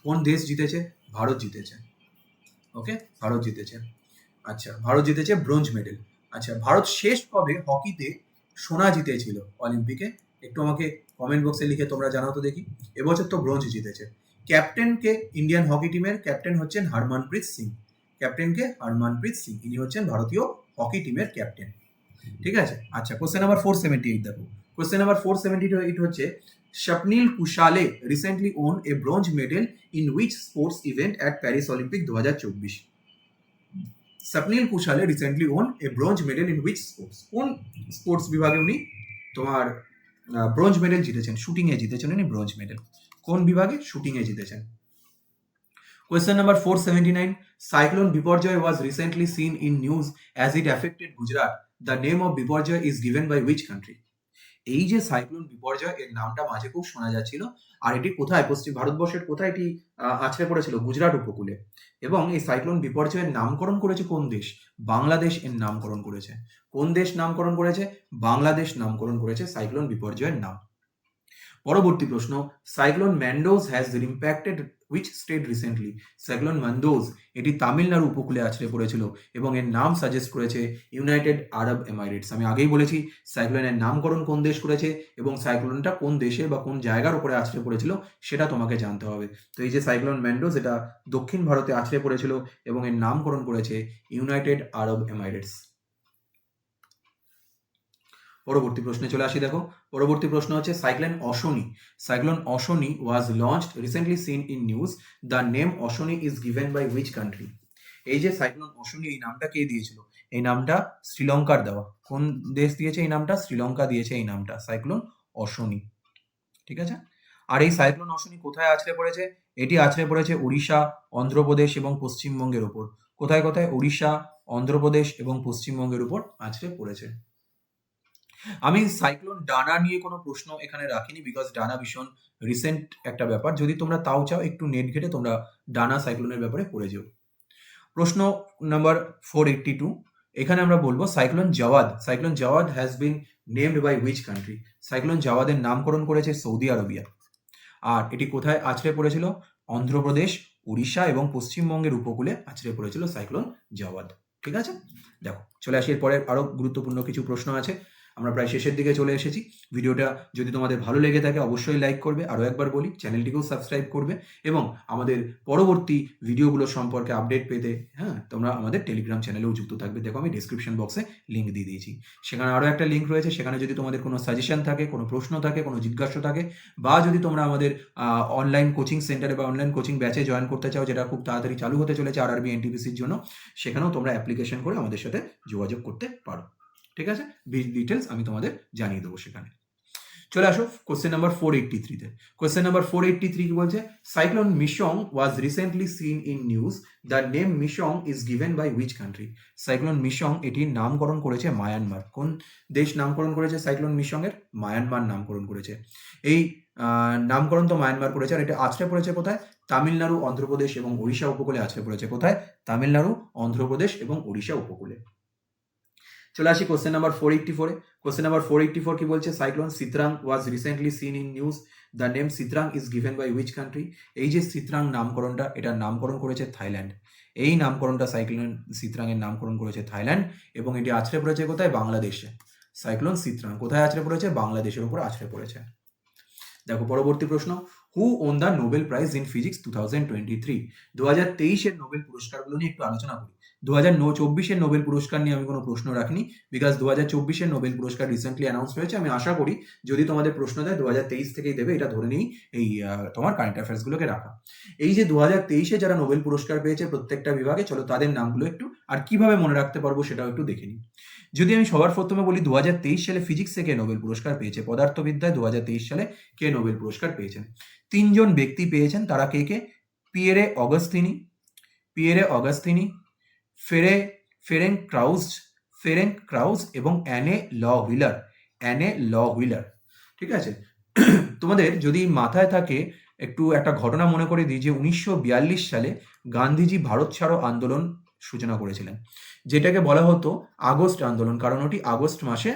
কোন দেশ জিতেছে? ভারত জিতেছে। ওকে, ভারত জিতেছে। আচ্ছা, ভারত জিতেছে ব্রোঞ্জ মেডেল। আচ্ছা, ভারত শেষ কবে হকিতে সোনা জিতেছিল অলিম্পিকে? একটু আমাকে কমেন্ট বক্সে লিখে তোমরা জানাও তো দেখি। এবছর তো ব্রোঞ্জ জিতেছে। ক্যাপ্টেনকে ইন্ডিয়ান হকি টিমের ক্যাপ্টেন হচ্ছেন হরমনপ্রীত সিং। ইনি হচ্ছেন ভারতীয় হকি টিমের ক্যাপ্টেন। ঠিক আছে। আচ্ছা, কোশ্চেন নাম্বার 478 দেখো। কোশ্চেন নাম্বার 478 হচ্ছে Swapnil Kusale recently won a bronze medal in which sports event at Paris Olympic 2024? Swapnil Kusale recently won a bronze medal in which sports? কোন স্পোর্টস বিভাগে উনি তোমার ব্রোঞ্জ মেডেল জিতেছেন? শুটিং এ জিতেছেন উনি ব্রোঞ্জ মেডেল। কোন বিভাগে? শুটিং এ জিতেছেন। Question number 479. Cyclone Biparjoy was recently seen in news as it affected Gujarat. The name of Biparjoy is given by which country? এই যে সাইক্লোন বিপর্যয়, এর নামটা মাঝে খুব শোনা যাচ্ছিল। আর এটি কোথায়, পশ্চিম ভারতবর্ষের কোথায় এটি আছড়ে পড়েছিল? গুজরাট উপকূলে। এবং এই সাইক্লোন বিপর্যয়ের নামকরণ করেছে কোন দেশ? বাংলাদেশ এর নামকরণ করেছে। কোন দেশ নামকরণ করেছে? বাংলাদেশ নামকরণ করেছে সাইক্লোন বিপর্যয়ের নাম। পরবর্তী প্রশ্ন, cyclone Mandous has impacted which state recently? Cyclone Mandous এটি তামিলনাড়ু উপকূলে আছড়ে পড়েছিল এবং এর নাম সাজেস্ট করেছে ইউনাইটেড আরব এমিরেটস। আমি আগেই বলেছি সাইক্লোনের নামকরণ কোন দেশ করেছে এবং সাইক্লোনটা কোন দেশে বা কোন জায়গার উপরে আছড়ে পড়েছিল সেটা তোমাকে জানতে হবে। তো এই যে সাইক্লোন ম্যান্ডোজ, এটা দক্ষিণ ভারতে আছড়ে পড়েছিল এবং এর নামকরণ করেছে ইউনাইটেড আরব এমিরেটস। পরবর্তী প্রশ্নে চলে আসি। দেখো, পরবর্তী প্রশ্ন হচ্ছে cyclone Asani was launched recently seen in news. The name Asani is given by which country? এই যে সাইক্লোন অশনি, এই নামটা কে দিয়েছিল? এই নামটা শ্রীলঙ্কার দেওয়া। কোন দেশ দিয়েছে এই নামটা? শ্রীলঙ্কা দিয়েছে এই নামটা, সাইক্লোন অশনি। ঠিক আছে। আর এই সাইক্লোন অশনি কোথায় আছড়ে পড়েছে? এটি আছড়ে পড়েছে উড়িষ্যা, অন্ধ্রপ্রদেশ এবং পশ্চিমবঙ্গের উপর। কোথায়? উড়িষ্যা, অন্ধ্রপ্রদেশ এবং পশ্চিমবঙ্গের উপর আছড়ে পড়েছে। আমি সাইক্লোন ডানা নিয়ে কোনো প্রশ্ন এখানে রাখিনি, বিকজ ডানা ভীষণ রিসেন্ট একটা ব্যাপার। যদি তোমরা তাও চাও একটু নেট ঘেটে তোমরা ডানা সাইক্লোনের ব্যাপারে পড়ে যেও। প্রশ্ন নাম্বার 482, এখানে আমরা বলবো cyclone Jawad has been named by which country? Cyclone জাওয়াদের নামকরণ করেছে সৌদি আরবিয়া। আর এটি কোথায় আছড়ে পড়েছিল? অন্ধ্রপ্রদেশ, উড়িষ্যা এবং পশ্চিমবঙ্গের উপকূলে আছড়ে পড়েছিল সাইক্লোন জাওয়াদ। ঠিক আছে। দেখো, চলে আসি এরপরে আরো গুরুত্বপূর্ণ কিছু প্রশ্ন আছে। আমরা প্রায় শেষের দিকে চলে এসেছি। ভিডিওটা যদি তোমাদের ভালো লেগে থাকে অবশ্যই লাইক করবে। আরও একবার বলি, চ্যানেলটিকেও সাবস্ক্রাইব করবে এবং আমাদের পরবর্তী ভিডিওগুলো সম্পর্কে আপডেট পেতে তোমরা আমাদের টেলিগ্রাম চ্যানেলেও যুক্ত থাকবে। দেখো, আমি ডেসক্রিপশন বক্সে লিঙ্ক দিয়ে দিয়েছি। সেখানে আরও একটা লিঙ্ক রয়েছে, সেখানে যদি তোমাদের কোনো সাজেশন থাকে, কোনো প্রশ্ন থাকে, কোনো জিজ্ঞাসা থাকে, বা যদি তোমরা আমাদের অনলাইন কোচিং সেন্টারে বা অনলাইন কোচিং ব্যাচে জয়েন করতে চাও, যেটা খুব তাড়াতাড়ি চালু হতে চলেছে আরআরবি এনটিপিসির জন্য, সেখানেও তোমরা অ্যাপ্লিকেশন করে আমাদের সাথে যোগাযোগ করতে পারো। ঠিক আছে। ডিটেলস আমি তোমাদের জানিয়ে দেবো সেখানে। চলে আসো কোশ্চেন নাম্বার 483-তে। কোশ্চেন নাম্বার 483 কি বলছে? Cyclone Michaung was recently seen in news. The name Michaung is given by which country? Cyclone Michaung এটির নামকরণ করেছে মায়ানমার। কোন দেশ নামকরণ করেছে সাইক্লোন মিশং এর? মায়ানমার নামকরণ করেছে। এই নামকরণ তো মায়ানমার করেছে, আর এটা আছড়ে পড়েছে কোথায়? তামিলনাড়ু, অন্ধ্রপ্রদেশ এবং ওড়িশা উপকূলে আছড়ে পড়েছে। কোথায়? তামিলনাড়ু, অন্ধ্রপ্রদেশ এবং ওড়িশা উপকূলে। চলে আসি কোশ্চেন নাম্বার 484 এ। কোশ্চেন নাম্বার 484 কি বলছে? Cyclone Sitrang was recently seen in news. The name Sitrang is given by which country? এই যে সিত্রাং নামকরণটা, এটার নামকরণ করেছে থাইল্যান্ড। এই নামকরণটা সাইক্লোন সিত্রাং এর নামকরণ করেছে থাইল্যান্ড, এবং এটি আছড়ে পড়েছে কোথায়? বাংলাদেশে। সাইক্লোন সিত্রাং কোথায় আছড়ে পড়েছে? বাংলাদেশের উপর আছড়ে পড়েছে। দেখো পরবর্তী প্রশ্ন, who won the Nobel prize in physics 2023? 2023 Nobel পুরস্কারগুলো নিয়ে একটু আলোচনা করি। 2024 নোবেল পুরস্কার নিয়ে আমি কোনো প্রশ্ন রাখিনি, বিকজ 2024 নোবেল পুরস্কার রিসেন্টলি অ্যানাউন্স হয়েছে। আমি আশা করি যদি তোমাদের প্রশ্ন দেয় 2023 থেকেই দেবে, এটা ধরে নিই এই তোমার কারেন্ট অ্যাফেয়ার্সগুলোকে রাখা। এই যে 2023 যারা নোবেল পুরস্কার পেয়েছে প্রত্যেকটা বিভাগে, চলো তাদের নামগুলো একটু আর কিভাবে মনে রাখতে পারবো সেটাও একটু দেখে নিই। যদি আমি সবার প্রথমে বলি 2023 সালে ফিজিক্সে কে নোবেল পুরস্কার পেয়েছে, পদার্থবিদ্যায় 2023 সালে কে নোবেল পুরস্কার পেয়েছেন? তিনজন ব্যক্তি পেয়েছেন। তারা কে কে? পিয়েরে অগাস্তিনি, ফেরেঙ্ক ক্রাউজ এবং অ্যানে ল হুইলার। ঠিক আছে? তোমাদের যদি মাথায় থাকে, একটু একটা ঘটনা মনে করে দিই যে 1942 সালে গান্ধীজি ভারত ছাড়ো আন্দোলন সূচনা করেছিলেন, যেটাকে বলা হতো আগস্ট আন্দোলন, কারণ ওটি আগস্ট মাসে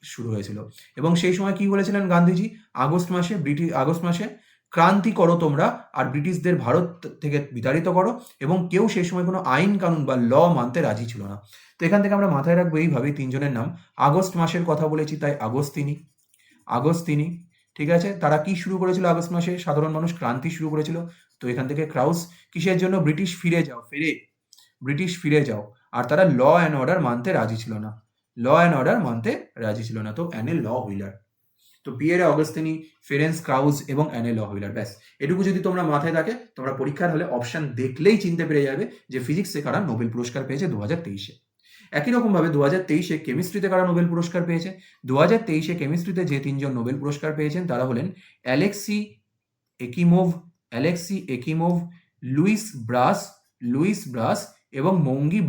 শুরু হয়েছিল। এবং সেই সময় কি বলেছিলেন গান্ধীজি? আগস্ট মাসে ক্রান্তি করো তোমরা, আর ব্রিটিশদের ভারত থেকে বিতাড়িত করো, এবং কেউ সেই সময় কোনো আইন কানুন বা ল মানতে রাজি ছিল না। তো এখান থেকে আমরা মাথায় রাখবো এইভাবেই তিনজনের নাম। আগস্ট মাসের কথা বলেছি, তাই আগস্তিনি। ঠিক আছে? তারা কি শুরু করেছিল আগস্ট মাসে? সাধারণ মানুষ ক্রান্তি শুরু করেছিল। তো এখান থেকে ক্রাউস। কিসের জন্য? ব্রিটিশ ফিরে যাও। আর তারা ল অ্যান্ড অর্ডার মানতে রাজি ছিল না। তো অ্যানে ল হুইলার। তো পিয়েরে অগাস্তিনি, ফেরেন্স ক্রাউজ এবং অ্যানে ল হুইলার। ব্যাস, এটুকু যদি তোমরা মাথায় থাকে, তোমরা পরীক্ষার হলে অপশন দেখলেই চিনতে পেরে যাবে যে ফিজিক্সে কারা নোবেল পুরস্কার পেয়েছে 2023-এ। একই রকমভাবে 2023-এ কেমিস্ট্রিতে কারা নোবেল পুরস্কার পেয়েছে? 2023-এ কেমিস্ট্রিতে যে তিনজন নোবেল পুরস্কার পেয়েছেন তারা হলেন অ্যালেক্সি একিমোভ, লুইস ব্রাস এবং মৌঙ্গি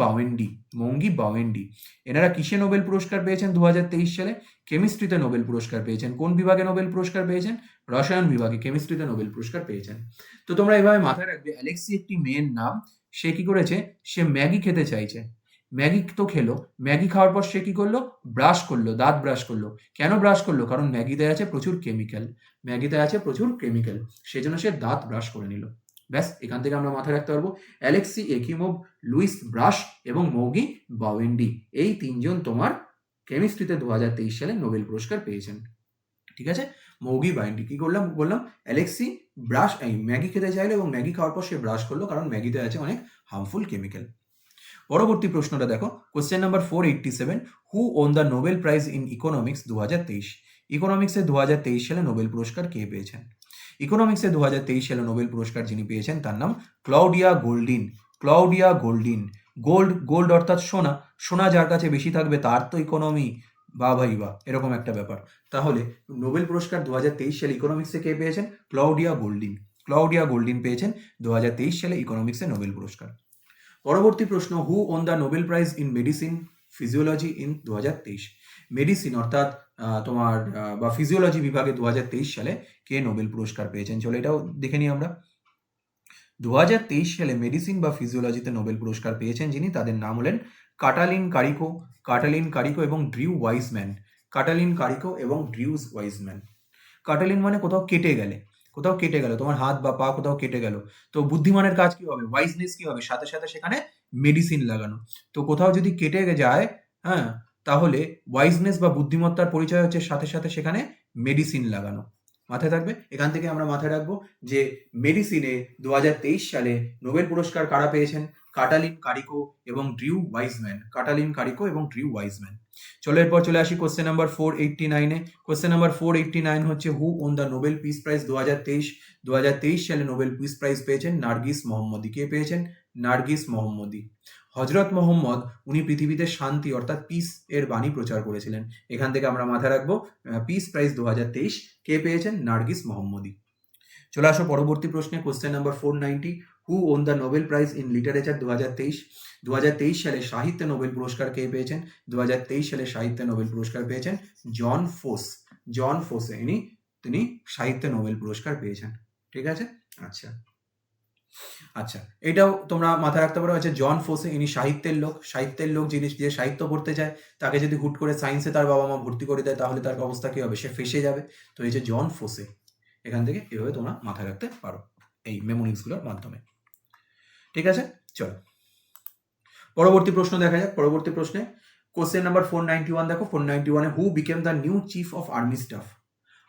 বাওয়েন্ডি। এনারা কিসে নোবেল পুরস্কার পেয়েছেন 2023 সালে? কেমিস্ট্রিতে নোবেল পুরস্কার পেয়েছেন। কোন বিভাগে নোবেল পুরস্কার পেয়েছেন? রসায়ন বিভাগে কেমিস্ট্রিতে নোবেল পুরস্কার পেয়েছেন। তো তোমরা এভাবে মাথায় রাখবে, অ্যালেক্সি একটি মেয়ের নাম। সে কি করেছে? সে ম্যাগি খেতে চাইছে। ম্যাগি তো খেলো, ম্যাগি খাওয়ার পর সে কি করলো? দাঁত ব্রাশ করলো। কেন ব্রাশ করলো? কারণ ম্যাগিতে আছে প্রচুর কেমিক্যাল, সেজন্য সে দাঁত ব্রাশ করে নিল। ব্যাস, এখান থেকে আমরা মাথায় রাখতে পারবো অ্যালেক্সি একিমোভ, লুইস ব্রাশ এবং মৌগি বাওয়েন্ডি, এই তিনজন তোমার কেমিস্ট্রিতে 2023 সালে নোবেল পুরস্কার পেয়েছেন। ঠিক আছে? মৌগি বাওয়েন্ডি কি বললাম অ্যালেক্সি ম্যাগি খেতে চাইলো এবং ম্যাগি খাওয়ার পর সে ব্রাশ করলো, কারণ ম্যাগিতে আছে অনেক হার্মফুল কেমিক্যাল। পরবর্তী প্রশ্নটা দেখো, question number 487, who won the Nobel prize in economics 2023? ইকোনমিক্সে 2023 সালে নোবেল পুরস্কার কে পেয়েছেন? ইকোনমিক্সে 2023 সালে নোবেল পুরস্কার যিনি পেয়েছেন তার নাম ক্লাউডিয়া গোল্ডিন। গোল্ড অর্থাৎ সোনা যার কাছে বেশি থাকবে তার তো ইকোনমি, বা ভাই বা, এরকম একটা ব্যাপার। তাহলে নোবেল পুরস্কার 2023 সালে ইকোনমিক্সে কে পেয়েছেন? ক্লাউডিয়া গোল্ডিন পেয়েছেন 2023 সালে ইকোনমিক্সে নোবেল পুরস্কার। পরবর্তী প্রশ্ন, who won the Nobel prize in medicine physiology in 2023? Medicine অর্থাৎ তোমার বা ফিজিওলজি বিভাগে 2023 সালে কে নোবেল পুরস্কার পেয়েছেন? চলো এটাও দেখে নিই আমরা। 2023 সালে মেডিসিন বা ফিজিওলজিতে নোবেল পুরস্কার পেয়েছেন যিনি, তাদের নাম হলেন কাটালিন কারিকো এবং ড্রিউ ওয়াইজম্যান। কাটালিন মানে কোথাও কেটে গেল, তোমার হাত বা পা কোথাও কেটে গেল, তো বুদ্ধিমানের কাজ কি হবে? ওয়াইজনেস কি হবে? সাথে সাথে সেখানে মেডিসিন লাগানো। তো কোথাও যদি কেটে যায়, হ্যাঁ, তাহলে ওয়াইজনেস বা বুদ্ধিমত্তার পরিচয় হচ্ছে সাথে সাথে সেখানে মেডিসিন লাগানো। মাথায় থাকবে। এখান থেকে আমরা মাথায় রাখবো যে মেডিসিনে 2023 সালে নোবেল পুরস্কার কারা পেয়েছেন? কাটালিন কারিকো এবং ড্রিউ ওয়াইজম্যান। চলো এরপর চলে আসি কোশ্চেন নাম্বার 489-এ। কোশ্চেন নাম্বার 489 হচ্ছে, হু won the Nobel peace prize 2023? 2023 সালে নোবেল পিস প্রাইজ পেয়েছেন নার্গিস মোহাম্মদী। কে পেয়েছেন? নার্গিস মোহাম্মদী। হজরত মোহাম্মদ, উনি পৃথিবীতে শান্তি অর্থাৎ পিস এর বাণী প্রচার করেছিলেন। এখান থেকে আমরা মাথায় রাখবো পিস প্রাইজ 2023 কে পেয়েছেন? নার্গিস মোহাম্মদী। চলে আসো পরবর্তী প্রশ্নে, question number 490, who won the Nobel prize in literature 2023? 2023 সালে সাহিত্যে নোবেল পুরস্কার কে পেয়েছেন? 2023 সালে সাহিত্যে নোবেল পুরস্কার পেয়েছেন জন ফোস। ইনি তিনি সাহিত্যে নোবেল পুরস্কার পেয়েছেন। ঠিক আছে? আচ্ছা। আচ্ছা, এটাও তোমরা মাথায় রাখতে পারো। আচ্ছা, জন ফোসে ইনি সাহিত্যের লোক যিনি যে সাহিত্য পড়তে চায় তাকে যদি হুট করে সায়েন্সে তার বাবা মা ভর্তি করে দেয় তাহলে তার অবস্থা কি হবে? সে ফেঁসে যাবে। তো এই যে জন ফোসে, এখান থেকে এভাবে তোমরা মাথায় রাখতে পারো এই মেমোনিক্সগুলোর মাধ্যমে। ঠিক আছে? চলো পরবর্তী প্রশ্ন দেখা যাক। পরবর্তী প্রশ্নে কোশ্চেন নাম্বার 491 দেখো। 491 who became the new chief of army staff?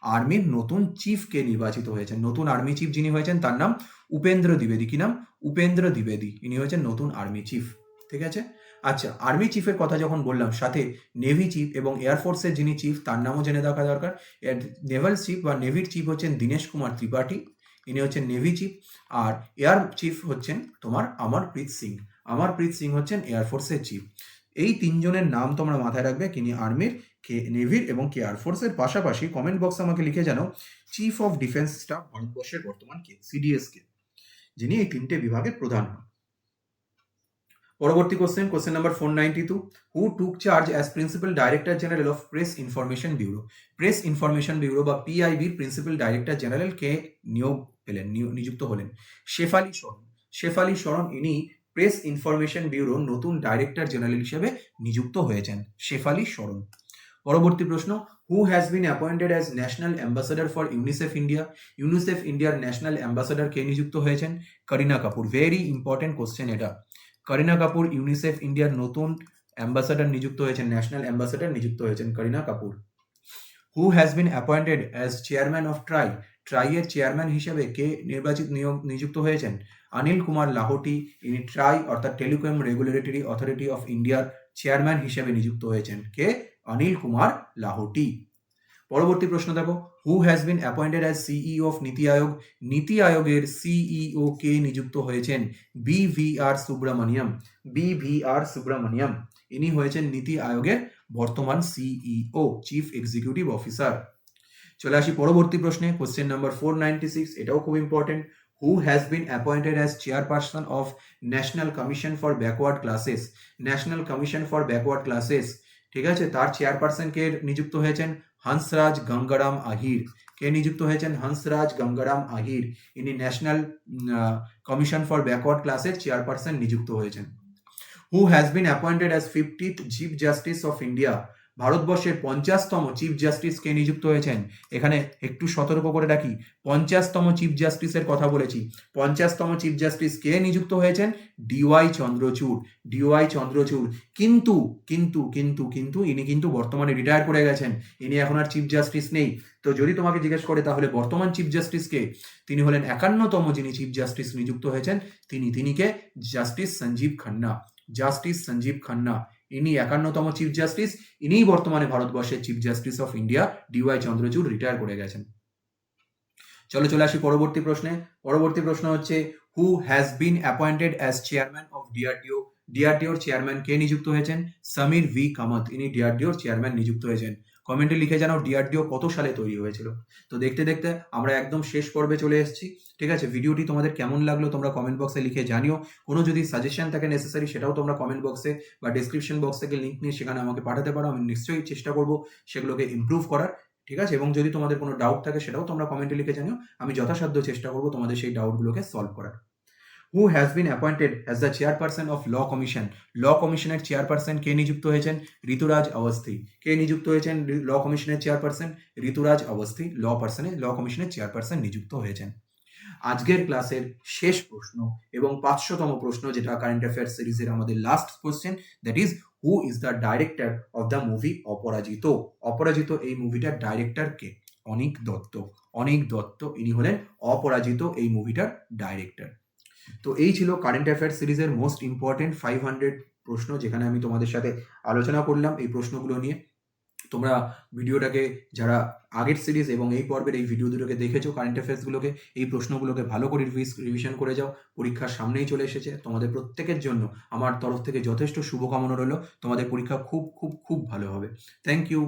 আর্মির নতুন চিফ কে নির্বাচিত হয়েছেন? নতুন আর্মি চিফ যিনি হয়েছেন তার নাম উপেন্দ্র দ্বিবেদী। কি নাম? উপেন্দ্র দ্বিবেদী। ইনি হয়েছেন নতুন আর্মি চিফ। ঠিক আছে? আচ্ছা, আর্মি চিফের কথা যখন বললাম, সাথে নেভি চিফ এবং এয়ারফোর্সের যিনি চিফ তার নামও জেনে রাখা দরকার। নেভাল চিফ বা নেভির চিফ হচ্ছেন দীনেশ কুমার ত্রিপাঠী, ইনি হচ্ছেন নেভি চিফ। আর এয়ার চিফ হচ্ছেন তোমার অমরপ্রীত সিং। অমরপ্রীত সিং হচ্ছেন এয়ারফোর্সের চিফ। এই তিনজনের নাম তোমরা মাথায় রাখবে, কিনি আর্মির, কে নেভির এবং কে এয়ারফোর্সের। পাশাপাশি কমেন্ট বক্সে আমাকে লিখে জানাও চিফ অফ ডিফেন্স স্টাফ ভারতবর্ষের বর্তমান কে? সিডিএস কে, যিনি এই তিনটে বিভাগের প্রধান হন। পরবর্তী question number 492 who took charge as principal director general of press information bureau? Press information bureau বা পিআইবির প্রিন্সিপাল ডাইরেক্টর জেনারেল কে নিযুক্ত হলেন? শেফালি সোরেন। শেফালি সোরেন ইনি প্রেস ইনফরমেশন ব্যুরোর নতুন ডাইরেক্টর জেনারেল হিসেবে নিযুক্ত হয়েছেন, শেফালি সোরেন। পরবর্তী প্রশ্ন who has been appointed as national ambassador for UNICEF India? UNICEF ইন্ডিয়ার ন্যাশনাল অ্যাম্বাসাডার কে নিযুক্ত হয়েছেন? Kareena Kapoor. Very important question এটা। করিনা কাপুর ইউনিসেফ ইন্ডিয়ার নতুন অ্যাম্বাসাডার নিযুক্ত হয়েছেন, ন্যাশনাল অ্যাম্বাসাডার নিযুক্ত হয়েছেন Kareena Kapoor. Who has been appointed as chairman of TRAI? ট্রাইয়ের চেয়ারম্যান হিসেবে কে নিযুক্ত হয়েছেন? অনিল কুমার লাহোটি। ইনি ট্রাই অর্থাৎ টেলিকম রেগুলেটরি অথরিটি অফ ইন্ডিয়ার চেয়ারম্যান হিসেবে নিযুক্ত হয়েছেন। কে? অনিল কুমার লাহোটি। পরবর্তী প্রশ্ন দেখো হু has been appointed as CEO of নীতি আয়োগ? নীতি আয়োগের সিইও কে নিযুক্ত হয়েছেন? বিভিআর সুব্রমণিয়াম। বিভিআর সুব্রমণিয়াম ইনি হয়েছেন নীতি আয়োগের বর্তমান সিইও, চিফ এক্সিকিউটিভ অফিসার। চলে আসি পরবর্তী প্রশ্নে, কোশ্চেন নাম্বার 496, এটাও খুব important. Who has been appointed as chairperson of national commission for backward classes? National commission for backward classes, ঠিক আছে, তার চেয়ারপারসন কে নিযুক্ত হয়েছেন? হংসরাজ গঙ্গারাম আহির। কে নিযুক্ত হয়েছেন? হংসরাজ গঙ্গারাম আহির। ইনি ন্যাশনাল কমিশন ফর ব্যাকওয়ার্ড ক্লাসের চেয়ারপারসন নিযুক্ত হয়েছেন। হু has been appointed as 50th chief justice of India? ভারতবর্ষের 50তম চিফ জাস্টিস কে নিযুক্ত হয়েছেন? এখানে একটু সতর্ক করে রাখি, 50তম চিফ জাস্টিসের কথা বলেছি। 50তম চিফ জাস্টিস কে নিযুক্ত হয়েছেন? ডিওয়াই চন্দ্রচূড়। ডিওয়াই চন্দ্রচূড়। কিন্তু কিন্তু কিন্তু কিন্তু ইনি কিন্তু বর্তমানে রিটায়ার করে গেছেন, ইনি এখন আর চিফ জাস্টিস নেই। তো যদি তোমাকে জিজ্ঞেস করে তাহলে বর্তমান চিফ জাস্টিস কে? তিনি হলেন 51তম যিনি চিফ জাস্টিস নিযুক্ত হয়েছেন, তিনি কে? জাস্টিস সঞ্জীব খান্না। জাস্টিস সঞ্জীব খান্না ইনি 51তম চিফ জাস্টিস, ইনিই বর্তমানে ভারতবর্ষের chief justice of India. DY Chandrachud retire করে গেছেন। চলে আসি পরবর্তী প্রশ্নে। পরবর্তী প্রশ্ন হচ্ছে who has been appointed as chairman of DRDO? ডিআরডিওর চেয়ারম্যান কে নিযুক্ত হয়েছেন? সমীর ভি কামত ইনি ডিআরডিওর চেয়ারম্যান নিযুক্ত হয়েছেন। কমেন্টে লিখে জানাও ডিআরডিও কত সালে তৈরি হয়েছিল। তো দেখতে দেখতে আমরা একদম শেষ পর্বে চলে এসেছি। ঠিক আছে, ভিডিওটি তোমাদের কেমন লাগলো তোমরা কমেন্ট বক্সে লিখে জানিও। কোনো যদি সাজেশন থাকে নেসেসারি সেটাও তোমরা কমেন্ট বক্সে বা ডেসক্রিপশন বক্স থেকে লিঙ্ক নিয়ে সেখানে আমাকে পাঠাতে পারো। আমি নিশ্চয়ই চেষ্টা করব সেগুলোকে ইমপ্রুভ করার। ঠিক আছে, এবং যদি তোমাদের কোনো ডাউট থাকে সেটাও তোমরা কমেন্টে লিখে জানিও। আমি যথাসাধ্য চেষ্টা করব তোমাদের সেই ডাউটগুলোকে সলভ করার। Who has been appointed as the chairperson of law commission? Law কমিশনের চেয়ারপারসন কে নিযুক্ত হয়েছেন? ঋতুরাজ অবস্থি। কে নিযুক্ত হয়েছেন ল কমিশনের চেয়ারপারসন? ঋতুরাজ অবস্থি ল কমিশনের চেয়ারপারসন নিযুক্ত হয়েছেন। আজকের ক্লাসের শেষ প্রশ্ন এবং 500তম প্রশ্ন, যেটা কারেন্ট অ্যাফেয়ার্স সিরিজের আমাদের last question, that is who is the director of the movie অপরাজিত? অপরাজিত এই মুভিটার ডাইরেক্টর কে? অনিক দত্ত। অনিক দত্ত ইনি হলেন অপরাজিত এই মুভিটার ডাইরেক্টর। তো এই ছিল কারেন্ট অ্যাফেয়ার্স সিরিজের মোস্ট ইম্পর্টেন্ট 500 প্রশ্ন, যেখানে আমি তোমাদের সাথে আলোচনা করলাম এই প্রশ্নগুলো নিয়ে। তোমরা ভিডিওটাকে যারা আগের সিরিজ এবং এই পর্বের এই ভিডিও দুটোকে দেখেছো কারেন্ট অ্যাফেয়ার্সগুলোকে, এই প্রশ্নগুলোকে ভালো করে রিভিশন করে যাও। পরীক্ষার সামনেই চলে এসেছে, তোমাদের প্রত্যেকের জন্য আমার তরফ থেকে যথেষ্ট শুভকামনা রইল। তোমাদের পরীক্ষা খুব খুব খুব ভালো হবে। Thank you.